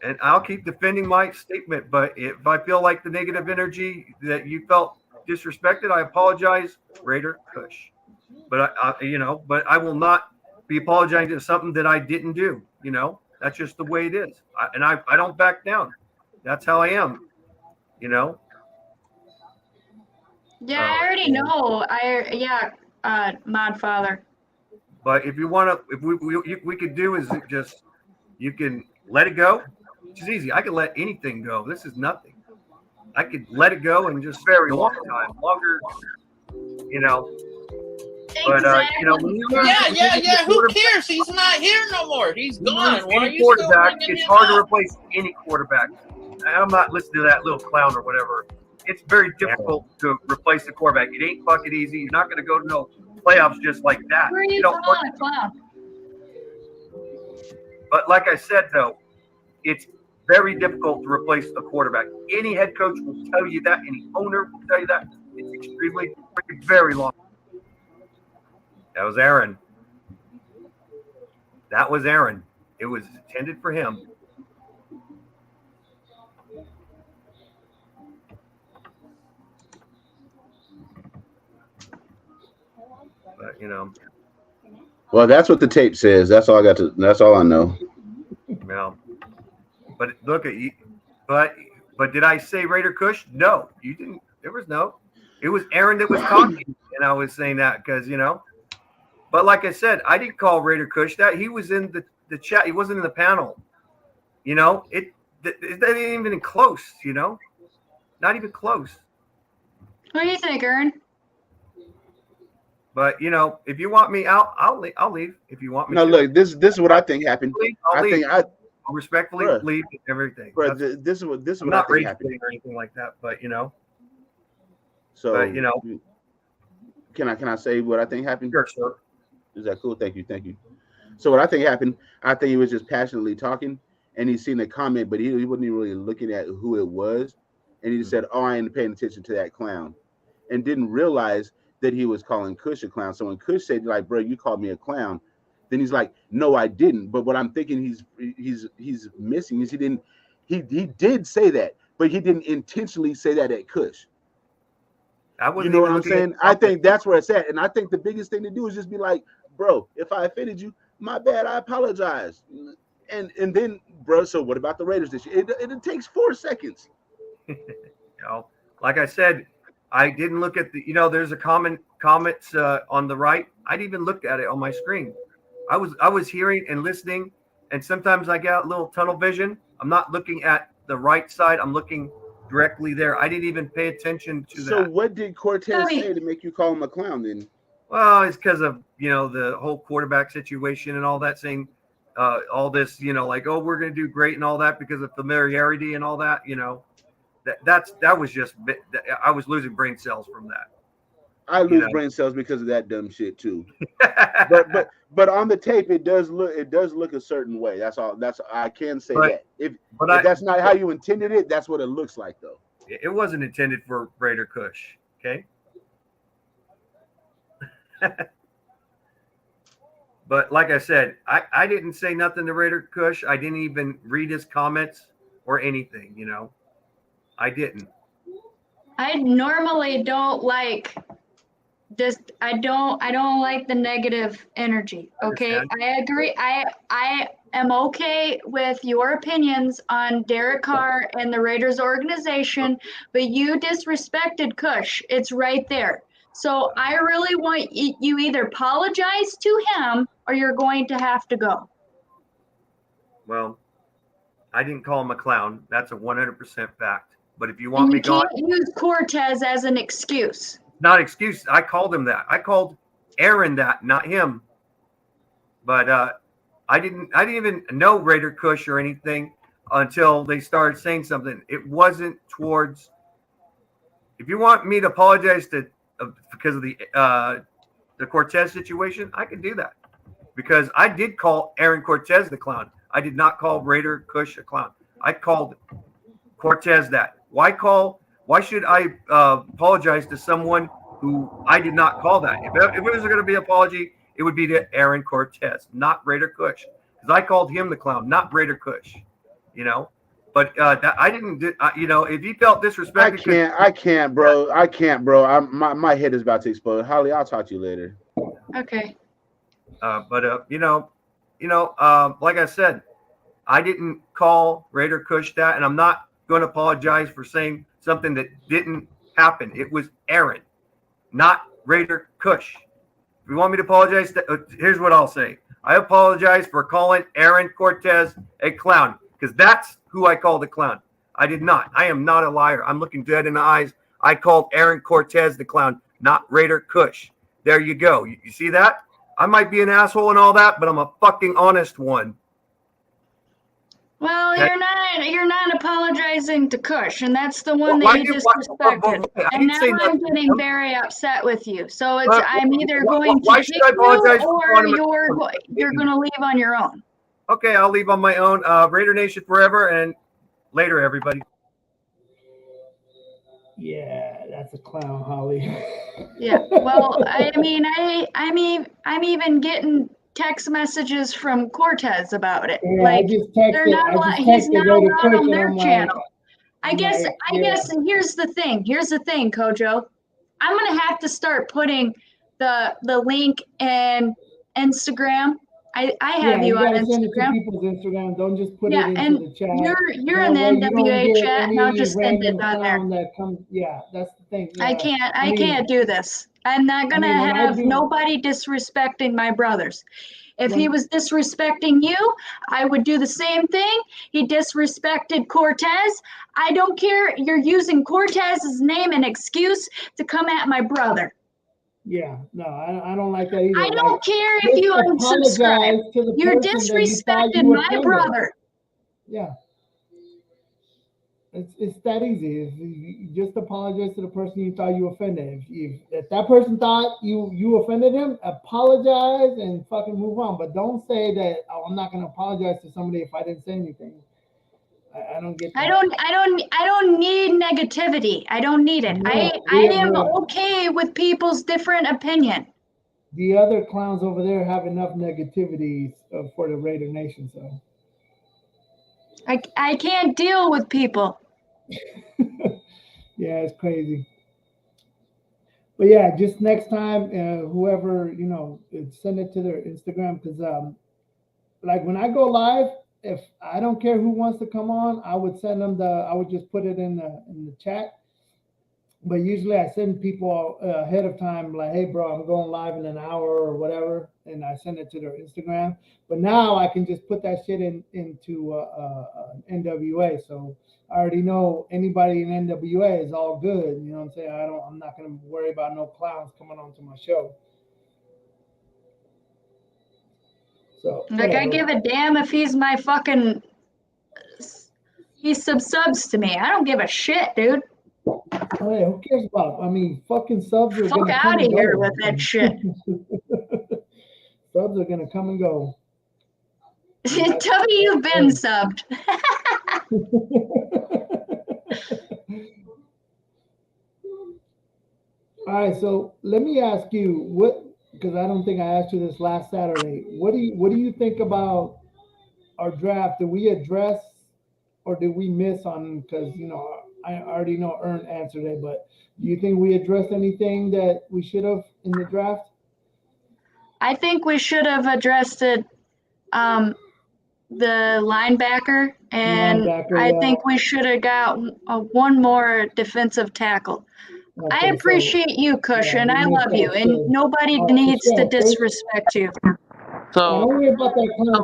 And I'll keep defending my statement. But if I feel like the negative energy that you felt disrespected, I apologize, Raider Kush. But but I will not be apologizing to something that I didn't do. That's just the way it is. I don't back down. That's how I am. Yeah, I already know. Mod Father. But if you want to, if we could do is just, you can let it go. It's easy. I can let anything go. This is nothing. I could let it go and just very long time, longer. But yeah. Who cares? He's not here no more. He's gone. Why are you quarterback? Still it's hard to replace any quarterback. I'm not listening to that little clown or whatever. It's very difficult to replace the quarterback. It ain't fucking easy. You're not going to go to no playoffs just like that. Where are you calling a clown? But like I said, though, it's very difficult to replace a quarterback. Any head coach will tell you that. Any owner will tell you that. It's extremely, very long. That was Aaron. It was intended for him. But Well, that's what the tape says. That's all I know. Well, but look at you. But did I say Raider Kush? No, you didn't. There was no. It was Aaron that was talking, and I was saying that because But like I said, I didn't call Raider Kush that. He was in the chat. He wasn't in the panel. It ain't even close. Not even close. What do you think, Aaron? But if you want me out, I'll leave. If you want me. No, look. This is what I think happened. I'll respectfully leave everything. Bro, this is what I'm I not think happened or anything like that. But So but, can I say what I think happened? Sure, sir. Is that cool? Thank you. So what I think happened, I think he was just passionately talking, and he seen the comment, but he wasn't even really looking at who it was, and he just said, "Oh, I ain't paying attention to that clown," and didn't realize that he was calling Kush a clown. So when Kush said, like, "Bro, you called me a clown," then he's like, "No, I didn't." But what I'm thinking he's missing is he did say that, but he didn't intentionally say that at Kush. You know what I'm saying? I think that's where it's at. And I think the biggest thing to do is just be like, "Bro, if I offended you, my bad, I apologize." And then, bro, so what about the Raiders this year? It takes 4 seconds. Like I said, I didn't look at there's a comments on the right. I didn't even look at it on my screen. I was hearing and listening, and sometimes I get a little tunnel vision. I'm not looking at the right side. I'm looking directly there. I didn't even pay attention to that. So what did Cortez say to make you call him a clown then? Well, it's because of, the whole quarterback situation and all that, saying all this, like, oh, we're going to do great and all that because of familiarity and all that, that was just, I was losing brain cells from that. I lose brain cells because of that dumb shit too. but on the tape, it does look a certain way. That's all. I can say that. If that's not how you intended it, that's what it looks like though. It wasn't intended for Raider Kush. Okay. But like I said, I didn't say nothing to Raider Kush. I didn't even read his comments or anything, I didn't. I normally don't like I don't like the negative energy. Okay. I agree. I am okay with your opinions on Derek Carr and the Raiders organization, but you disrespected Kush. It's right there. So I really want you either apologize to him or you're going to have to go. Well, I didn't call him a clown. That's a 100% fact. But if you want me gone, you can't use Cortez as an excuse. Not excuse. I called him that. I called Aaron that, not him. But I didn't even know Raider Kush or anything until they started saying something. It wasn't towards. If you want me to apologize because of the Cortez situation, I can do that because I did call Aaron Cortez the clown. I did not call Raider Kush a clown. I called Cortez that. Why should I apologize to someone who I did not call that? If it was going to be an apology, it would be to Aaron Cortez, not Raider Kush, because I called him the clown, not Raider Kush. But that I didn't. If he felt disrespected, I can't, bro. My head is about to explode. Holly, I'll talk to you later. Okay. But like I said, I didn't call Raider Kush that, and I'm not going to apologize for saying something that didn't happen. It was Aaron, not Raider Kush. If you want me to apologize, here's what I'll say. I apologize for calling Aaron Cortez a clown because that's who I called a clown. I did not. I am not a liar. I'm looking dead in the eyes. I called Aaron Cortez the clown, not Raider Kush. There you go. You see that? I might be an asshole and all that, but I'm a fucking honest one. Well, you're not apologizing to Kush, and that's the one that you disrespected. And now I'm getting very upset with you. So I'm either going to kick you or you're going to leave on your own. Okay, I'll leave on my own. Raider Nation forever, and later, everybody. Yeah, that's a clown, Holly. Yeah. Well, I mean, I'm even getting text messages from Cortez about it. Yeah, like he's not allowed on their channel. I guess here's the thing, Kojo. I'm gonna have to start putting the link in Instagram. I have you on Instagram. Send it to people's Instagram. Don't just put it into the chat. You're in the NWA chat, and I'll just send it on there. That's the thing. Yeah. I can't do this. I'm not gonna have nobody disrespecting my brothers. If he was disrespecting you, I would do the same thing. He disrespected Cortez. I don't care. You're using Cortez's name and excuse to come at my brother. Yeah, no, I don't like that either. I don't care if you unsubscribe. You're disrespecting my brother. Yeah. It's that easy. You just apologize to the person you thought you offended. If that person thought you offended him, apologize and fucking move on. But don't say that, oh, I'm not going to apologize to somebody if I didn't say anything. I don't get that. I don't need negativity. I don't need it. I am okay with people's different opinion. The other clowns over there have enough negativity for the Raider Nation, so. I can't deal with people. Yeah, it's crazy. But yeah, just next time, whoever, send it to their Instagram because, like when I go live, if I don't care who wants to come on, I would send them I would just put it in the chat. But usually I send people ahead of time, like, hey, bro, I'm going live in an hour or whatever, and I send it to their Instagram. But now I can just put that shit into NWA. So I already know anybody in NWA is all good. You know what I'm saying? I'm not gonna worry about no clowns coming onto my show. So like, I give a damn if he's my fucking. He subs to me. I don't give a shit, dude. Hey, who cares about? I mean, fucking subs are Fuck gonna out come of and here go. with that shit. Subs are gonna come and go. Tell me you've been subbed. All right, so let me ask you what, because I don't think I asked you this last Saturday. What do you think about our draft? Did we address or did we miss on? Because I already know Ern answered it, but do you think we addressed anything that we should have in the draft? I think we should have addressed it. The linebacker, and I think we should have got one more defensive tackle. Okay, I appreciate you, Cushion. I love you, and nobody needs to disrespect you. So,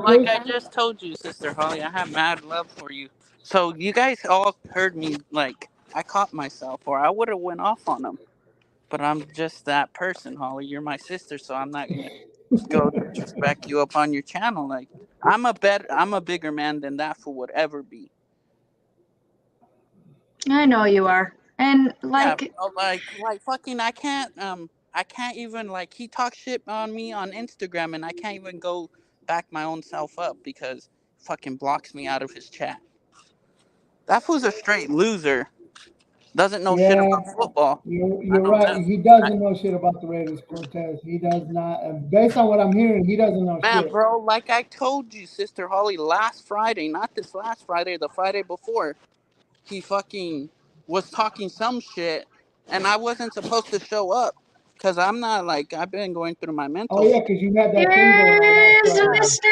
like I just told you, Sister Holly, I have mad love for you. So you guys all heard me, like, I caught myself, or I would have went off on them. But I'm just that person, Holly. You're my sister, so I'm not gonna go disrespect you up on your channel. Like, I'm a bigger man than that fool would ever be. I know you are, and like, yeah, like fucking, I can't even, like, he talks shit on me on Instagram, and I can't even go back my own self up because fucking blocks me out of his chat. That fool's a straight loser. Doesn't know shit about football. You're right. He doesn't know shit about the Raiders, Cortez. He does not. And based on what I'm hearing, he doesn't know shit. Man, bro, like I told you, Sister Holly, last Friday, not this last Friday, the Friday before, he fucking was talking some shit, and I wasn't supposed to show up because I'm not, like, I've been going through my mental. Oh, yeah, because you had that thing going on. Here's Mr.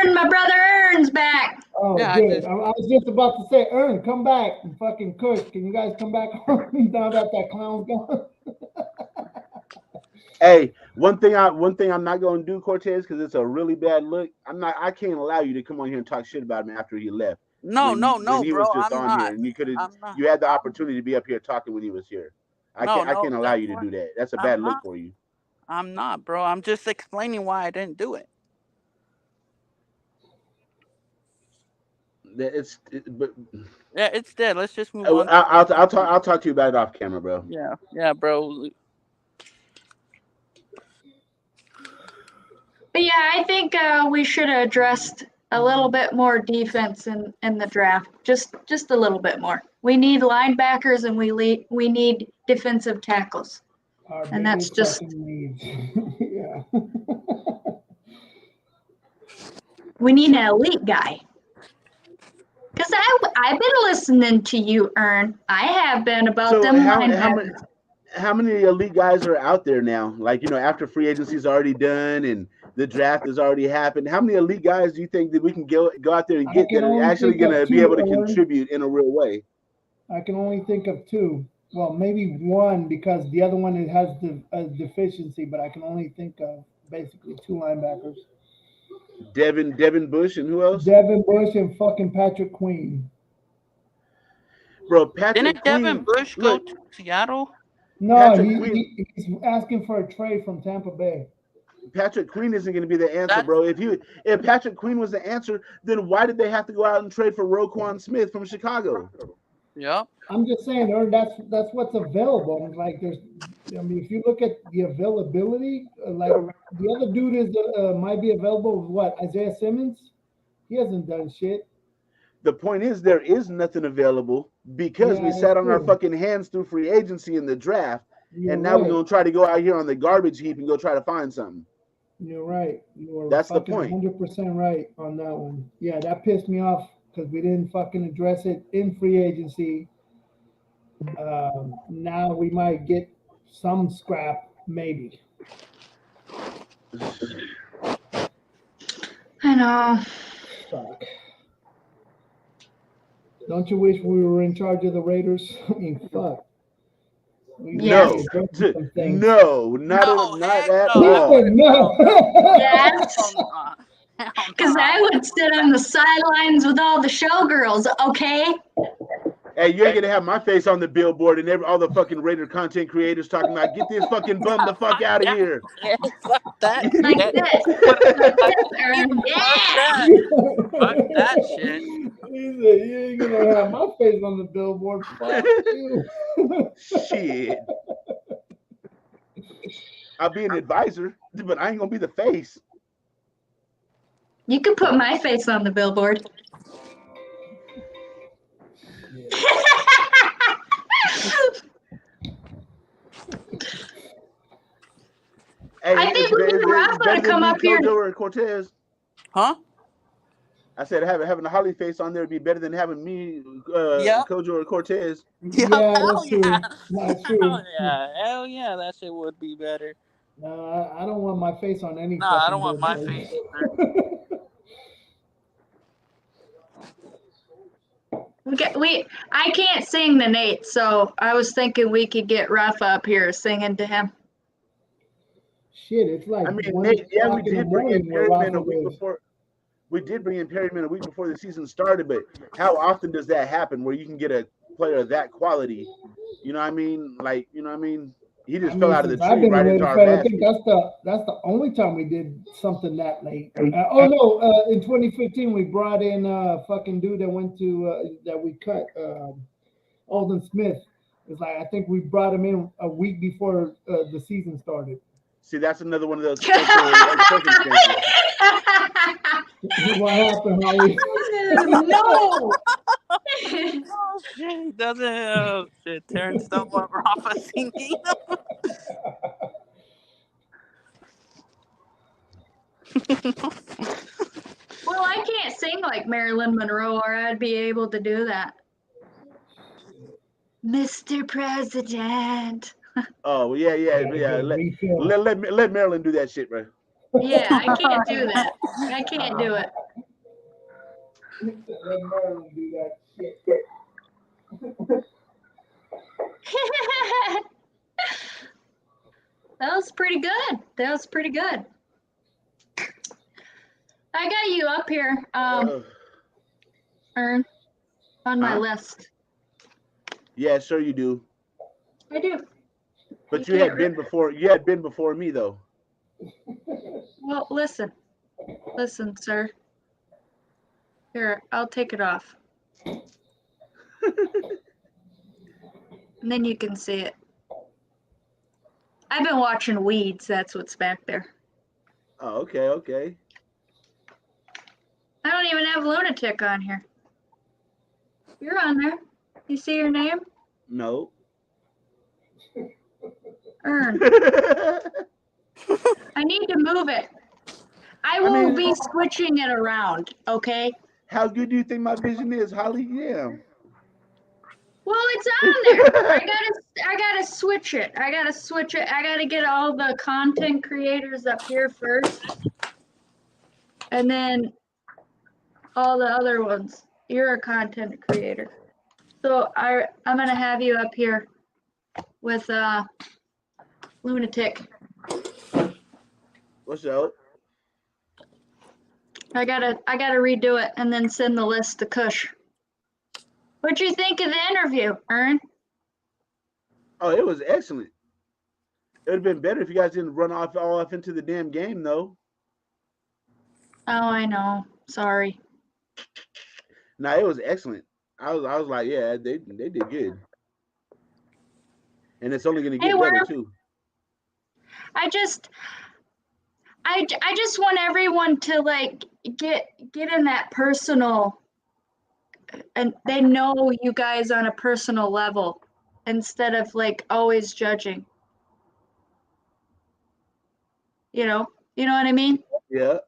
Ern. My brother Ern's back. Oh, yeah, good. I was just about to say, Ern, come back and fucking Kush. Can you guys come back now that clown's gone? Hey, one thing I'm not gonna do, Cortez, because it's a really bad look. I can't allow you to come on here and talk shit about him after he left. No, when he bro, was just I'm on not. here, and you had the opportunity to be up here talking when he was here. I can't allow you to do that. That's a bad look for you. I'm not, bro. I'm just explaining why I didn't do it. Yeah, it's dead. Let's just move on. I'll talk to you about it off camera, bro. Yeah, bro. But yeah, I think we should have addressed a little bit more defense in the draft. Just a little bit more. We need linebackers and we need defensive tackles. And that's just yeah. We need an elite guy. Because I've been listening to you, Ern. I have been about them linebackers. How many elite guys are out there now? Like, after free agency is already done and the draft has already happened, how many elite guys do you think that we can go out there and get that are actually going to be able to contribute in a real way? I can only think of two. Well, maybe one, because the other one has a deficiency, but I can only think of basically two linebackers. Devin Bush and who else? Devin Bush and fucking Patrick Queen. Bro, Patrick Didn't Devin Bush go to Seattle? No, he's asking for a trade from Tampa Bay. Patrick Queen isn't going to be the answer, bro. If Patrick Queen was the answer, then why did they have to go out and trade for Roquan Smith from Chicago? Yep. I'm just saying, that's what's available. Like, if you look at the availability, like the other dude might be available. What, Isaiah Simmons? He hasn't done shit. The point is, there is nothing available because we sat on our fucking hands through free agency in the draft, and now we're gonna try to go out here on the garbage heap and go try to find something. You're right. That's the point. 100% right on that one. Yeah, that pissed me off because we didn't fucking address it in free agency. Now we might get some scrap, maybe. I know. Fuck. Don't you wish we were in charge of the Raiders? I mean, fuck. Yes. No, not at all. No. Yes. Hell Because no. I would sit on the sidelines with all the showgirls, okay? Hey, you ain't gonna have my face on the billboard and all the fucking Raider content creators talking about get this fucking bum the fuck out of here. Yeah, fuck that. Like shit. this. Fuck that shit. He said, you ain't gonna have my face on the billboard. Fuck you. Shit. I'll be an advisor, but I ain't gonna be the face. You could put my face on the billboard. Hey, I think we need Rafa to come up here. Or Cortez. Huh? I said having a Holly face on there would be better than having me, Kojo or Cortez. Yeah, that's true. That's true. Hell yeah, that shit would be better. No, I don't want my face on any. No, I don't want my face either. I can't sing the Nate, so I was thinking we could get Rafa up here singing to him. Shit, it's like I mean, we did bring in Perryman a week before. We did bring in Perryman a week before the season started, but how often does that happen where you can get a player of that quality? You know what I mean? Like, you know what I mean? He just fell out of the tree right into our basket. I think that's the only time we did something that late. In 2015 we brought in fucking dude that went to that we cut Alden Smith. It's like I think we brought him in a week before the season started. See, that's another one of those circumstances. What happened, Holly? No. Oh shit, he doesn't. Shit, Terrence don't want Rafa singing. Well, I can't sing like Marilyn Monroe, or I'd be able to do that. Mr. President. Oh yeah. Let Marilyn do that shit, bro. Yeah, I can't do that. I can't do it. Let Marilyn do that shit. That was pretty good. I got you up here, Ern, on my list. Yeah, sure you do. I do. But you had been before. You had been before me, though. Well, listen, sir. Here, I'll take it off. And then you can see it. I've been watching Weeds. That's what's back there. Oh, okay. I don't even have Lunatic on here. You're on there. You see your name? No. Ern. I need to move it. I will be switching it around, okay? How good do you think my vision is, Holly? Yeah. Well, it's on there. I gotta switch it. I gotta get all the content creators up here first. And then all the other ones. You're a content creator. So I'm gonna have you up here with Lunatic. What's up? I gotta redo it and then send the list to Kush. What'd you think of the interview, Ern? Oh, it was excellent. It would have been better if you guys didn't run all off into the damn game, though. Oh, I know. Sorry. No, it was excellent. I was like, yeah, they did good. And it's only gonna get better too. I just want everyone to like get in that personal, and they know you guys on a personal level instead of like always judging. You know what I mean? Yeah.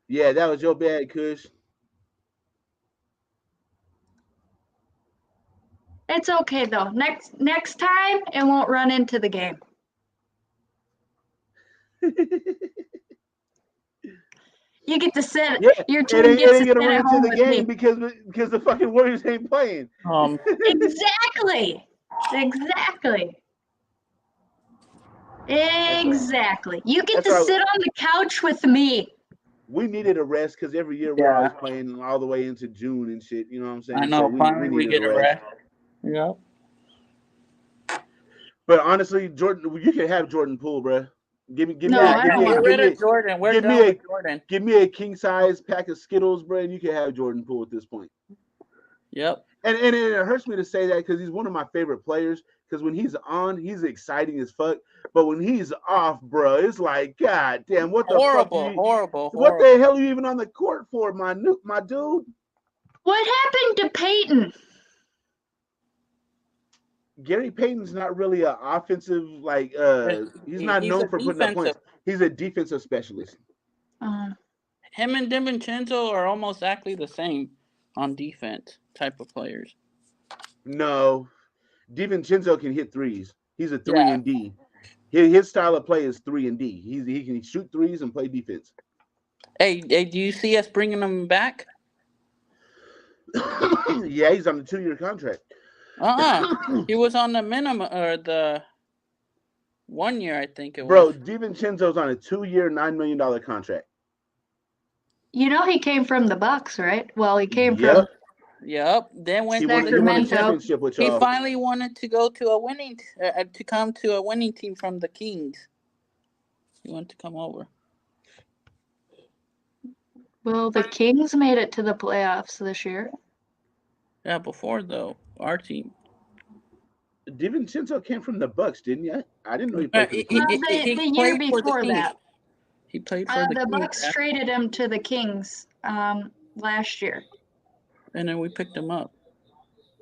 Yeah, that was your bad, Kush. It's okay though. Next time it won't run into the game. You get to sit. Yeah, Your and team they gets to get to sit run at into home the with game me. because the fucking Warriors ain't playing. Exactly. Exactly. Exactly. You get That's to why sit on the couch with me. we needed a rest because every year we're always playing all the way into June and shit. You know what I'm saying? I know. So Finally, we needed get a rest. Yep. But honestly, Jordan, you can have Jordan Poole, bro. Give me No, I don't Get want rid of Jordan. We're done with Jordan. Give me a king size pack of Skittles, bro, and you can have Jordan Poole at this point. Yep. And it hurts me to say that because he's one of my favorite players. Because when he's on, he's exciting as fuck. But when he's off, bro, it's like, God damn, what the fuck? Horrible. What the hell are you even on the court for, my dude? What happened to Peyton? Gary Payton's not really an offensive, he's not known for putting up points. He's a defensive specialist. Him and DiVincenzo are almost exactly the same on defense type of players. No, DiVincenzo can hit threes. He's a 3 and D. His style of play is 3 and D. He can shoot threes and play defense. Hey, do you see us bringing him back? Yeah, he's on the 2-year contract. He was on the minimum or the 1 year, I think it was. Bro, DiVincenzo's on a 2-year, $9 million contract. You know he came from the Bucks, right? Well, he came from. Yep. Then went he won a championship with y'all. He finally wanted to go to a winning, to come to a winning team from the Kings. He wanted to come over. Well, the Kings made it to the playoffs this year. Yeah, before though, our team. DiVincenzo came from the Bucks, didn't he? I didn't know he played for the Kings. The year before that. He played for the Bucks traded him to the Kings last year. And then we picked him up.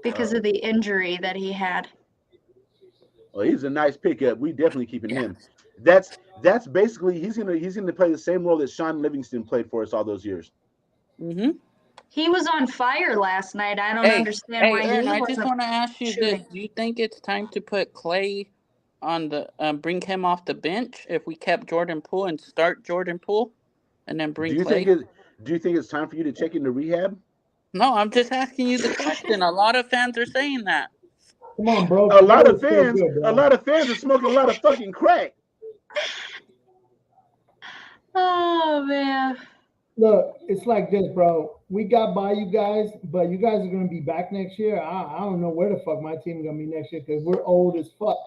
Because of the injury that he had. Well, he's a nice pickup. We definitely keeping him. That's basically he's gonna play the same role that Sean Livingston played for us all those years. Mm-hmm. He was on fire last night. I don't understand why Aaron, he I wasn't just want to ask you shooting. this: do you think it's time to put Clay on the bring him off the bench if we kept Jordan Poole and start Jordan Poole, and then bring Clay? Do you think it's time for you to check into rehab? No, I'm just asking you the question. A lot of fans are saying that. Come on, bro. A lot of fans are smoking a lot of fucking crack. Oh man. Look, it's like this, bro. We got by you guys, but you guys are gonna be back next year. I don't know where the fuck my team's gonna be next year because we're old as fuck.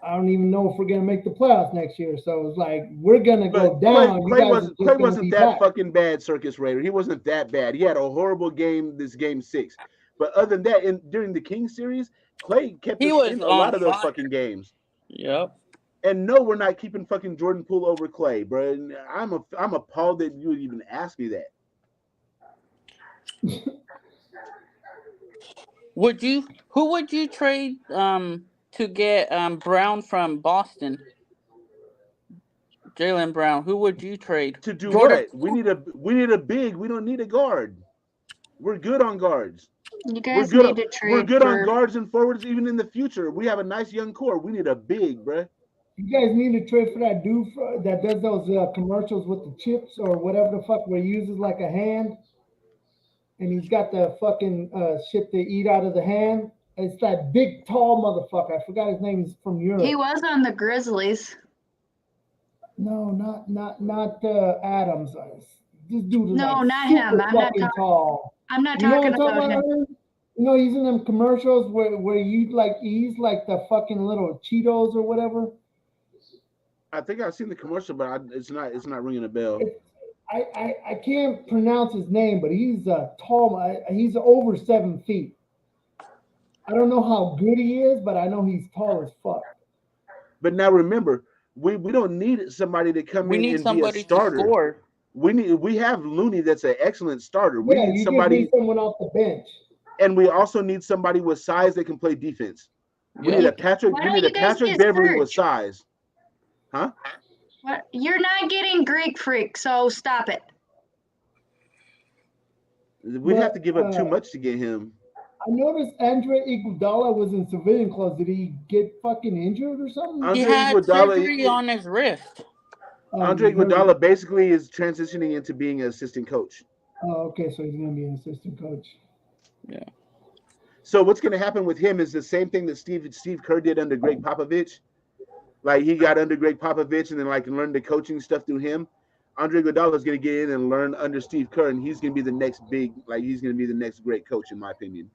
I don't even know if we're gonna make the playoffs next year. So it's like we're gonna go down. Clay wasn't that fucking bad, Circus Raider. He wasn't that bad. He had a horrible game this game 6. But other than that, during the King series, Clay kept us in a lot of those fucking games. Yep. And no, we're not keeping fucking Jordan Poole over Clay, bro. And I'm appalled that you would even ask me that. Who would you trade to get Brown from Boston? Jaylen Brown. Who would you trade? To do what? We need a big. We don't need a guard. We're good on guards. You guys need to trade. We're good on guards and forwards even in the future. We have a nice young core. We need a big, bro. You guys need to trade for that dude that does those commercials with the chips or whatever the fuck, where he uses like a hand, and he's got the fucking shit they eat out of the hand. It's that big, tall motherfucker. I forgot his name. He's from Europe. He was on the Grizzlies. No, not Adams. This dude is not him. Tall. I'm not talking about him. You know, he's in them commercials where you he's like the fucking little Cheetos or whatever. I think I've seen the commercial, but it's not ringing a bell. I can't pronounce his name, but he's tall. He's over 7 feet. I don't know how good he is, but I know he's tall as fuck. But now remember, we don't need somebody to come in and be a starter. We have Looney that's an excellent starter. We need somebody, someone off the bench. And we also need somebody with size that can play defense. We need a Patrick Beverly with size. Huh? What? You're not getting Greek Freak, so stop it. We'd have to give up too much to get him. I noticed Andre Iguodala was in civilian clothes. Did he get fucking injured or something? He had surgery on his wrist. Andre Iguodala basically is transitioning into being an assistant coach. Oh, okay, so he's gonna be an assistant coach. Yeah. So what's gonna happen with him is the same thing that Steve Kerr did under Greg Popovich. Like he got under Greg Popovich and then like learned the coaching stuff through him. Andre Iguodala is gonna get in and learn under Steve Kerr, and he's gonna be the next he's gonna be the next great coach in my opinion.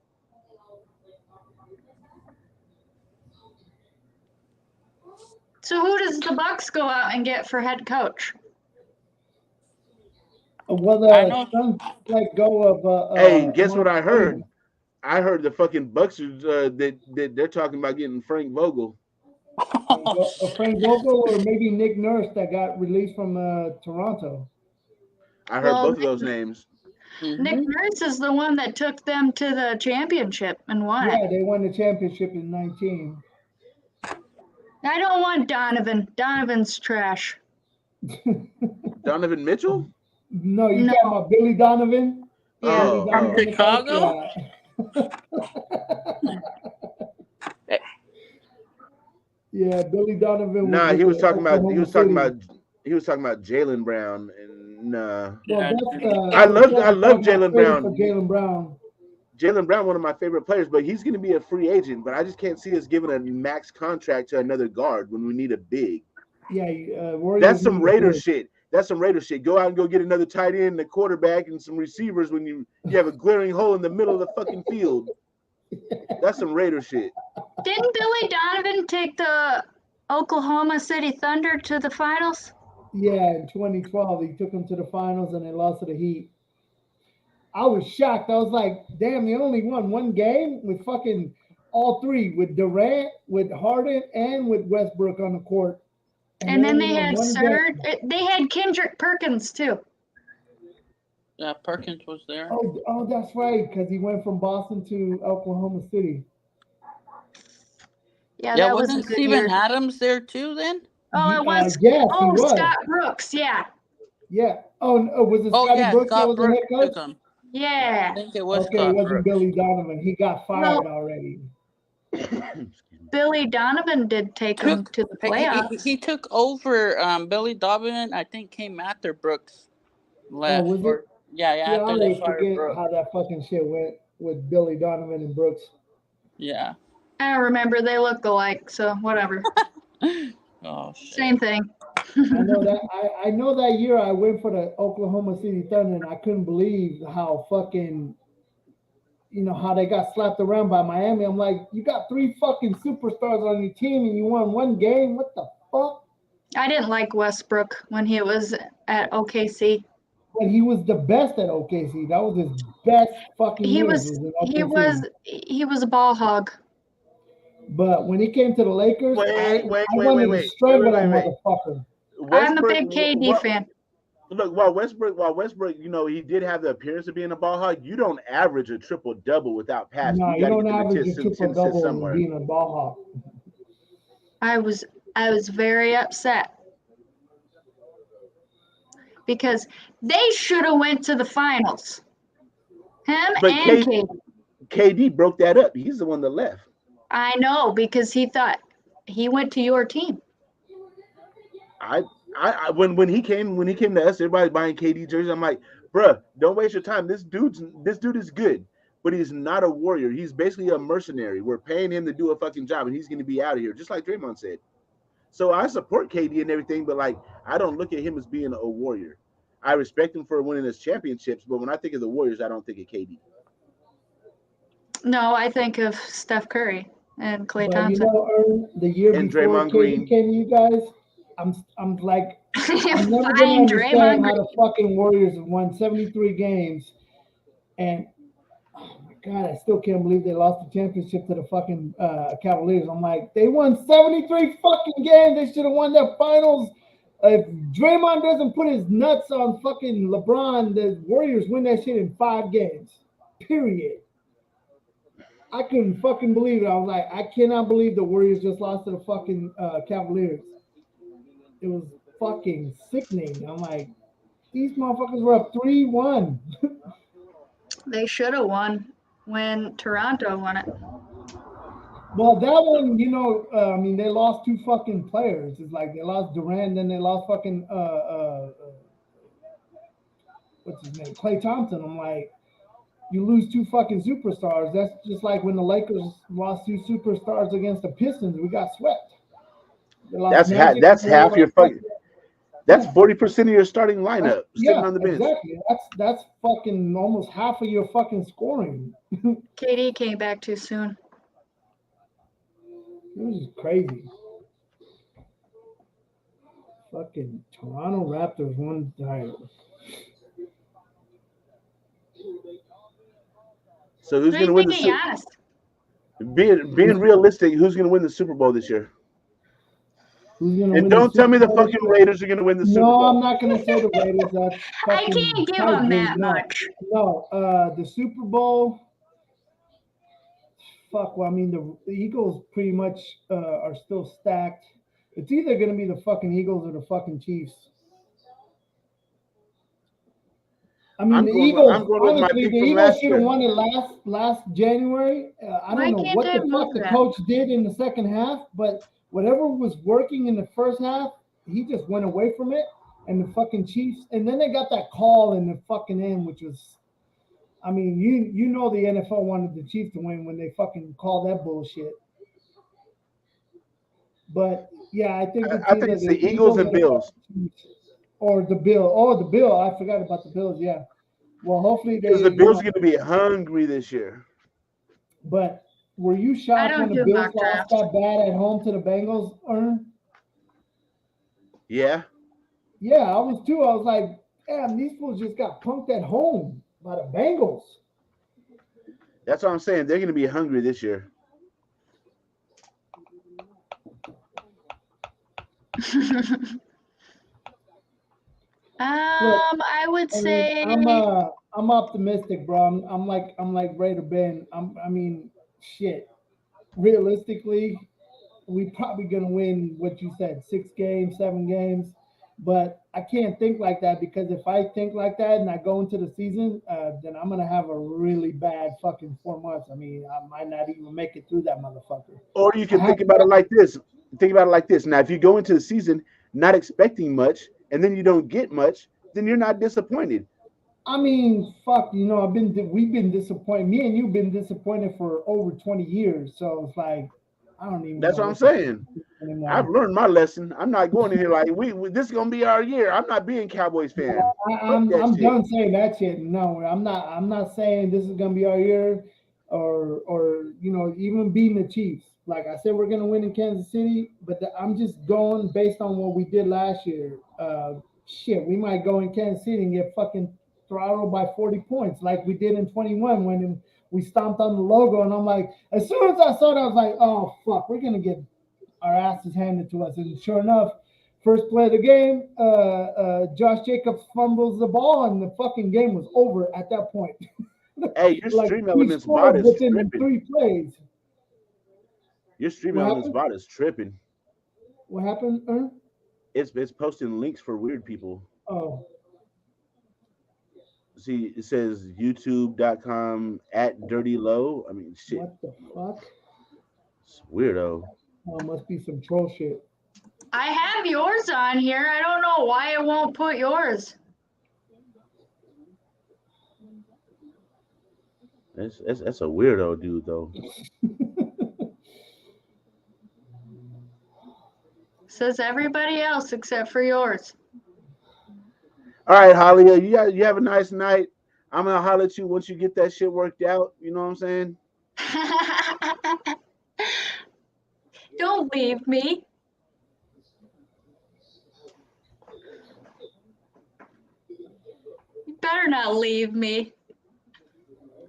So who does the Bucks go out and get for head coach? Well, Suns let go of. Hey, guess what I heard? I heard the fucking Bucks that they're talking about getting Frank Vogel. Frank Vogel or maybe Nick Nurse that got released from Toronto. I heard both of those names. Nick Nurse is the one that took them to the championship and won it. Yeah, they won the championship in 19. I don't want Donovan. Donovan's trash. Donovan Mitchell? No, you talking about Billy Donovan? Yeah. From Chicago? Yeah, Billy Donovan. Nah, he was talking about Jaylen Brown, and I love Jaylen Brown. Jaylen Brown. Jaylen Brown, one of my favorite players, but he's going to be a free agent. But I just can't see us giving a max contract to another guard when we need a big. Yeah, that's some Raider shit. That's some Raider shit. Go out and go get another tight end, a quarterback, and some receivers when you have a glaring hole in the middle of the fucking field. That's some Raider shit. Didn't Billy Donovan take the Oklahoma City Thunder to the finals? Yeah, in 2012, he took them to the finals and they lost to the Heat. I was shocked. I was like, damn, they only won one game with fucking all three, with Durant, with Harden, and with Westbrook on the court. And then they had Serge. They had Kendrick Perkins, too. Yeah, Perkins was there. Oh, that's right, because he went from Boston to Oklahoma City. Yeah, that wasn't Steven Adams there too then? Oh, it was. Yes, oh, he was. Scott Brooks, yeah. Yeah. Oh, no, was it Scotty Brooks that was the head coach? Yeah. I think it was Okay, Scott it wasn't Brooks. Billy Donovan. He got fired already. Billy Donovan did take him to the playoffs. He took over. Billy Donovan, I think, came after Brooks left. Oh, was it? Yeah, I after always they fired forget Brooks. how that fucking shit went with Billy Donovan and Brooks. Yeah. I don't remember. They look alike, so whatever. Oh shit. Same thing. I know that. I know that year I went for the Oklahoma City Thunder, and I couldn't believe how fucking, how they got slapped around by Miami. I'm like, you got three fucking superstars on your team, and you won one game. What the fuck? I didn't like Westbrook when he was at OKC. But he was the best at OKC. That was his best fucking He years. he was a ball hog. But when he came to the Lakers, I wanted to strangle that motherfucker. I'm a big KD fan. Look, while Westbrook, he did have the appearance of being a ball hog. You don't average a triple double without passing. No, you don't average a triple double when being a ball hog. I was very upset because they should have went to the finals. Him but and KD. KD broke that up. He's the one that left. I know, because he thought he went to your team. When he came to us, everybody buying KD jerseys. I'm like, bruh, don't waste your time. This dude is good, but he's not a warrior. He's basically a mercenary. We're paying him to do a fucking job, and he's going to be out of here, just like Draymond said. So I support KD and everything, but I don't look at him as being a warrior. I respect him for winning his championships, but when I think of the Warriors, I don't think of KD. No, I think of Steph Curry and Klay Thompson. The year and before Draymond Green came, you guys, I'm like, I'm never gonna understand how the fucking Warriors have won 73 games, and oh my god, I still can't believe they lost the championship to the fucking Cavaliers. I'm like, they won 73 fucking games. They should have won their finals. If Draymond doesn't put his nuts on fucking LeBron, the Warriors win that shit in 5 games. Period. I couldn't fucking believe it. I was like, I cannot believe the Warriors just lost to the fucking Cavaliers. It was fucking sickening. I'm like, these motherfuckers were up 3-1. They should have won when Toronto won it. Well, that one, you know, I mean, they lost 2 fucking players. It's like they lost Durant, then they lost fucking what's his name, Klay Thompson. I'm like, you lose 2 fucking superstars. That's just like when the Lakers lost 2 superstars against the Pistons. We got swept. That's half your fucking. That's 40% of your starting lineup sitting on the bench. Exactly. That's fucking almost half of your fucking scoring. KD came back too soon. This is crazy. Fucking Toronto Raptors won the title. So who's going to win the Super Bowl? Being realistic, who's going to win the Super Bowl this year? And don't tell me the fucking Raiders are going to win the Super Bowl. No, I'm not going to say the Raiders. I can't give them that much. No, the Super Bowl. Fuck. Well, I mean, the Eagles pretty much are still stacked. It's either going to be the fucking Eagles or the fucking Chiefs. I mean, the Eagles. Honestly, the Eagles should have won it last January. I don't know what the fuck the coach did in the second half, but whatever was working in the first half, he just went away from it. And the fucking Chiefs, and then they got that call in the fucking end, which was, I mean, you know the NFL wanted the Chiefs to win when they fucking called that bullshit. But yeah, I think it's the Eagles and Bills. Or the Bill. Oh, the Bill. I forgot about the Bills. Yeah. Well, hopefully because the Bills are going to be hungry this year. But were you shocked when the Bills lost that bad at home to the Bengals, Ern? Yeah. Yeah, I was too. I was like, damn, these fools just got punked at home by the Bengals. That's what I'm saying. They're going to be hungry this year. I would say I'm optimistic, bro. I'm like Raider Ben. I mean, shit. Realistically, we probably gonna win what you said, 6 games, 7 games. But I can't think like that because if I think like that and I go into the season, then I'm gonna have a really bad fucking 4 months. I mean, I might not even make it through that motherfucker. Or you can think about it like this. Think about it like this. Now, if you go into the season not expecting much, and then you don't get much, then you're not disappointed. I mean, fuck, you know, we've been disappointed. Me and you've been disappointed for over 20 years. So it's like, I don't even. That's what I'm saying. I've learned my lesson. I'm not going in here like this is gonna be our year. I'm not being Cowboys fan. I'm done saying that shit. No, I'm not saying this is gonna be our year, or you know, even beating the Chiefs. Like I said, we're gonna win in Kansas City, but I'm just going based on what we did last year. Shit, we might go in Kansas City and get fucking throttled by 40 points, like we did in 21 when we stomped on the logo. And I'm like, as soon as I saw it, I was like, oh fuck, we're gonna get our asses handed to us. And sure enough, first play of the game, Josh Jacobs fumbles the ball, and the fucking game was over at that point. Hey, your stream elements bot is within tripping. 3 plays. Your stream elements bot is tripping. What happened, Ern? It's posting links for weird people. Oh. See, it says youtube.com @dirtylow. I mean, shit. What the fuck? It's weirdo. Oh, must be some troll shit. I have yours on here. I don't know why it won't put yours. That's a weirdo dude, though. Says everybody else except for yours. All right, Holly, you have a nice night. I'm gonna holler at you once you get that shit worked out. You know what I'm saying? Don't leave me. You better not leave me.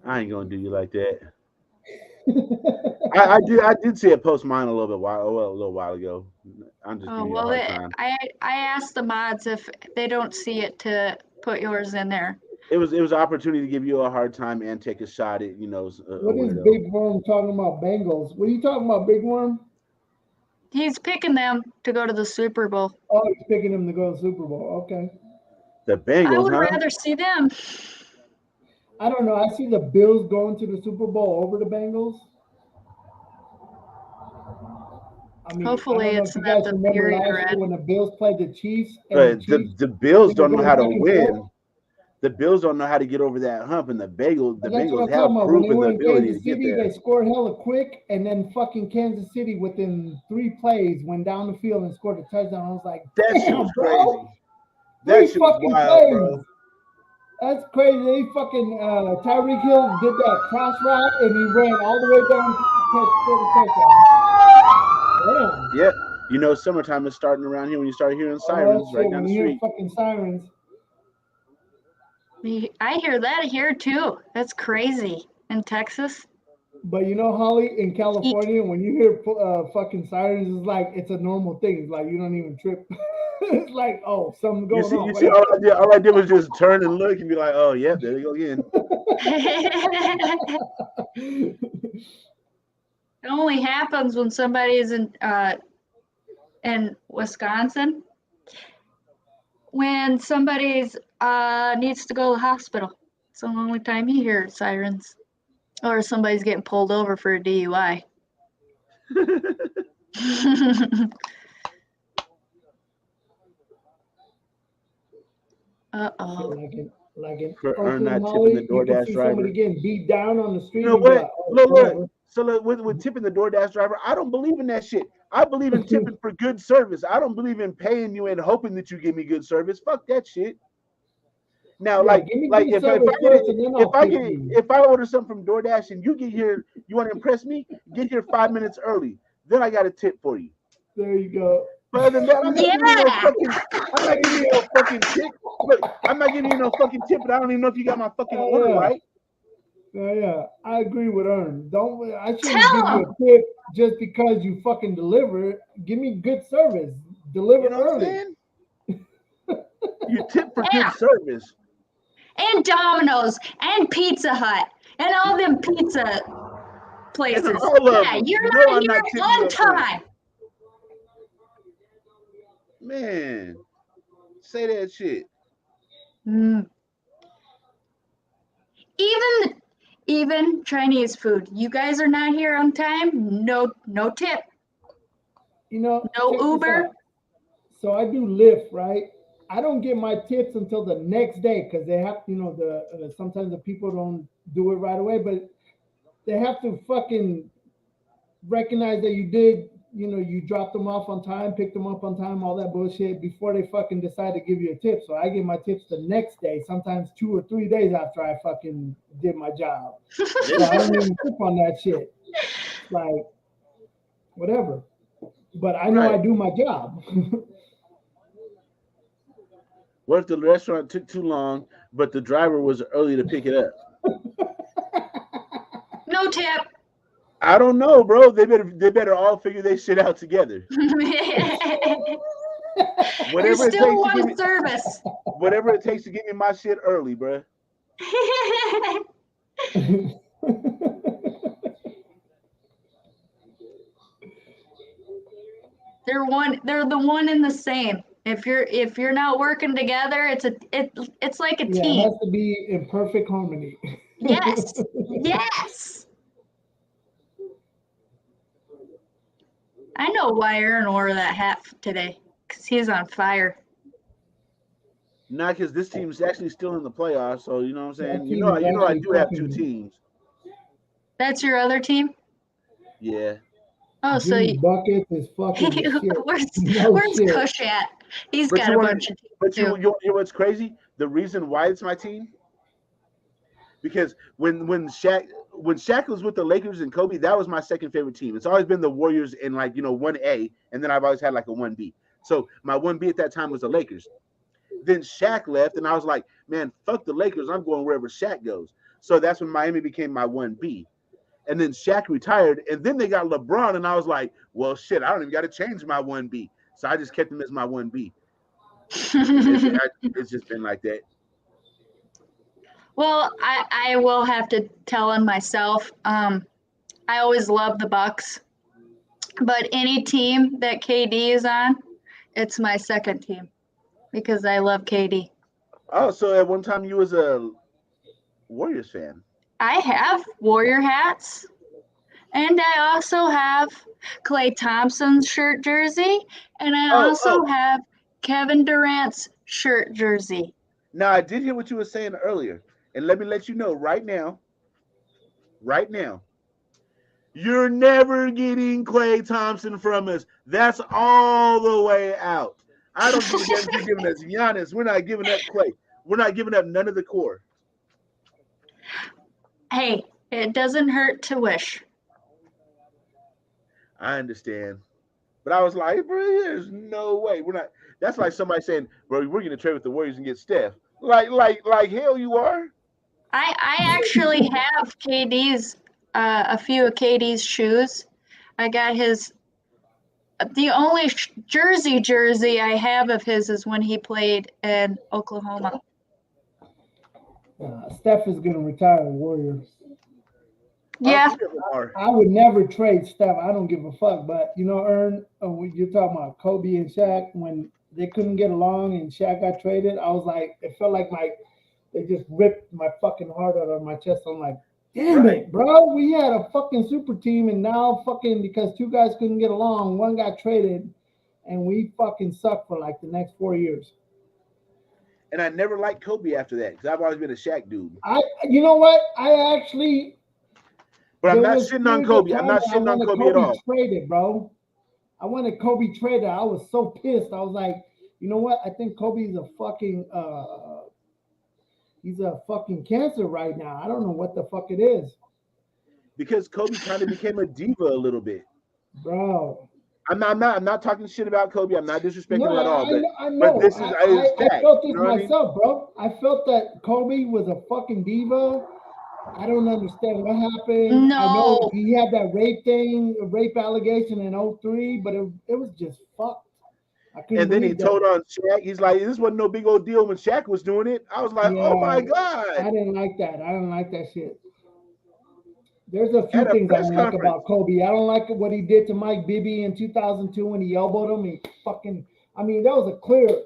I ain't gonna do you like that. I did see a post mine a little while ago. I'm just giving you a hard time. I asked the mods if they don't see it to put yours in there. It was an opportunity to give you a hard time and take a shot at, you know. What is Big Worm talking about? Bengals. What are you talking about, Big Worm? He's picking them to go to the Super Bowl. Oh, he's picking them to go to the Super Bowl. Okay. The Bengals, I would rather see them. I don't know. I see the Bills going to the Super Bowl over the Bengals. I mean, Hopefully I don't know it's if you not guys the remember period last red. year when the Bills played the Chiefs. But the Bills don't know how to forth. win. The Bills don't know how to get over that hump, and the Bengals That's what I'm have talking about. When they proven the were in ability Kansas to get City, there. they scored hella quick, and then fucking Kansas City within 3 plays went down the field and scored a touchdown. I was like, That shit was bro, crazy. 3 That shit was fucking wild, plays. bro. That's crazy. They fucking Tyreek Hill did that cross route, and he ran all the way down to score the touchdown. Damn. Yeah, you know, summertime is starting around here when you start hearing sirens right down the street. Fucking sirens. I hear that here too. That's crazy in Texas. But you know, Holly, in California, when you hear fucking sirens, it's like it's a normal thing. It's like you don't even trip. It's like, oh, something's going on. You see, all I did was just turn and look and be like, oh, yeah, there they go again. It only happens when somebody is in Wisconsin. When somebody's needs to go to the hospital. It's the only time you hear sirens. Or somebody's getting pulled over for a DUI. Uh-oh. Like in For Oakland, not Holly, tipping the you can DoorDash see driver. somebody getting beat down on the street. You know and be what? like, oh, Look. So with tipping the DoorDash driver, I don't believe in that shit. I believe in tipping for good service. I don't believe in paying you and hoping that you give me good service. Fuck that shit. Now, Yeah, if I order something from DoorDash and you get here, you want to impress me, get here 5 minutes early. Then I got a tip for you. There you go. But other than that, I'm not giving you no fucking tip. Look, I'm not giving you no fucking tip, but I don't even know if you got my fucking order right. Yeah, I agree with Ern. I shouldn't give you a tip just because you fucking deliver. Give me good service. Deliver early. You tip for good service. And Domino's and Pizza Hut and all them pizza places. Yeah, you're not here on time. Man, say that shit. Even Chinese food. You guys are not here on time. No tip. You know, no Uber. So I do Lyft, right? I don't get my tips until the next day because they have, sometimes the people don't do it right away, but they have to fucking recognize that you did, you dropped them off on time, picked them up on time, all that bullshit before they fucking decide to give you a tip. So I get my tips the next day, sometimes 2 or 3 days after I fucking did my job. So I don't even tip on that shit. Like, whatever. But I know I do my job. What if the restaurant took too long, but the driver was early to pick it up? No tip. I don't know, bro. They better all figure their shit out together. Whatever it takes to give me service. Whatever it takes to get me my shit early, bro. They're the one and the same. If you're not working together, it's like a team. It has to be in perfect harmony. Yes. Yes. I know why Aaron wore that hat today, because he's on fire. Not because this team's actually still in the playoffs, so you know what I'm saying? You know I do have 2 teams. That's your other team? Yeah. Oh, so Bucket is fucking shit. Where's Kush at? He's got a bunch of teams. But you know what's crazy? The reason why it's my team, because when Shaq was with the Lakers and Kobe, that was my second favorite team. It's always been the Warriors in 1A, and then I've always had a 1B. So my 1B at that time was the Lakers. Then Shaq left, and I was like, man, fuck the Lakers. I'm going wherever Shaq goes. So that's when Miami became my 1B. And then Shaq retired, and then they got LeBron, and I was like, well, shit, I don't even got to change my 1B. So I just kept him as my 1B. It's just been like that. Well, I will have to tell on myself. I always love the Bucks, but any team that KD is on, it's my second team because I love KD. Oh, so at one time you was a Warriors fan. I have Warrior hats. And I also have Klay Thompson's shirt jersey, and I also have Kevin Durant's shirt jersey. Now, I did hear what you were saying earlier, and let me let you know right now, you're never getting Klay Thompson from us. That's all the way out. I don't give a damn if you're giving us Giannis. We're not giving up Klay. We're not giving up none of the core. Hey, it doesn't hurt to wish. I understand. But I was like, bro, there's no way. We're not. That's like somebody saying, bro, we're going to trade with the Warriors and get Steph. Like hell you are. I actually have KD's, a few of KD's shoes. I got his, the only jersey I have of his is when he played in Oklahoma. Steph is going to retire the Warriors. Yeah. I would never trade Steph. I don't give a fuck. But, you know, Ern, when you're talking about Kobe and Shaq, when they couldn't get along and Shaq got traded, I was like, it felt like they just ripped my fucking heart out of my chest. I'm like, damn it, bro. We had a fucking super team, and now fucking because two guys couldn't get along, one got traded, and we fucking sucked for like the next 4 years. And I never liked Kobe after that because I've always been a Shaq dude. You know what? I actually. But I'm not shitting on Kobe. I'm not shitting on Kobe at all. Traded, bro. I wanted Kobe traded. I was so pissed. I was like, you know what? I think Kobe's a fucking he's a fucking cancer right now. I don't know what the fuck it is. Because Kobe kind of became a diva a little bit. Bro. I'm not talking shit about Kobe. I'm not disrespecting him at all. I know. But this is I felt this myself, bro. I felt that Kobe was a fucking diva. I don't understand what happened. No. I know he had that rape allegation in 2003, but it was just fucked. And then he told on Shaq, he's like, this wasn't no big old deal when Shaq was doing it. I was like, oh my God. I didn't like that. I didn't like that shit. There's a few things I don't like about Kobe. I don't like what he did to Mike Bibby in 2002 when he elbowed him. That was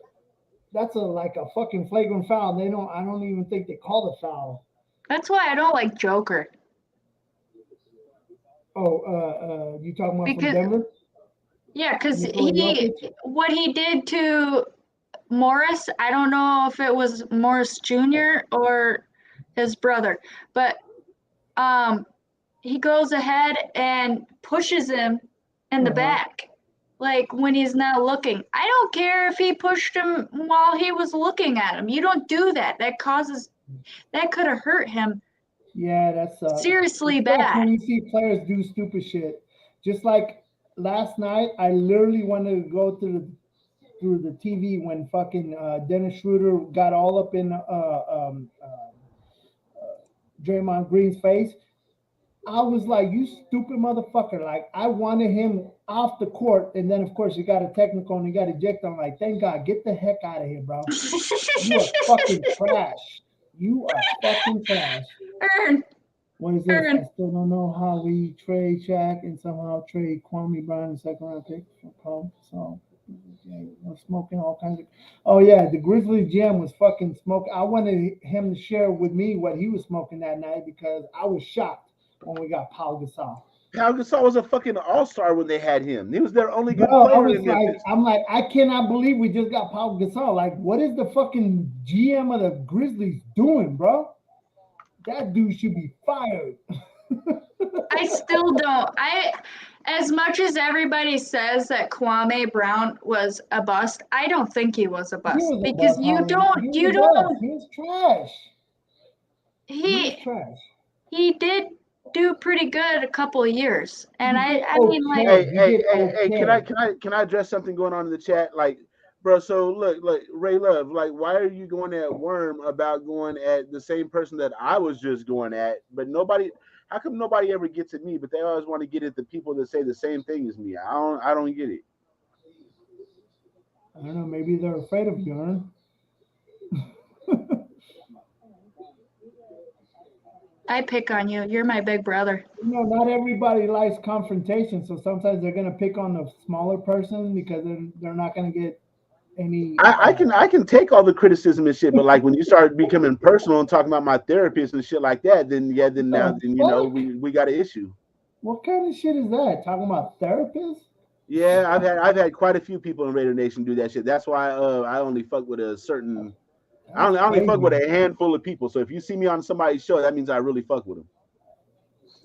that's like a fucking flagrant foul. I don't even think they called a foul. That's why I don't like Joker. Oh, you talking about from Denver? Yeah, because what he did to Morris, I don't know if it was Morris Jr. or his brother, but he goes ahead and pushes him in the back, like when he's not looking. I don't care if he pushed him while he was looking at him. You don't do that. That could have hurt him. Yeah, that's seriously bad. When you see players do stupid shit, just like last night, I literally wanted to go through the TV when fucking Dennis Schroeder got all up in Draymond Green's face. I was like, you stupid motherfucker. Like, I wanted him off the court, and then, of course, he got a technical and he got ejected. I'm like, thank God, get the heck out of here, bro. You are fucking trash. You are fucking trash. What is this? I still don't know how we trade Shaq and somehow trade Kwame Brown in second round pick for Cole. So, yeah, smoking all kinds of. Oh, yeah, the Grizzlies GM was fucking smoking. I wanted him to share with me what he was smoking that night because I was shocked when we got Pau Gasol. Pau Gasol was a fucking all-star when they had him. He was their only good player. I'm like, I cannot believe we just got Pau Gasol. Like, what is the fucking GM of the Grizzlies doing, bro? That dude should be fired. I still don't. As much as everybody says that Kwame Brown was a bust, I don't think he was a bust because you don't. He was trash. He was trash. He did do pretty good a couple of years, and I mean, like, hey, can I address something going on in the chat, like, bro? So look, Ray Love, like, why are you going at Worm about going at the same person that I was just going at? But nobody, how come nobody ever gets at me? But they always want to get at the people that say the same thing as me. I don't get it. I don't know. Maybe they're afraid of you, huh? I pick on you. You're my big brother. Not everybody likes confrontation, so sometimes they're gonna pick on the smaller person because they're not gonna get any. I can take all the criticism and shit, but like when you start becoming personal and talking about my therapist and shit like that, then you know we got an issue. What kind of shit is that? Talking about therapists? Yeah, I've had quite a few people in Raider Nation do that shit. That's why I only fuck with a certain. I only fuck with a handful of people. So if you see me on somebody's show, that means I really fuck with them.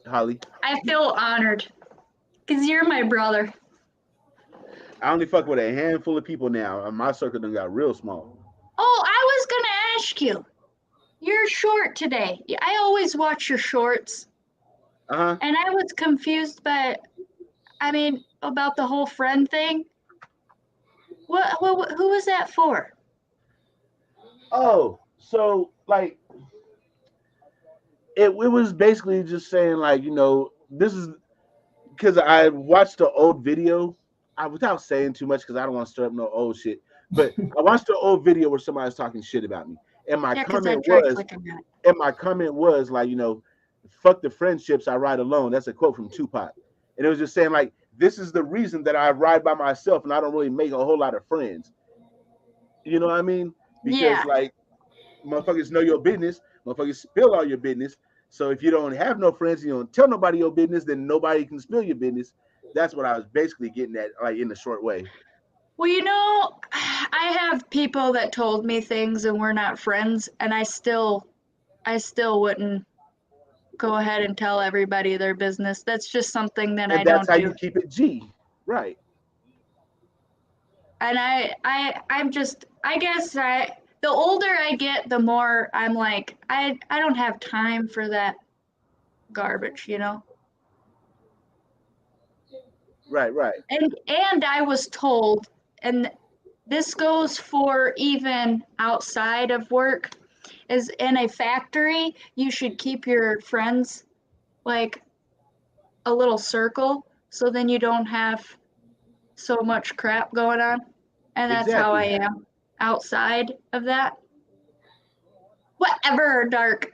Holly, I feel honored because you're my brother. I only fuck with a handful of people now. My circle done got real small. Oh, I was gonna ask you. You're short today. I always watch your shorts. Uh-huh. And I was confused about the whole friend thing. Who was that for? Oh, so like it was basically just saying like, this is because I watched the old video. Without saying too much because I don't want to stir up no old shit. But I watched the old video where somebody was talking shit about me. And my comment was like, fuck the friendships, I ride alone. That's a quote from Tupac. And it was just saying like, this is the reason that I ride by myself and I don't really make a whole lot of friends. You know what I mean? Because like motherfuckers know your business, motherfuckers spill all your business. So if you don't have no friends, you don't tell nobody your business, then nobody can spill your business. That's what I was basically getting at, like in a short way. Well, I have people that told me things and we're not friends, and I still wouldn't go ahead and tell everybody their business. That's just something that I don't do. That's how you keep it G, right? And the older I get, the more I'm like, I don't have time for that garbage, Right. And I was told, and this goes for even outside of work, is in a factory, you should keep your friends like a little circle so then you don't have so much crap going on. And that's how I am outside of that. Whatever, Dark.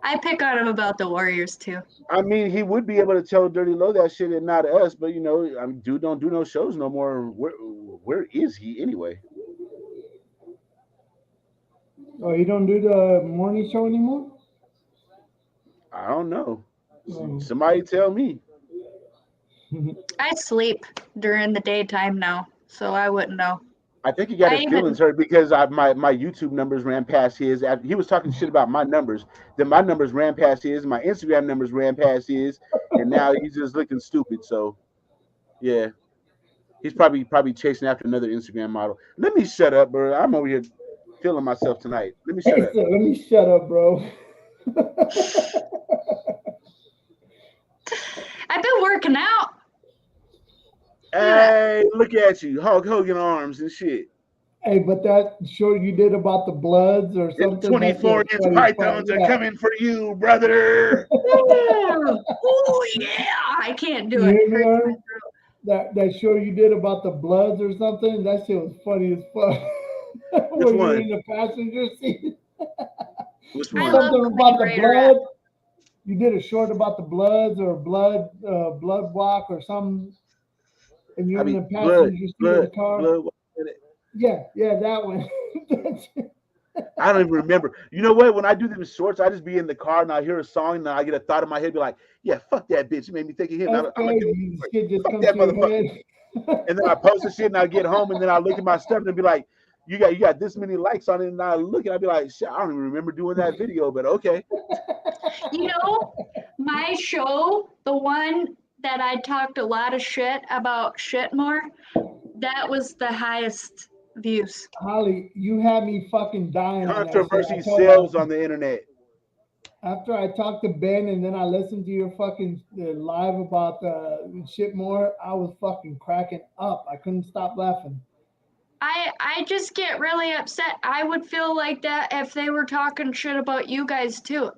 I pick on him about the Warriors too. I mean, he would be able to tell Dirty Low that shit and not us, but dude don't do no shows no more. Where is he anyway? Oh, you don't do the morning show anymore? I don't know. Somebody tell me. I sleep during the daytime now, so I wouldn't know. I think he got his feelings hurt because my YouTube numbers ran past his. He was talking shit about my numbers. Then my numbers ran past his. My Instagram numbers ran past his, and now he's just looking stupid. So, yeah, he's probably chasing after another Instagram model. Let me shut up, bro. I'm over here feeling myself tonight. Let me shut up. Let me shut up, bro. I've been working out. Hey, look at you, Hulk Hogan arms and shit. Hey, but that show you did about the Bloods or something. 24-inch pythons are coming for you, brother. Oh yeah, I can't do it. That show you did about the Bloods or something. That shit was funny as fuck. Which one? You're in the passenger seat. Which one? Something about the Blood. You did a short about the Bloods or blood walk or something. And you're in the passenger seat of the car. Yeah, that one. I don't even remember. You know what? When I do these shorts, I just be in the car and I hear a song and I get a thought in my head, be like, "Yeah, fuck that bitch." You made me think of him. I'm like, fuck that motherfucker. And then I post the shit and I get home and then I look at my stuff and be like, "You got this many likes on it," and I look and I be like, "Shit, I don't even remember doing that video," but okay. My show, the one that I talked a lot of shit about Shitmore, that was the highest views. Holly, you had me fucking dying. Controversy sells on the internet. After I talked to Ben and then I listened to your fucking live about Shitmore, I was fucking cracking up. I couldn't stop laughing. I just get really upset. I would feel like that if they were talking shit about you guys too.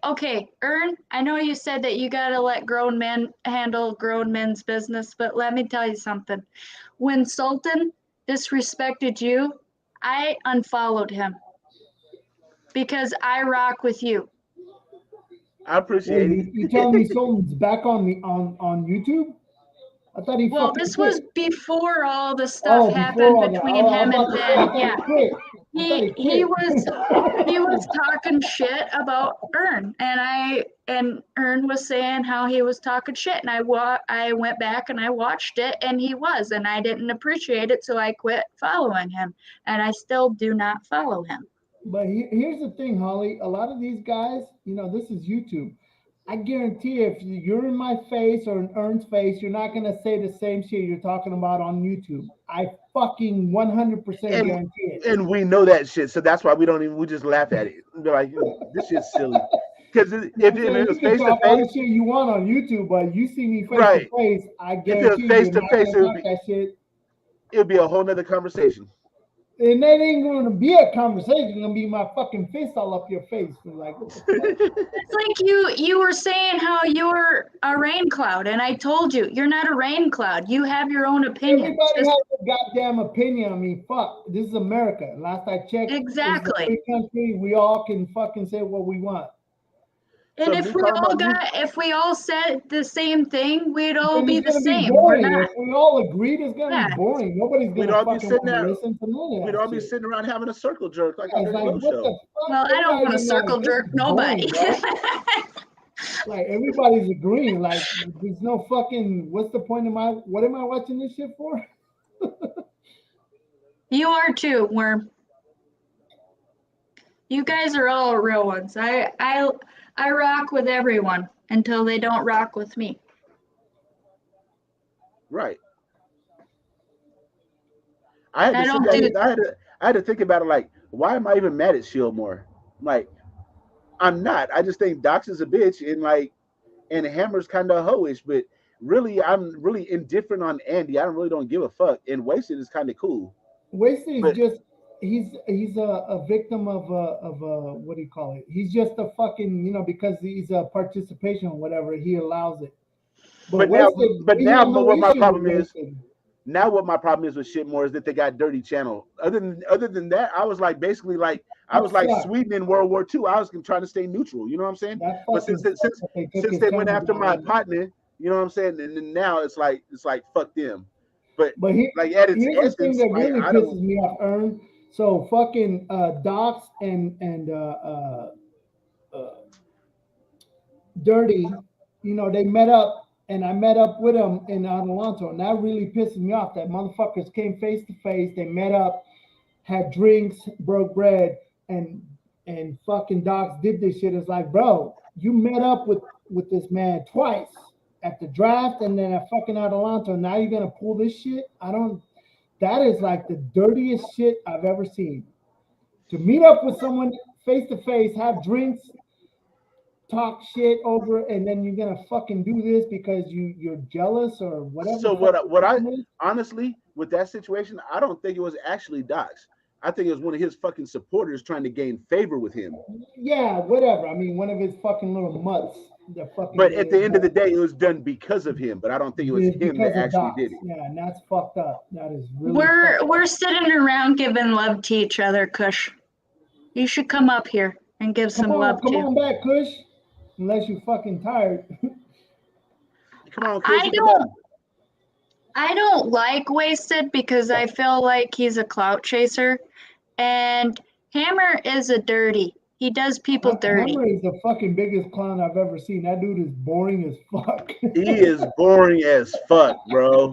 Okay, Ern, I know you said that you gotta let grown men handle grown men's business, but let me tell you something. When Sultan disrespected you, I unfollowed him because I rock with you. I appreciate it. You telling me Sultan's back on YouTube? I thought he Well, fucking this quit. was before all the stuff happened between him and Ben. Yeah, he was talking shit about Ern, and Ern was saying how he was talking shit, and I went back and I watched it, and he was, and I didn't appreciate it, so I quit following him, and I still do not follow him. But here's the thing, Holly. A lot of these guys, this is YouTube. I guarantee if you're in my face or in Ern's face, you're not going to say the same shit you're talking about on YouTube. I fucking 100% guarantee it. And we know that shit, so that's why we just laugh at it. We're like, this shit's silly. Because if it was face to face, shit you want on YouTube, but you see me face to face, I guarantee face to face, it would be a whole nother conversation. And that ain't going to be a conversation. It's going to be my fucking fist all up your face. Like, what the fuck? It's like you were saying how you're a rain cloud, and I told you, you're not a rain cloud. You have your own opinion. Everybody has a goddamn opinion. I mean, fuck. This is America. Last I checked, exactly. This is a free country. We all can fucking say what we want. And if we all said the same thing, we'd all be the same. If we all agreed, it's gonna be boring. Nobody's gonna fucking listen to none of that. We'd all be sitting around having a circle jerk like on the show. Well, I don't want to circle jerk nobody. Like everybody's agreeing. Like there's no fucking. What's the point of what am I watching this shit for? You are too, Worm. You guys are all real ones. I rock with everyone until they don't rock with me. Right. I had to think about it. Like, why am I even mad at Shieldmore? Like, I'm not. I just think Dox is a bitch, and Hammer's kind of hoish. But really, I'm really indifferent on Andy. I really don't give a fuck. And Wasted is kind of cool. Wasted is just. He's a victim of what do you call it? He's just a fucking because he's a participation or whatever, he allows it. But what my problem is with Shitmore is that they got dirty channel. Other than that, I was like basically like I was like Sweden in World War II. I was trying to stay neutral. You know what I'm saying? But since they went after my partner, you know what I'm saying, and then now it's like fuck them. But like at its essence, the thing that really pisses me off, Ern. So fucking Dox and Dirty, they met up, and I met up with them in Adelanto, and that really pisses me off. That motherfuckers came face to face, they met up, had drinks, broke bread, and fucking Dox did this shit. It's like, bro, you met up with this man twice at the draft and then at fucking Adelanto. Now you're gonna pull this shit? That is like the dirtiest shit I've ever seen. To meet up with someone face to face, have drinks, talk shit over, and then you're gonna fucking do this because you're jealous or whatever. So what I honestly with that situation, I don't think it was actually Dox. I think it was one of his fucking supporters trying to gain favor with him. Yeah, whatever. I mean, one of his fucking little mutts. But at the end of the day, it was done because of him. But I don't think it was him that actually did it. Yeah, and that's fucked up. That is really. We're sitting around giving love to each other, Kush. You should come up here and give some love to. Come on back, Kush. Unless you're fucking tired. Come on, Kush. I don't like Wasted because I feel like he's a clout chaser, and Hammer is a dirty. He does people dirty. Hammer is the fucking biggest clown I've ever seen. That dude is boring as fuck. He is boring as fuck, bro.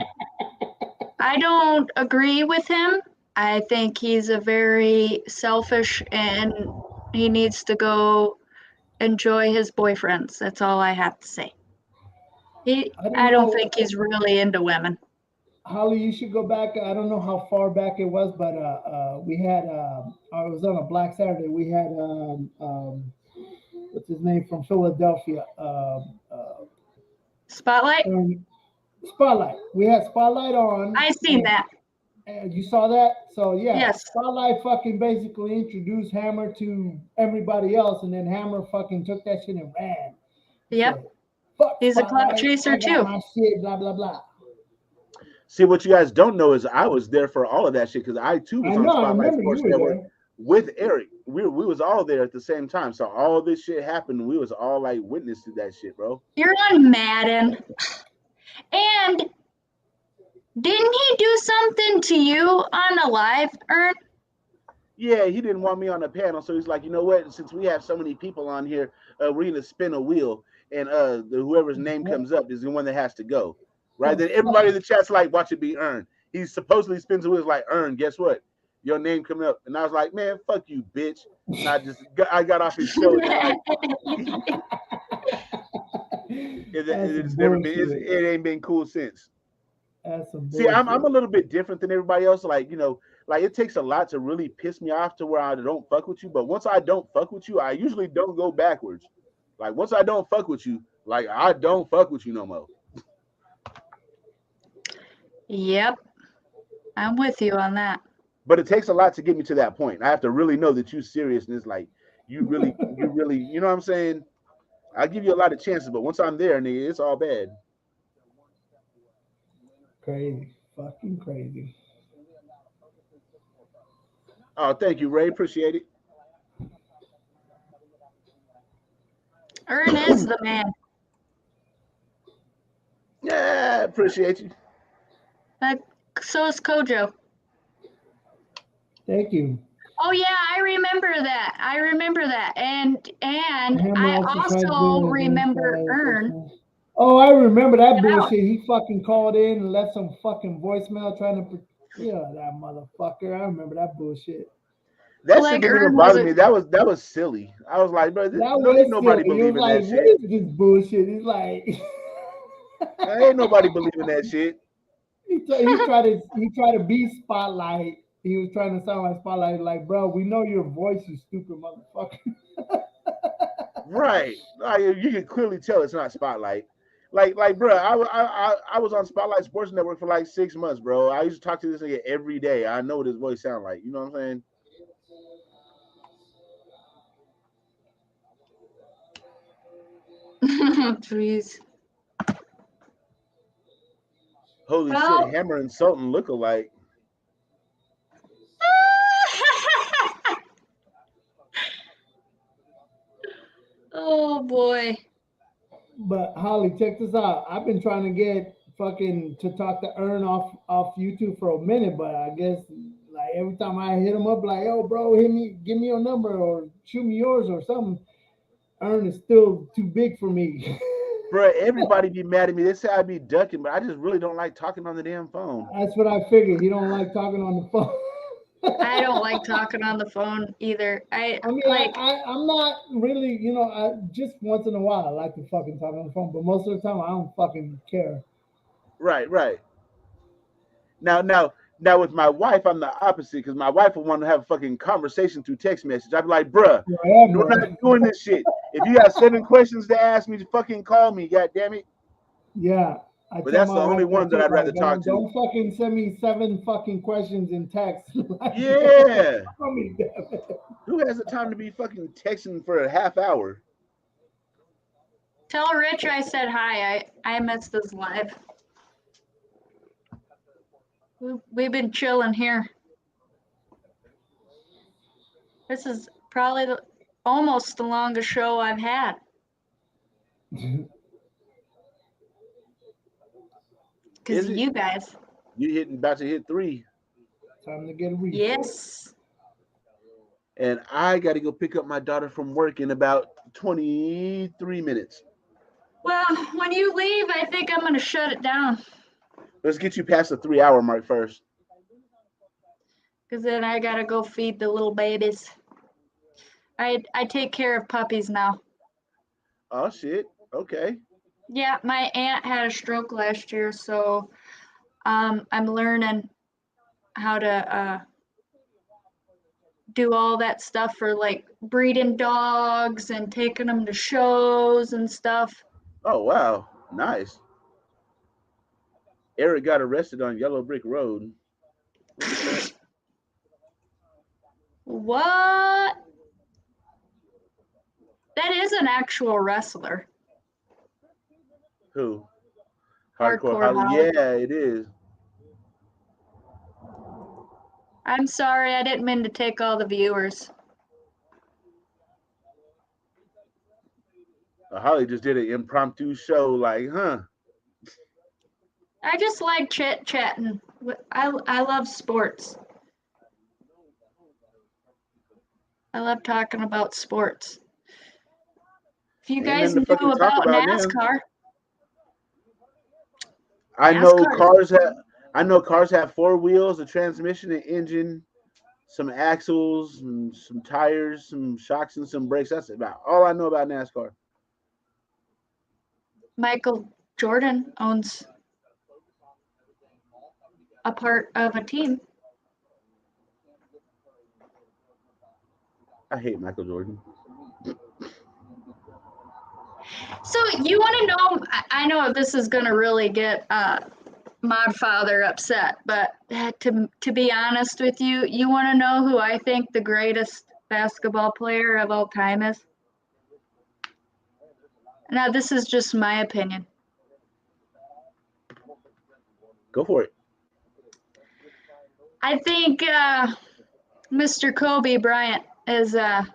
I don't agree with him. I think he's a very selfish, and he needs to go enjoy his boyfriends. That's all I have to say. I don't think he's really into women. Holly, you should go back. I don't know how far back it was, but we had I was on a Black Saturday. We had what's his name from Philadelphia? Spotlight. Spotlight. We had Spotlight on. I seen that. You saw that? So yeah. Yes. Spotlight fucking basically introduced Hammer to everybody else, and then Hammer fucking took that shit and ran. Yep. So, he's a clout chaser too. My shit, blah blah blah. See, what you guys don't know is I was there for all of that shit because I too was on Spotlight Sports Network with Eric. We was all there at the same time. So all this shit happened. We was all like witness to that shit, bro. You're on Madden. And Didn't he do something to you on a live, Ern? Yeah, he didn't want me on the panel, so he's like, you know what? Since we have so many people on here, we're gonna spin a wheel, and whoever's name comes up is the one that has to go. Right? Then everybody in the chat's like, watch it be Ern. He supposedly spins a wheel like Ern. Guess what? Your name coming up, and I was like, man, fuck you, bitch. And I got off his show, and like, it's never been. It ain't been cool since. See, I'm a little bit different than everybody else. Like, you know, like it takes a lot to really piss me off to where I don't fuck with you. But once I don't fuck with you, I usually don't go backwards. Like once I don't fuck with you, like I don't fuck with you no more. Yep. I'm with you on that. But it takes a lot to get me to that point. I have to really know that you're serious and it's like you really, you know what I'm saying? I give you a lot of chances, but once I'm there, nigga, it's all bad. Crazy. Fucking crazy. Oh, thank you, Ray. Appreciate it. Ern is the man. Yeah, appreciate you. But so is Kojo. Thank you. Oh yeah, I remember that. And I also also remember Ern. Oh, I remember that bullshit. He fucking called in and left some fucking voicemail trying to, that motherfucker. I remember that bullshit. That shit didn't even bother me. That was silly. I was like, bro, ain't nobody believing that shit. What is this bullshit? He's like, ain't nobody believing that shit. He tried to be Spotlight. He was trying to sound like Spotlight. Like, bro, we know your voice, you stupid motherfucker. Right. Like, you can clearly tell it's not Spotlight. Like, bro, I was on Spotlight Sports Network for like 6 months, bro. I used to talk to this nigga every day. I know what his voice sound like. You know what I'm saying? Jeez. Holy shit, Hammer and Sultan look alike. Oh boy. But Holly, check this out. I've been trying to get fucking to talk to Ern off YouTube for a minute, but I guess like every time I hit him up, like, yo, bro, give me your number or shoot me yours or something. Ern is still too big for me. Bro, everybody be mad at me. They say I be ducking, but I just really don't like talking on the damn phone. That's what I figured. You don't like talking on the phone. I don't like talking on the phone either. I mean, I'm not really, just once in a while I like to fucking talk on the phone, but most of the time I don't fucking care. Right. Now with my wife, I'm the opposite because my wife will want to have a fucking conversation through text message. I'd be like, bruh, we're not doing this shit. If you got 7 questions to ask me, fucking call me, god damn it. Yeah. But that's the only one that I'd rather talk to. Don't fucking send me 7 fucking questions in text. Yeah. Who has the time to be fucking texting for a half hour? Tell Rich I said hi. I missed this live. We've been chilling here. This is probably almost the longest show I've had. Because of you guys. You about to hit 3. Time to get a refill. Yes. And I got to go pick up my daughter from work in about 23 minutes. Well, when you leave, I think I'm going to shut it down. Let's get you past the 3-hour mark first. Because then I got to go feed the little babies. I take care of puppies now. Oh, shit. Okay. Yeah, my aunt had a stroke last year, so I'm learning how to do all that stuff for like breeding dogs and taking them to shows and stuff. Oh, wow. Nice. Eric got arrested on Yellow Brick Road. What? That is an actual wrestler. Who? Hardcore Holly. Yeah, it is. I'm sorry, I didn't mean to take all the viewers. Holly just did an impromptu show, like, huh? I just like chit-chatting. I love sports. I love talking about sports. If you guys knew about NASCAR. I know cars have 4 wheels, a transmission, an engine, some axles, and some tires, some shocks, and some brakes. That's about all I know about NASCAR. Michael Jordan owns a part of a team. I hate Michael Jordan. So you want to know? I know this is going to really get Mod Father upset, but to be honest with you, you want to know who I think the greatest basketball player of all time is? Now, this is just my opinion. Go for it. I think Mr. Kobe Bryant is the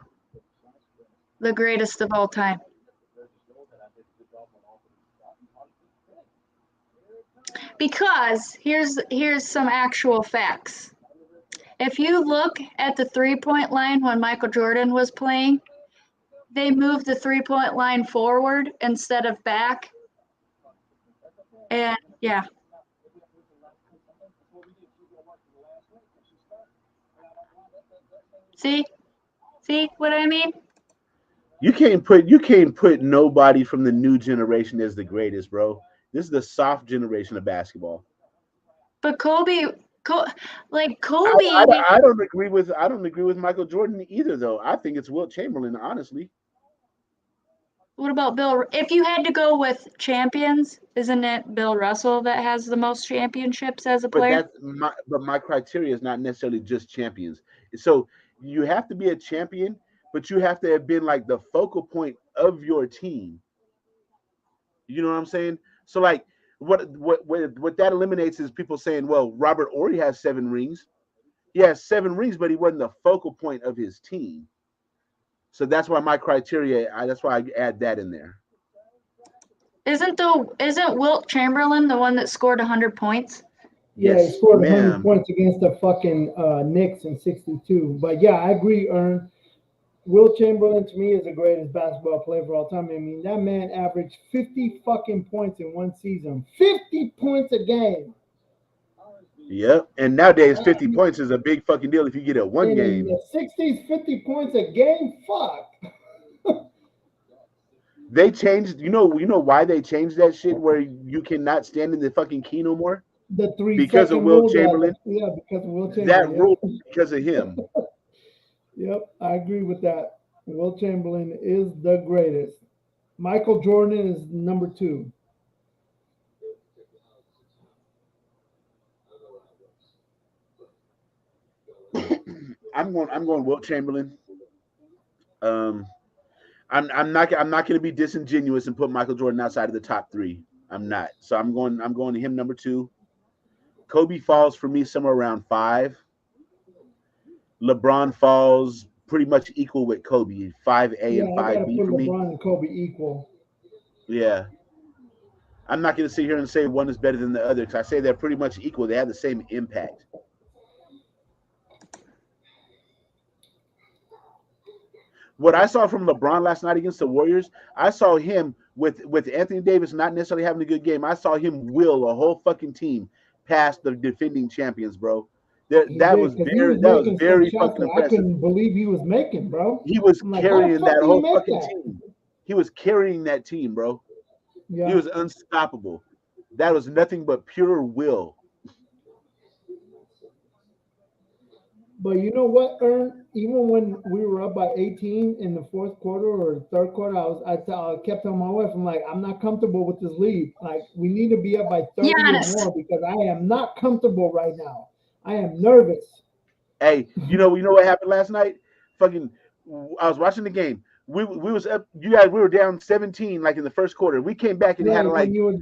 greatest of all time. Because here's some actual facts. If you look at the three-point line when Michael Jordan was playing, they moved the three-point line forward instead of back. And yeah. See what I mean? You can't put nobody from the new generation as the greatest, bro. This is the soft generation of basketball. But Kobe. I don't agree with Michael Jordan either, though. I think it's Wilt Chamberlain, honestly. What about Bill? If you had to go with champions, isn't it Bill Russell that has the most championships as a player? But my criteria is not necessarily just champions. So you have to be a champion, but you have to have been like the focal point of your team. You know what I'm saying? So like what that eliminates is people saying, well, Robert Horry has 7 rings. He has 7 rings, but he wasn't the focal point of his team. So that's why my criteria, that's why I add that in there. Isn't Wilt Chamberlain the one that scored 100 points? Yeah, he scored 100 points against the fucking Knicks in '62. But yeah, I agree, Ern. Wilt Chamberlain to me is the greatest basketball player of all time. I mean, that man averaged 50 fucking points in one season. 50 points a game. Yep. And nowadays 50 points is a big fucking deal if you get it one game. In the 60s, 50 points a game? Fuck. They changed, you know why they changed that shit where you cannot stand in the fucking key no more? The 3 because of Wilt Chamberlain. Yeah, because of Wilt Chamberlain. That rule because of him. Yep, I agree with that. Wilt Chamberlain is the greatest. Michael Jordan is number 2. I'm going Wilt Chamberlain. I'm not going to be disingenuous and put Michael Jordan outside of the top 3. I'm not. So I'm going to him number 2. Kobe falls for me somewhere around 5. LeBron falls pretty much equal with Kobe, 5A and 5B for me. LeBron and Kobe equal. Yeah. I'm not going to sit here and say one is better than the other because I say they're pretty much equal. They have the same impact. What I saw from LeBron last night against the Warriors, I saw him with Anthony Davis not necessarily having a good game. I saw him will a whole fucking team past the defending champions, bro. That was very fucking impressive. I couldn't believe he was making, bro. He was carrying that whole fucking team. He was carrying that team, bro. Yeah. He was unstoppable. That was nothing but pure will. But you know what, Ern? Even when we were up by 18 in the fourth quarter or third quarter, I kept telling my wife, I'm like, I'm not comfortable with this lead. Like, we need to be up by 30 or more because I am not comfortable right now. I am nervous. Hey, you know what happened last night? Fucking, I was watching the game. We was up. We were down 17 like in the first quarter. We came back and had like we had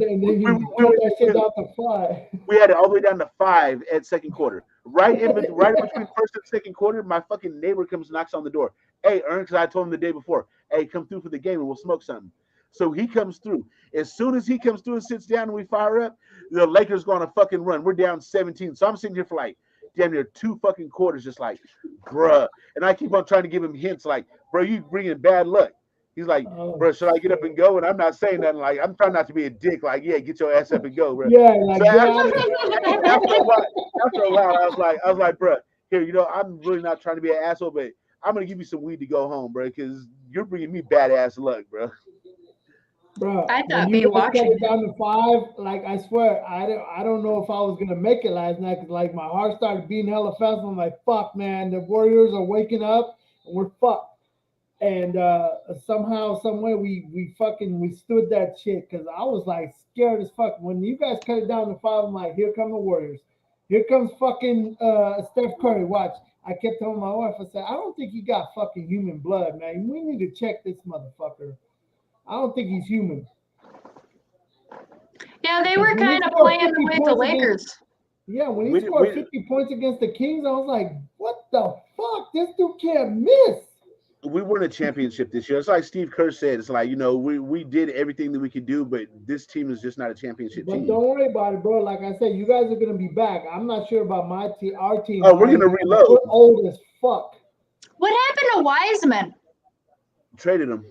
it all the way down to 5 at second quarter. Right in between first and second quarter, my fucking neighbor comes knocks on the door. Hey, Ern, because I told him the day before, hey, come through for the game and we'll smoke something. So he comes through. As soon as he comes through and sits down and we fire up, the Lakers going to fucking run. We're down 17. So I'm sitting here for like damn near 2 fucking quarters, just like, bruh. And I keep on trying to give him hints like, bro, you bringing bad luck. He's like, bro, should I get up and go? And I'm not saying nothing. Like, I'm trying not to be a dick. Like, yeah, get your ass up and go, bro. Yeah, like, so after a while, I was like, bro, here, I'm really not trying to be an asshole, but I'm gonna give you some weed to go home, bro, because you're bringing me badass luck, bro. Bro, I thought when you me cut watching it down to 5, like I swear, I don't know if I was gonna make it last night because like my heart started beating hella fast. I'm like, fuck, man, the Warriors are waking up and we're fucked. And somehow, some way, we stood that shit because I was like scared as fuck. When you guys cut it down to 5, I'm like, here come the Warriors. Here comes fucking Steph Curry. Watch. I kept telling my wife, I said, I don't think he got fucking human blood, man. We need to check this motherfucker. I don't think he's human. Yeah, they were kind of playing the way the Lakers. When he scored 50 points against the Kings, I was like, what the fuck? This dude can't miss. We won a championship this year. It's like Steve Kerr said. It's like, we did everything that we could do, but this team is just not a championship team. But don't worry about it, bro. Like I said, you guys are going to be back. I'm not sure about my team, our team. Oh, we're going to reload. We're old as fuck. What happened to Wiseman? Traded him.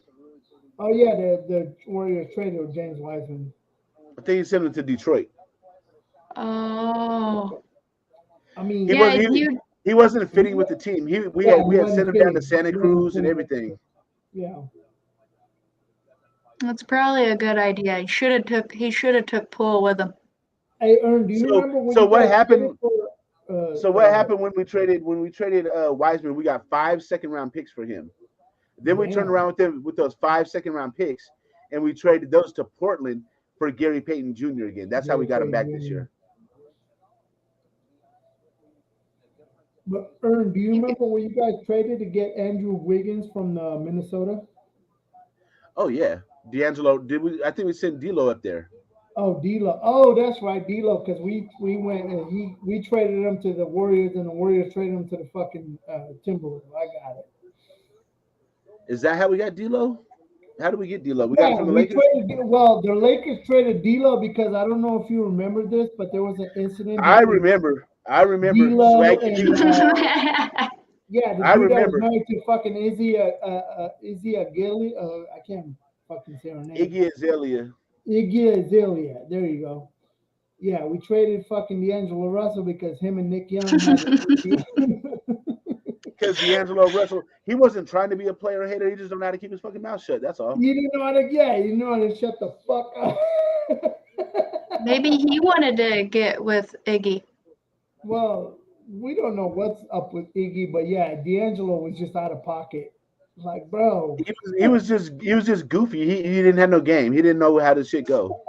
Oh, yeah, the Warriors traded James Wiseman. I think he sent him to Detroit. Oh. I mean, he wasn't fitting with the team. We had sent him down to Santa Cruz and everything. Yeah. That's probably a good idea. He should have took Poole with him. Hey, Ern, do you remember when what happened? What happened when we traded Wiseman? We got 5 second-round picks for him. Then we turned around with those 5 second-round picks, and we traded those to Portland for Gary Payton Jr. again. That's how we got him back this year. But Ern, do you remember when you guys traded to get Andrew Wiggins from Minnesota? Oh yeah, D'Angelo. I think we sent D'Lo up there. Oh, D'Lo. Oh, that's right, D'Lo. Because we went and we traded him to the Warriors, and the Warriors traded him to the fucking Timberwolves. I got it. Is that how we got D'Lo? How did we get D'Lo? We got it from the Lakers. The Lakers traded D'Lo because I don't know if you remember this, but there was an incident. I remember. D'Lo and, yeah, the I dude remember. that was married to fucking Izzy Agili. I can't fucking say her name. Iggy Azalea. There you go. Yeah, we traded fucking D'Angelo Russell because him and Nick Young. Because D'Angelo Russell, he wasn't trying to be a player hater. He just don't know how to keep his fucking mouth shut. That's all. You didn't know how to. Yeah, you know how to shut the fuck up. Maybe he wanted to get with Iggy. Well, we don't know what's up with Iggy, but yeah, D'Angelo was just out of pocket. Like, bro, he was just goofy. He didn't have no game. He didn't know how this shit go.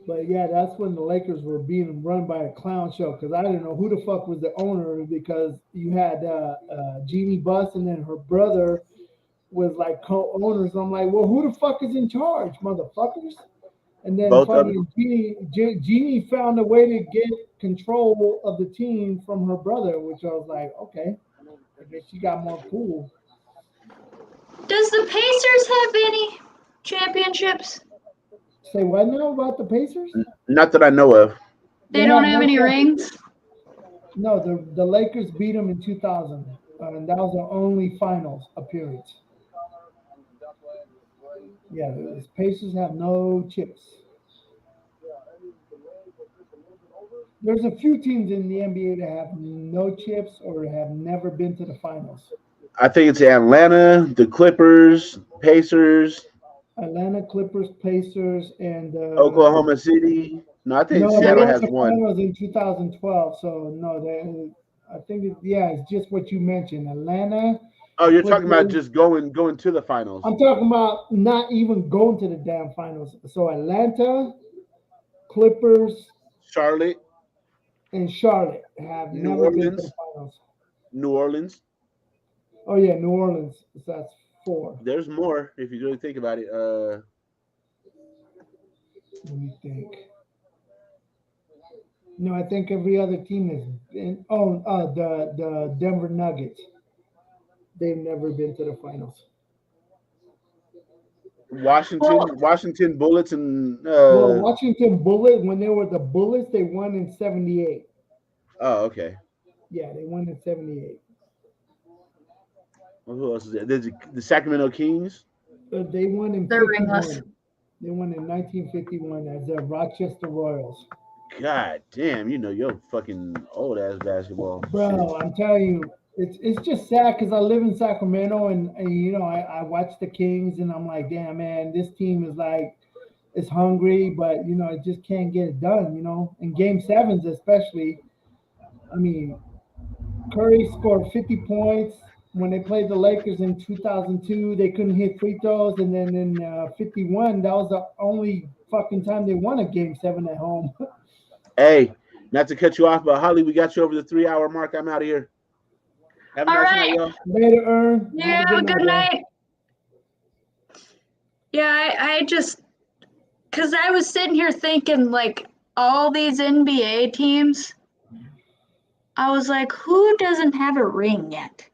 But yeah, that's when the Lakers were being run by a clown show because I didn't know who the fuck was the owner because you had Jeannie Buss and then her brother was like co-owners. I'm like, well, who the fuck is in charge, motherfuckers? And then Jeannie found a way to get control of the team from her brother, which I was like, okay, I guess she got more cool. Does the Pacers have any championships? Say what now about the Pacers? Not that I know of. They don't have any rings? No, the Lakers beat them in 2000, and that was their only finals appearance. Yeah, the Pacers have no chips. There's a few teams in the NBA that have no chips or have never been to the finals. I think it's Atlanta, the Clippers, Pacers. Atlanta, Clippers, Pacers, and Oklahoma City. No, I think Seattle has one. Finals in 2012. So no, I think it's just what you mentioned. Atlanta. Oh, you're talking about just going to the finals. I'm talking about not even going to the damn finals. So Atlanta, Clippers, Charlotte, and Charlotte have never been to the finals. New Orleans. Oh yeah, New Orleans. That's 4. There's more if you really think about it. Let me think. No, I think every other team has been. Oh, the Denver Nuggets. They've never been to the finals. Washington Bullets and Well, Washington Bullet, when they were the Bullets, they won in '78. Oh, okay. Yeah, they won in '78. Well, who else is there? There's the Sacramento Kings. They won in They're 51. ringless. They won in 1951 as the Rochester Royals. God damn, you know your fucking old ass basketball. Bro, I'm telling you, it's just sad because I live in Sacramento and you know I watch the Kings and I'm like, damn man, this team is like it's hungry, but you know it just can't get it done. You know, in Game Sevens especially. I mean, Curry scored 50 points when they played the Lakers in 2002. They couldn't hit free throws, and then in 51, that was the only fucking time they won a Game 7 at home. Hey, not to cut you off, but Holly, we got you over the 3-hour mark. I'm out of here. Have a All nice right. night, y'all. Later, Ern. Yeah, good night. Yeah, I just, because I was sitting here thinking, like, all these NBA teams, I was like, who doesn't have a ring yet?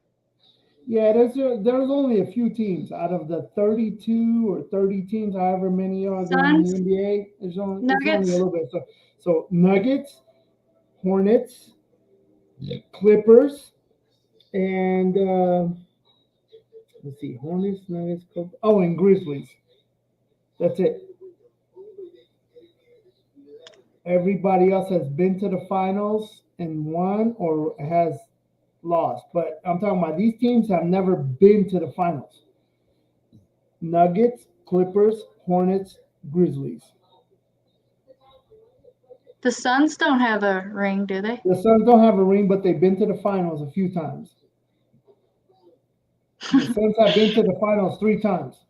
Yeah, there's only a few teams out of the 32 or 30 teams, however many are there in the Suns? NBA. There's only a Nuggets? little bit. So Nuggets, Hornets, Clippers, and let's see, Hornets, Nuggets, Clippers. Oh, and Grizzlies. That's it. Everybody else has been to the finals and won or has lost. But I'm talking about these teams have never been to the finals. Nuggets, Clippers, Hornets, Grizzlies. The Suns don't have a ring, do they? The Suns don't have a ring, but they've been to the finals a few times. The Suns have been to the finals 3 times.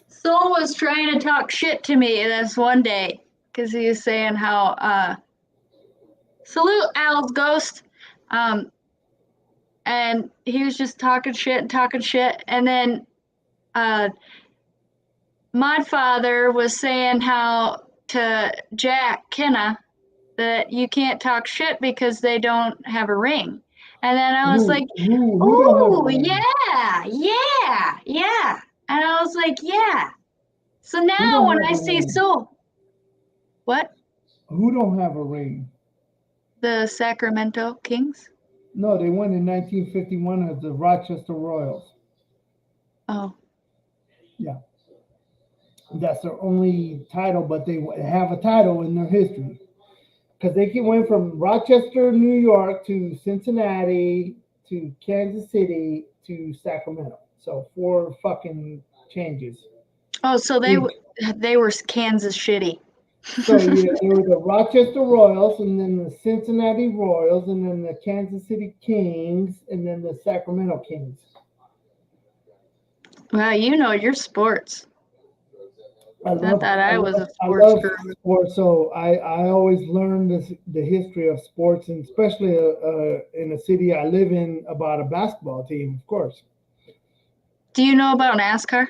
Soul was trying to talk shit to me this one day because he was saying how salute Al's ghost, and he was just talking shit, and then my father was saying how to Jack Kenna that you can't talk shit because they don't have a ring, and then I was like, "Oh yeah," and I was like, "Yeah." So now when I see Soul, what? Who don't have a ring? The Sacramento Kings? No, they won in 1951 as the Rochester Royals. Oh. Yeah. That's their only title, but they have a title in their history. Because they went from Rochester, New York to Cincinnati to Kansas City to Sacramento. So 4 fucking changes. Oh, so they were Kansas shitty. So yeah, they were the Rochester Royals, and then the Cincinnati Royals, and then the Kansas City Kings, and then the Sacramento Kings. Well, you know your sports. I love sports, so I always learn the history of sports, and especially in a city I live in about a basketball team, of course. Do you know about NASCAR?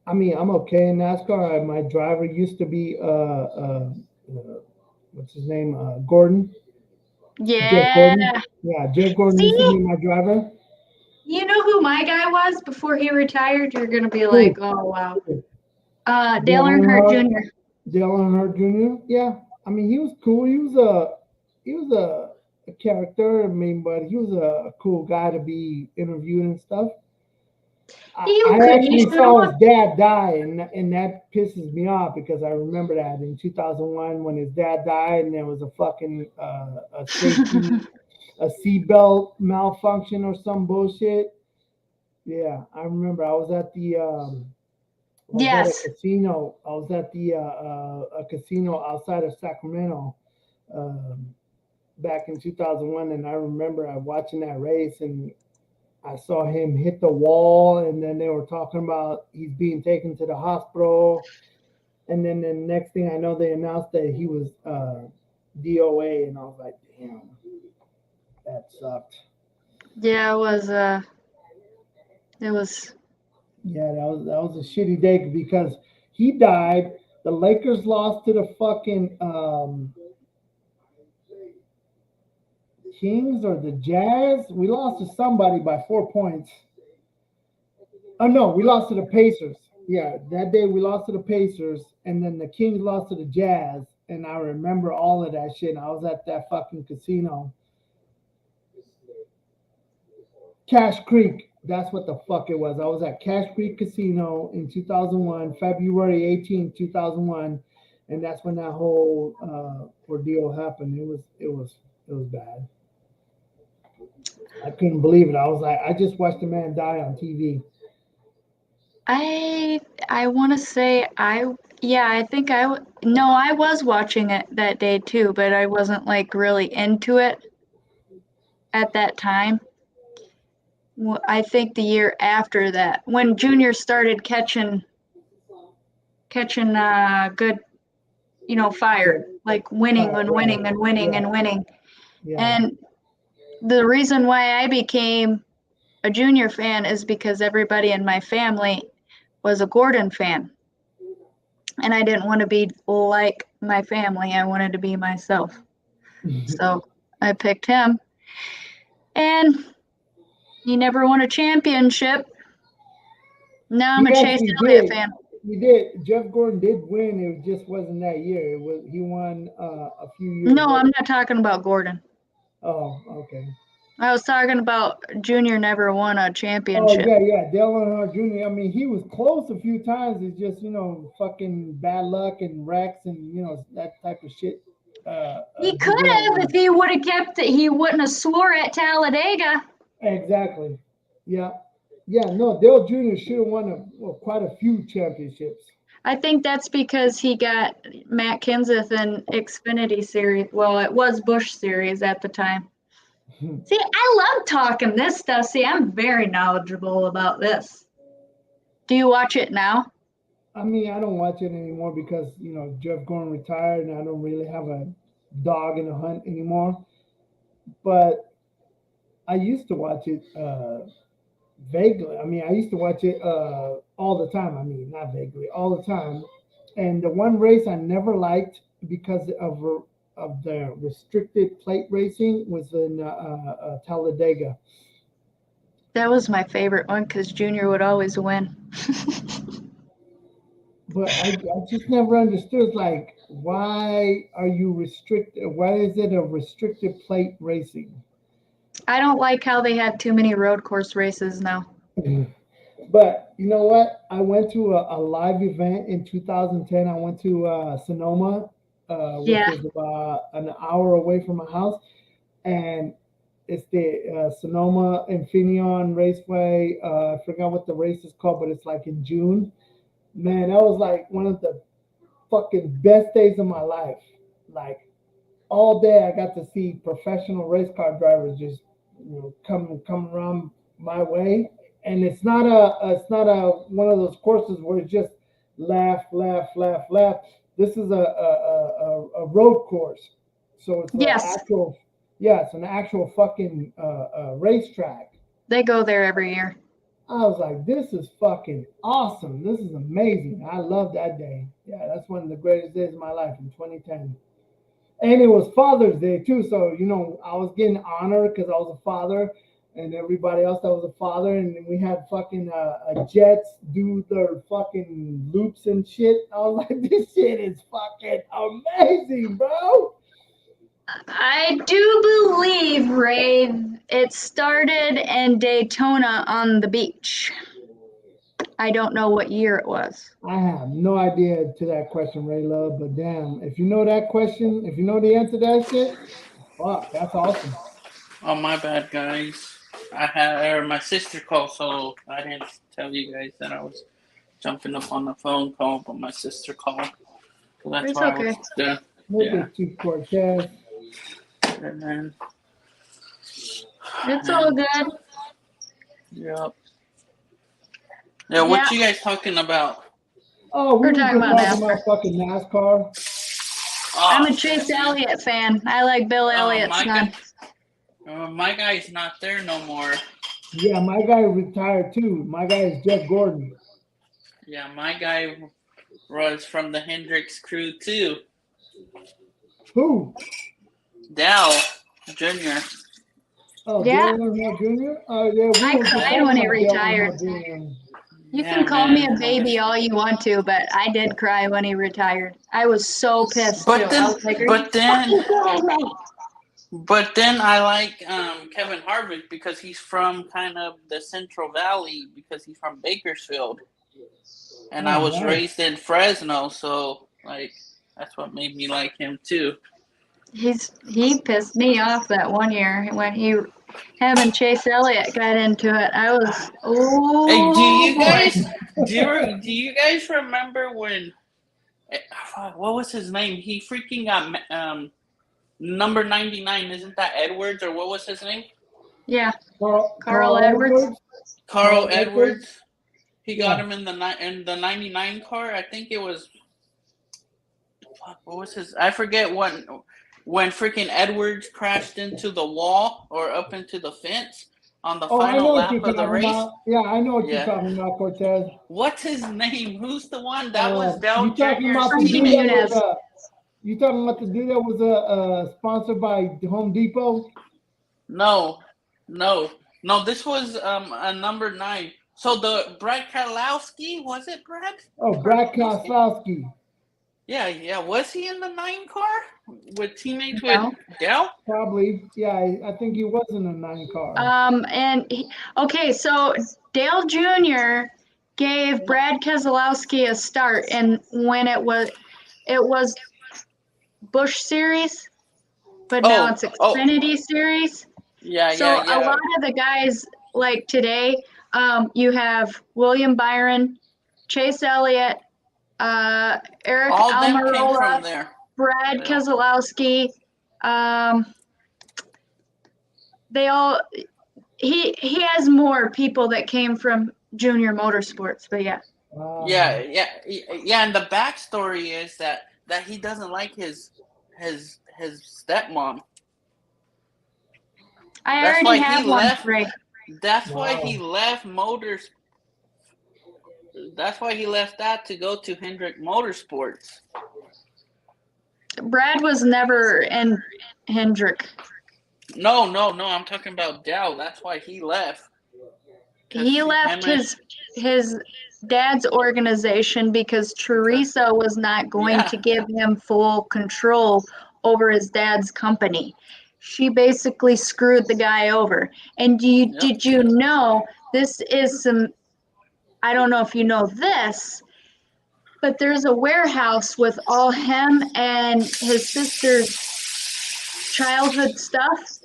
I mean, I'm okay in NASCAR. My driver used to be what's his name? Gordon. Yeah. Jeff Gordon. Yeah, Jeff Gordon used to be my driver. You know who my guy was before he retired? You're gonna be like, oh wow. Dale Earnhardt Jr. Dale Earnhardt Jr. Yeah, I mean he was cool. He was a character. I mean, but he was a cool guy to be interviewed and stuff. I actually saw his dad die, and that pisses me off because I remember that in 2001 when his dad died, and there was a fucking a safety. A seatbelt malfunction or some bullshit. Yeah, I remember. I was at the at a casino. I was at the a casino outside of Sacramento back in 2001, and I remember watching that race, and I saw him hit the wall, and then they were talking about he's being taken to the hospital, and then the next thing I know, they announced that he was DOA, and I was like, damn. That sucked. Yeah, it was. Yeah, that was a shitty day because he died The Lakers lost to the fucking Kings or the Jazz. We lost to somebody by 4 points. Oh no, we lost to the Pacers. Yeah, that day we lost to the Pacers, and then the Kings lost to the Jazz. And I remember all of that shit. I was at that fucking casino. Cash Creek. That's what the fuck it was. I was at Cash Creek Casino in 2001, February 18, 2001. And that's when that whole ordeal happened. It was bad. I couldn't believe it. I was like, I just watched a man die on TV. I want to say I was watching it that day too, but I wasn't like really into it at that time. I think the year after that, when Junior started catching good, fire, like winning and winning and winning and winning. Yeah. And the reason why I became a Junior fan is because everybody in my family was a Gordon fan. And I didn't want to be like my family. I wanted to be myself. So I picked him. And he never won a championship. Now I'm a Chase Elliott fan. He did. Jeff Gordon did win. It just wasn't that year. He won a few years. No, I'm not talking about Gordon. Oh, okay. I was talking about Junior never won a championship. Oh, yeah. Dale Earnhardt Jr. I mean, he was close a few times. It's just, fucking bad luck and wrecks and, that type of shit. He could have if he would have kept it. He wouldn't have swore at Talladega. Exactly. Yeah. Yeah, no, Dale Jr. should have won quite a few championships. I think that's because he got Matt Kenseth in Xfinity Series. Well, it was Busch Series at the time. See, I love talking this stuff. See, I'm very knowledgeable about this. Do you watch it now? I mean, I don't watch it anymore because, Jeff Gordon retired and I don't really have a dog in the hunt anymore. But I used to watch it vaguely. I mean, I used to watch it all the time. I mean, not vaguely, all the time. And the one race I never liked because of the restricted plate racing was in Talladega. That was my favorite one because Junior would always win. But I just never understood, like, why are you restricted? Why is it a restricted plate racing? I don't like how they have too many road course races now. But you know what? I went to a live event in 2010. I went to Sonoma, which is about an hour away from my house. And it's the Sonoma Infineon Raceway. I forgot what the race is called, but it's like in June. Man, that was like one of the fucking best days of my life. Like all day I got to see professional race car drivers just come around my way. And it's not a one of those courses where it's just left. This is a road course. So it's it's an actual fucking racetrack. They go there every year. I was like, this is fucking awesome. This is amazing. I love that day. Yeah, that's one of the greatest days of my life in 2010. And it was Father's Day too. So, I was getting honored because I was a father and everybody else that was a father. And we had fucking Jets do their fucking loops and shit. I was like, this shit is fucking amazing, bro. I do believe, Ray, it started in Daytona on the beach. I don't know what year it was. I have no idea to that question, Ray Love, but damn, if you know that question, if you know the answer to that shit, fuck, that's awesome. Oh, my bad, guys. My sister called, so I didn't tell you guys that I was jumping up on the phone call, but my sister called. So that's it's why okay. I was there. Look at you, Cortez. And then, it's all good. Yep. Yeah, what you guys talking about? Oh, we're talking about fucking NASCAR. Oh, I'm a Chase Elliott fan. I like Bill Elliott's son. My guy's not there no more. Yeah, my guy retired too. My guy is Jeff Gordon. Yeah, my guy was from the Hendrix crew too. Who? Dal Jr. Oh, Yeah. Dale Earnhardt Jr. Yeah, I cried when he retired. You can call me a baby all you want to, but I did cry when he retired. I was so pissed too. I was like, but then I like Kevin Harvick because he's from kind of the Central Valley because he's from Bakersfield, and I was raised in Fresno, so like that's what made me like him too. He pissed me off that one year when him and Chase Elliott got into it. I was do you guys remember when what was his name? He freaking got number 99. Isn't that Edwards or what was his name? Yeah, Carl Edwards. Carl Edwards. He got him in the 99 car. I think it was. What was his? I forget when freaking Edwards crashed into the wall or up into the fence on the final lap of the race. Yeah, I know what you're talking about, Cortez. What's his name? Who's the one that was Dale Jr.'s teammate? You talking about the dude that was sponsored by Home Depot? No. This was a number 9. So the Brad Keselowski, was it Brad? Oh, Brad Keselowski. Yeah. Was he in the 9 car with teammates with Dale? Probably. Yeah, I think he was in the 9 car. So Dale Jr. gave Brad Keselowski a start, and when it was Busch Series, but now it's Xfinity Series. Yeah. So a lot of the guys like today, you have William Byron, Chase Elliott, Eric Almirola, Brad Keselowski. He has more people that came from Junior Motorsports, but yeah. And the backstory is that he doesn't like his stepmom. I already have one. That's why he left motors. That's why he left that to go to Hendrick Motorsports. Brad was never in Hendrick. No. I'm talking about Dell. That's why he left. He left his dad's organization because Teresa was not going to give him full control over his dad's company. She basically screwed the guy over. And did you know this is some, I don't know if you know this, but there's a warehouse with all him and his sister's childhood stuff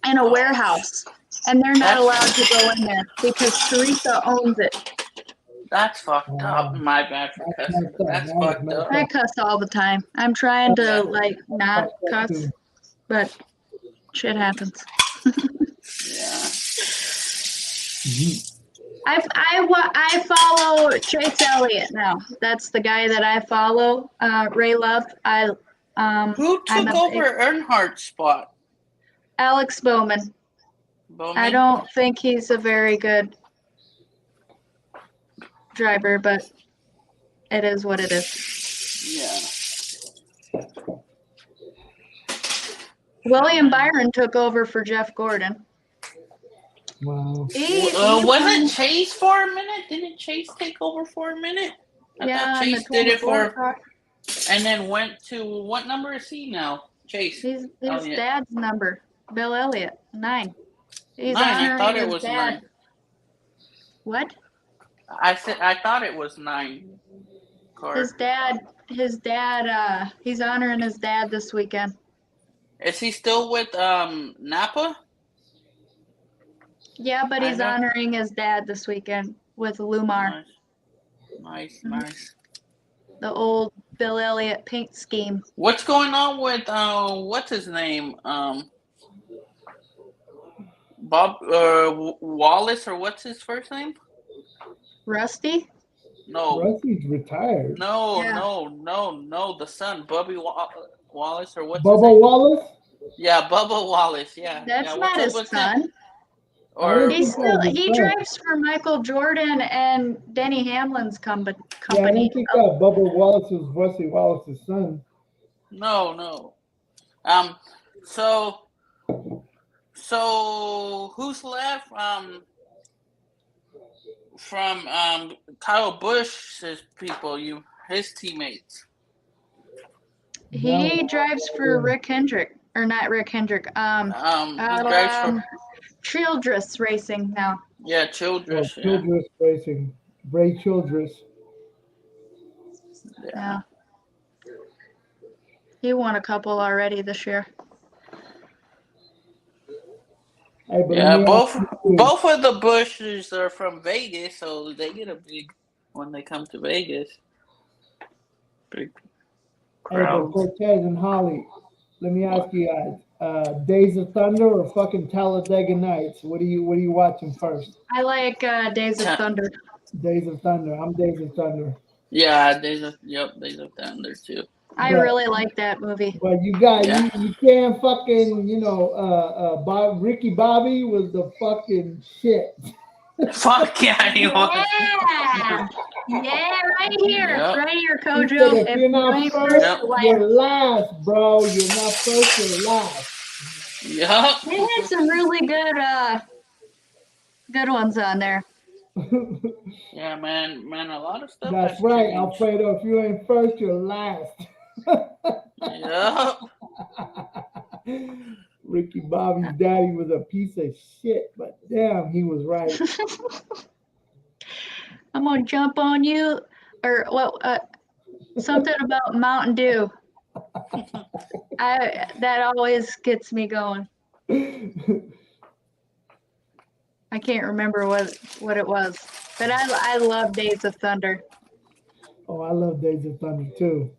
in a warehouse. And they're not allowed to go in there because Teresa owns it. That's fucked up. My bad for cussing. That's fucked up. I cuss all the time. I'm trying to not cuss, but shit happens. I follow Chase Elliott now. That's the guy that I follow. Ray Love. Who took over Earnhardt's spot? Alex Bowman. I don't think he's a very good driver, but it is what it is. Yeah. William Byron took over for Jeff Gordon. Wow. Wasn't Chase for a minute? Didn't Chase take over for a minute? I thought Chase did it for, and then went to, what number is he now? Chase. His dad's number, Bill Elliott, 9. He's 9. I thought it was 9. What? I thought it was 9. His dad. He's honoring his dad this weekend. Is he still with Napa? Yeah, but he's honoring his dad this weekend with Lumar. Nice. The old Bill Elliott paint scheme. What's going on with what's his name? Bob Wallace, or what's his first name? Rusty? No. Rusty's retired. No. The son, Bubby Wallace, or what's Bubba his name? Wallace? Yeah, Bubba Wallace. Yeah. That's not his son. Or He drives for Michael Jordan and Denny Hamlin's company. Yeah, I don't think Bubba Wallace was Wesley Wallace's son. No. So who's left? From Kyle Busch's people, his teammates. He drives for Rick Hendrick, or not Rick Hendrick. He drives for Childress Racing now. Yeah, Childress. Childress Racing. Bray Childress. Yeah. He won a couple already this year. Hey, yeah, both of the Bushes are from Vegas, so they get a big when they come to Vegas. Big crowd. Hey, but Cortez and Holly, let me ask you guys: Days of Thunder or fucking Talladega Nights? What are you watching first? I like Days of Thunder. Days of Thunder. I'm Days of Thunder. Yeah, Days of Thunder too. I really like that movie. But you can't fucking, Ricky Bobby was the fucking shit. Fuck yeah, he was. Yeah, right here. Yep. Right here, Kojo. If you're not first, you're last, bro. You're not first, you're last. Yep. They had some really good ones on there. Yeah, man, a lot of stuff. That's right, Alfredo. If you ain't first, you're last. Yep. Ricky Bobby's daddy was a piece of shit, but damn, he was right. I'm gonna jump on you, or something about Mountain Dew. That always gets me going. I can't remember what it was, but I love Days of Thunder. Oh, I love Days of Thunder too.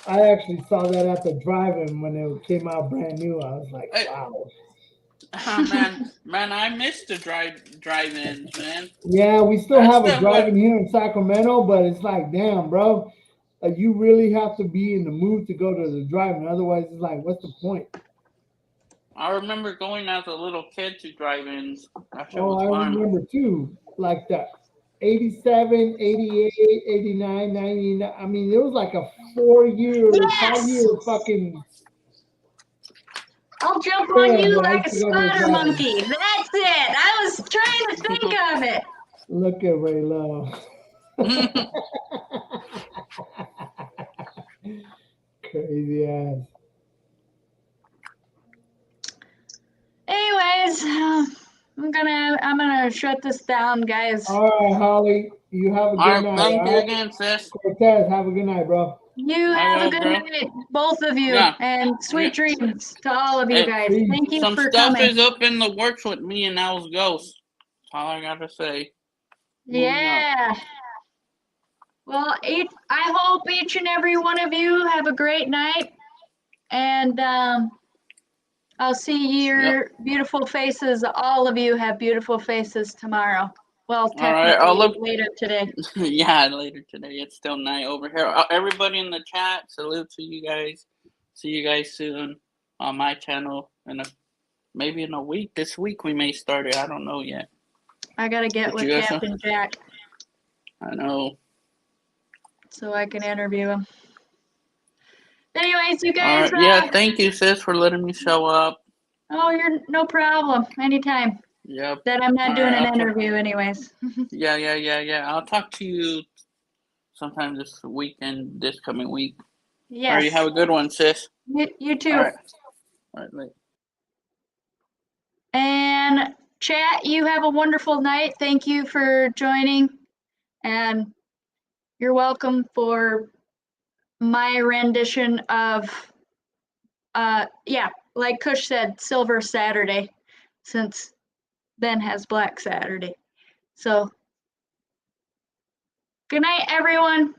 I actually saw that at the drive-in when it came out brand new. I was like, wow. Man, I missed the drive-ins, man. Yeah, we still have a drive-in here in Sacramento, but it's like, damn, bro, you really have to be in the mood to go to the drive-in. Otherwise, it's like, what's the point? I remember going as a little kid to drive-ins. Oh, I remember too, like that. 87, 88, 89, 99. I mean, it was like a 5-year fucking. I'll jump on you like a spider monkey. That's it. I was trying to think of it. Look at Ray Love. Crazy ass. Anyways, I'm gonna shut this down, guys. All right, Holly. You have a good night. Thank you again, sis. Cortez, have a good night, bro. You have a good night, both of you, and sweet dreams to all of you guys. Thank you for coming. Some stuff is up in the works with me and Al's Ghost. That's all I gotta say. Yeah. Well, I hope each and every one of you have a great night, and I'll see your beautiful faces. All of you have beautiful faces tomorrow. Well, technically later today. Yeah, later today. It's still night over here. Everybody in the chat, salute to you guys. See you guys soon on my channel. Maybe in a week. This week we may start it. I don't know yet. I gotta get with Captain Jack. I know. So I can interview him. Anyways, you guys. Yeah, thank you, sis, for letting me show up. Oh, you're no problem. Anytime. Yep. That I'm not doing an interview, anyways. Yeah. I'll talk to you sometime this weekend, this coming week. Yes. All right, you have a good one, sis. You too. All right, later. And chat, you have a wonderful night. Thank you for joining. And you're welcome for my rendition of, like Kush said, Silver Saturday, since Ben has Black Saturday. So, good night, everyone.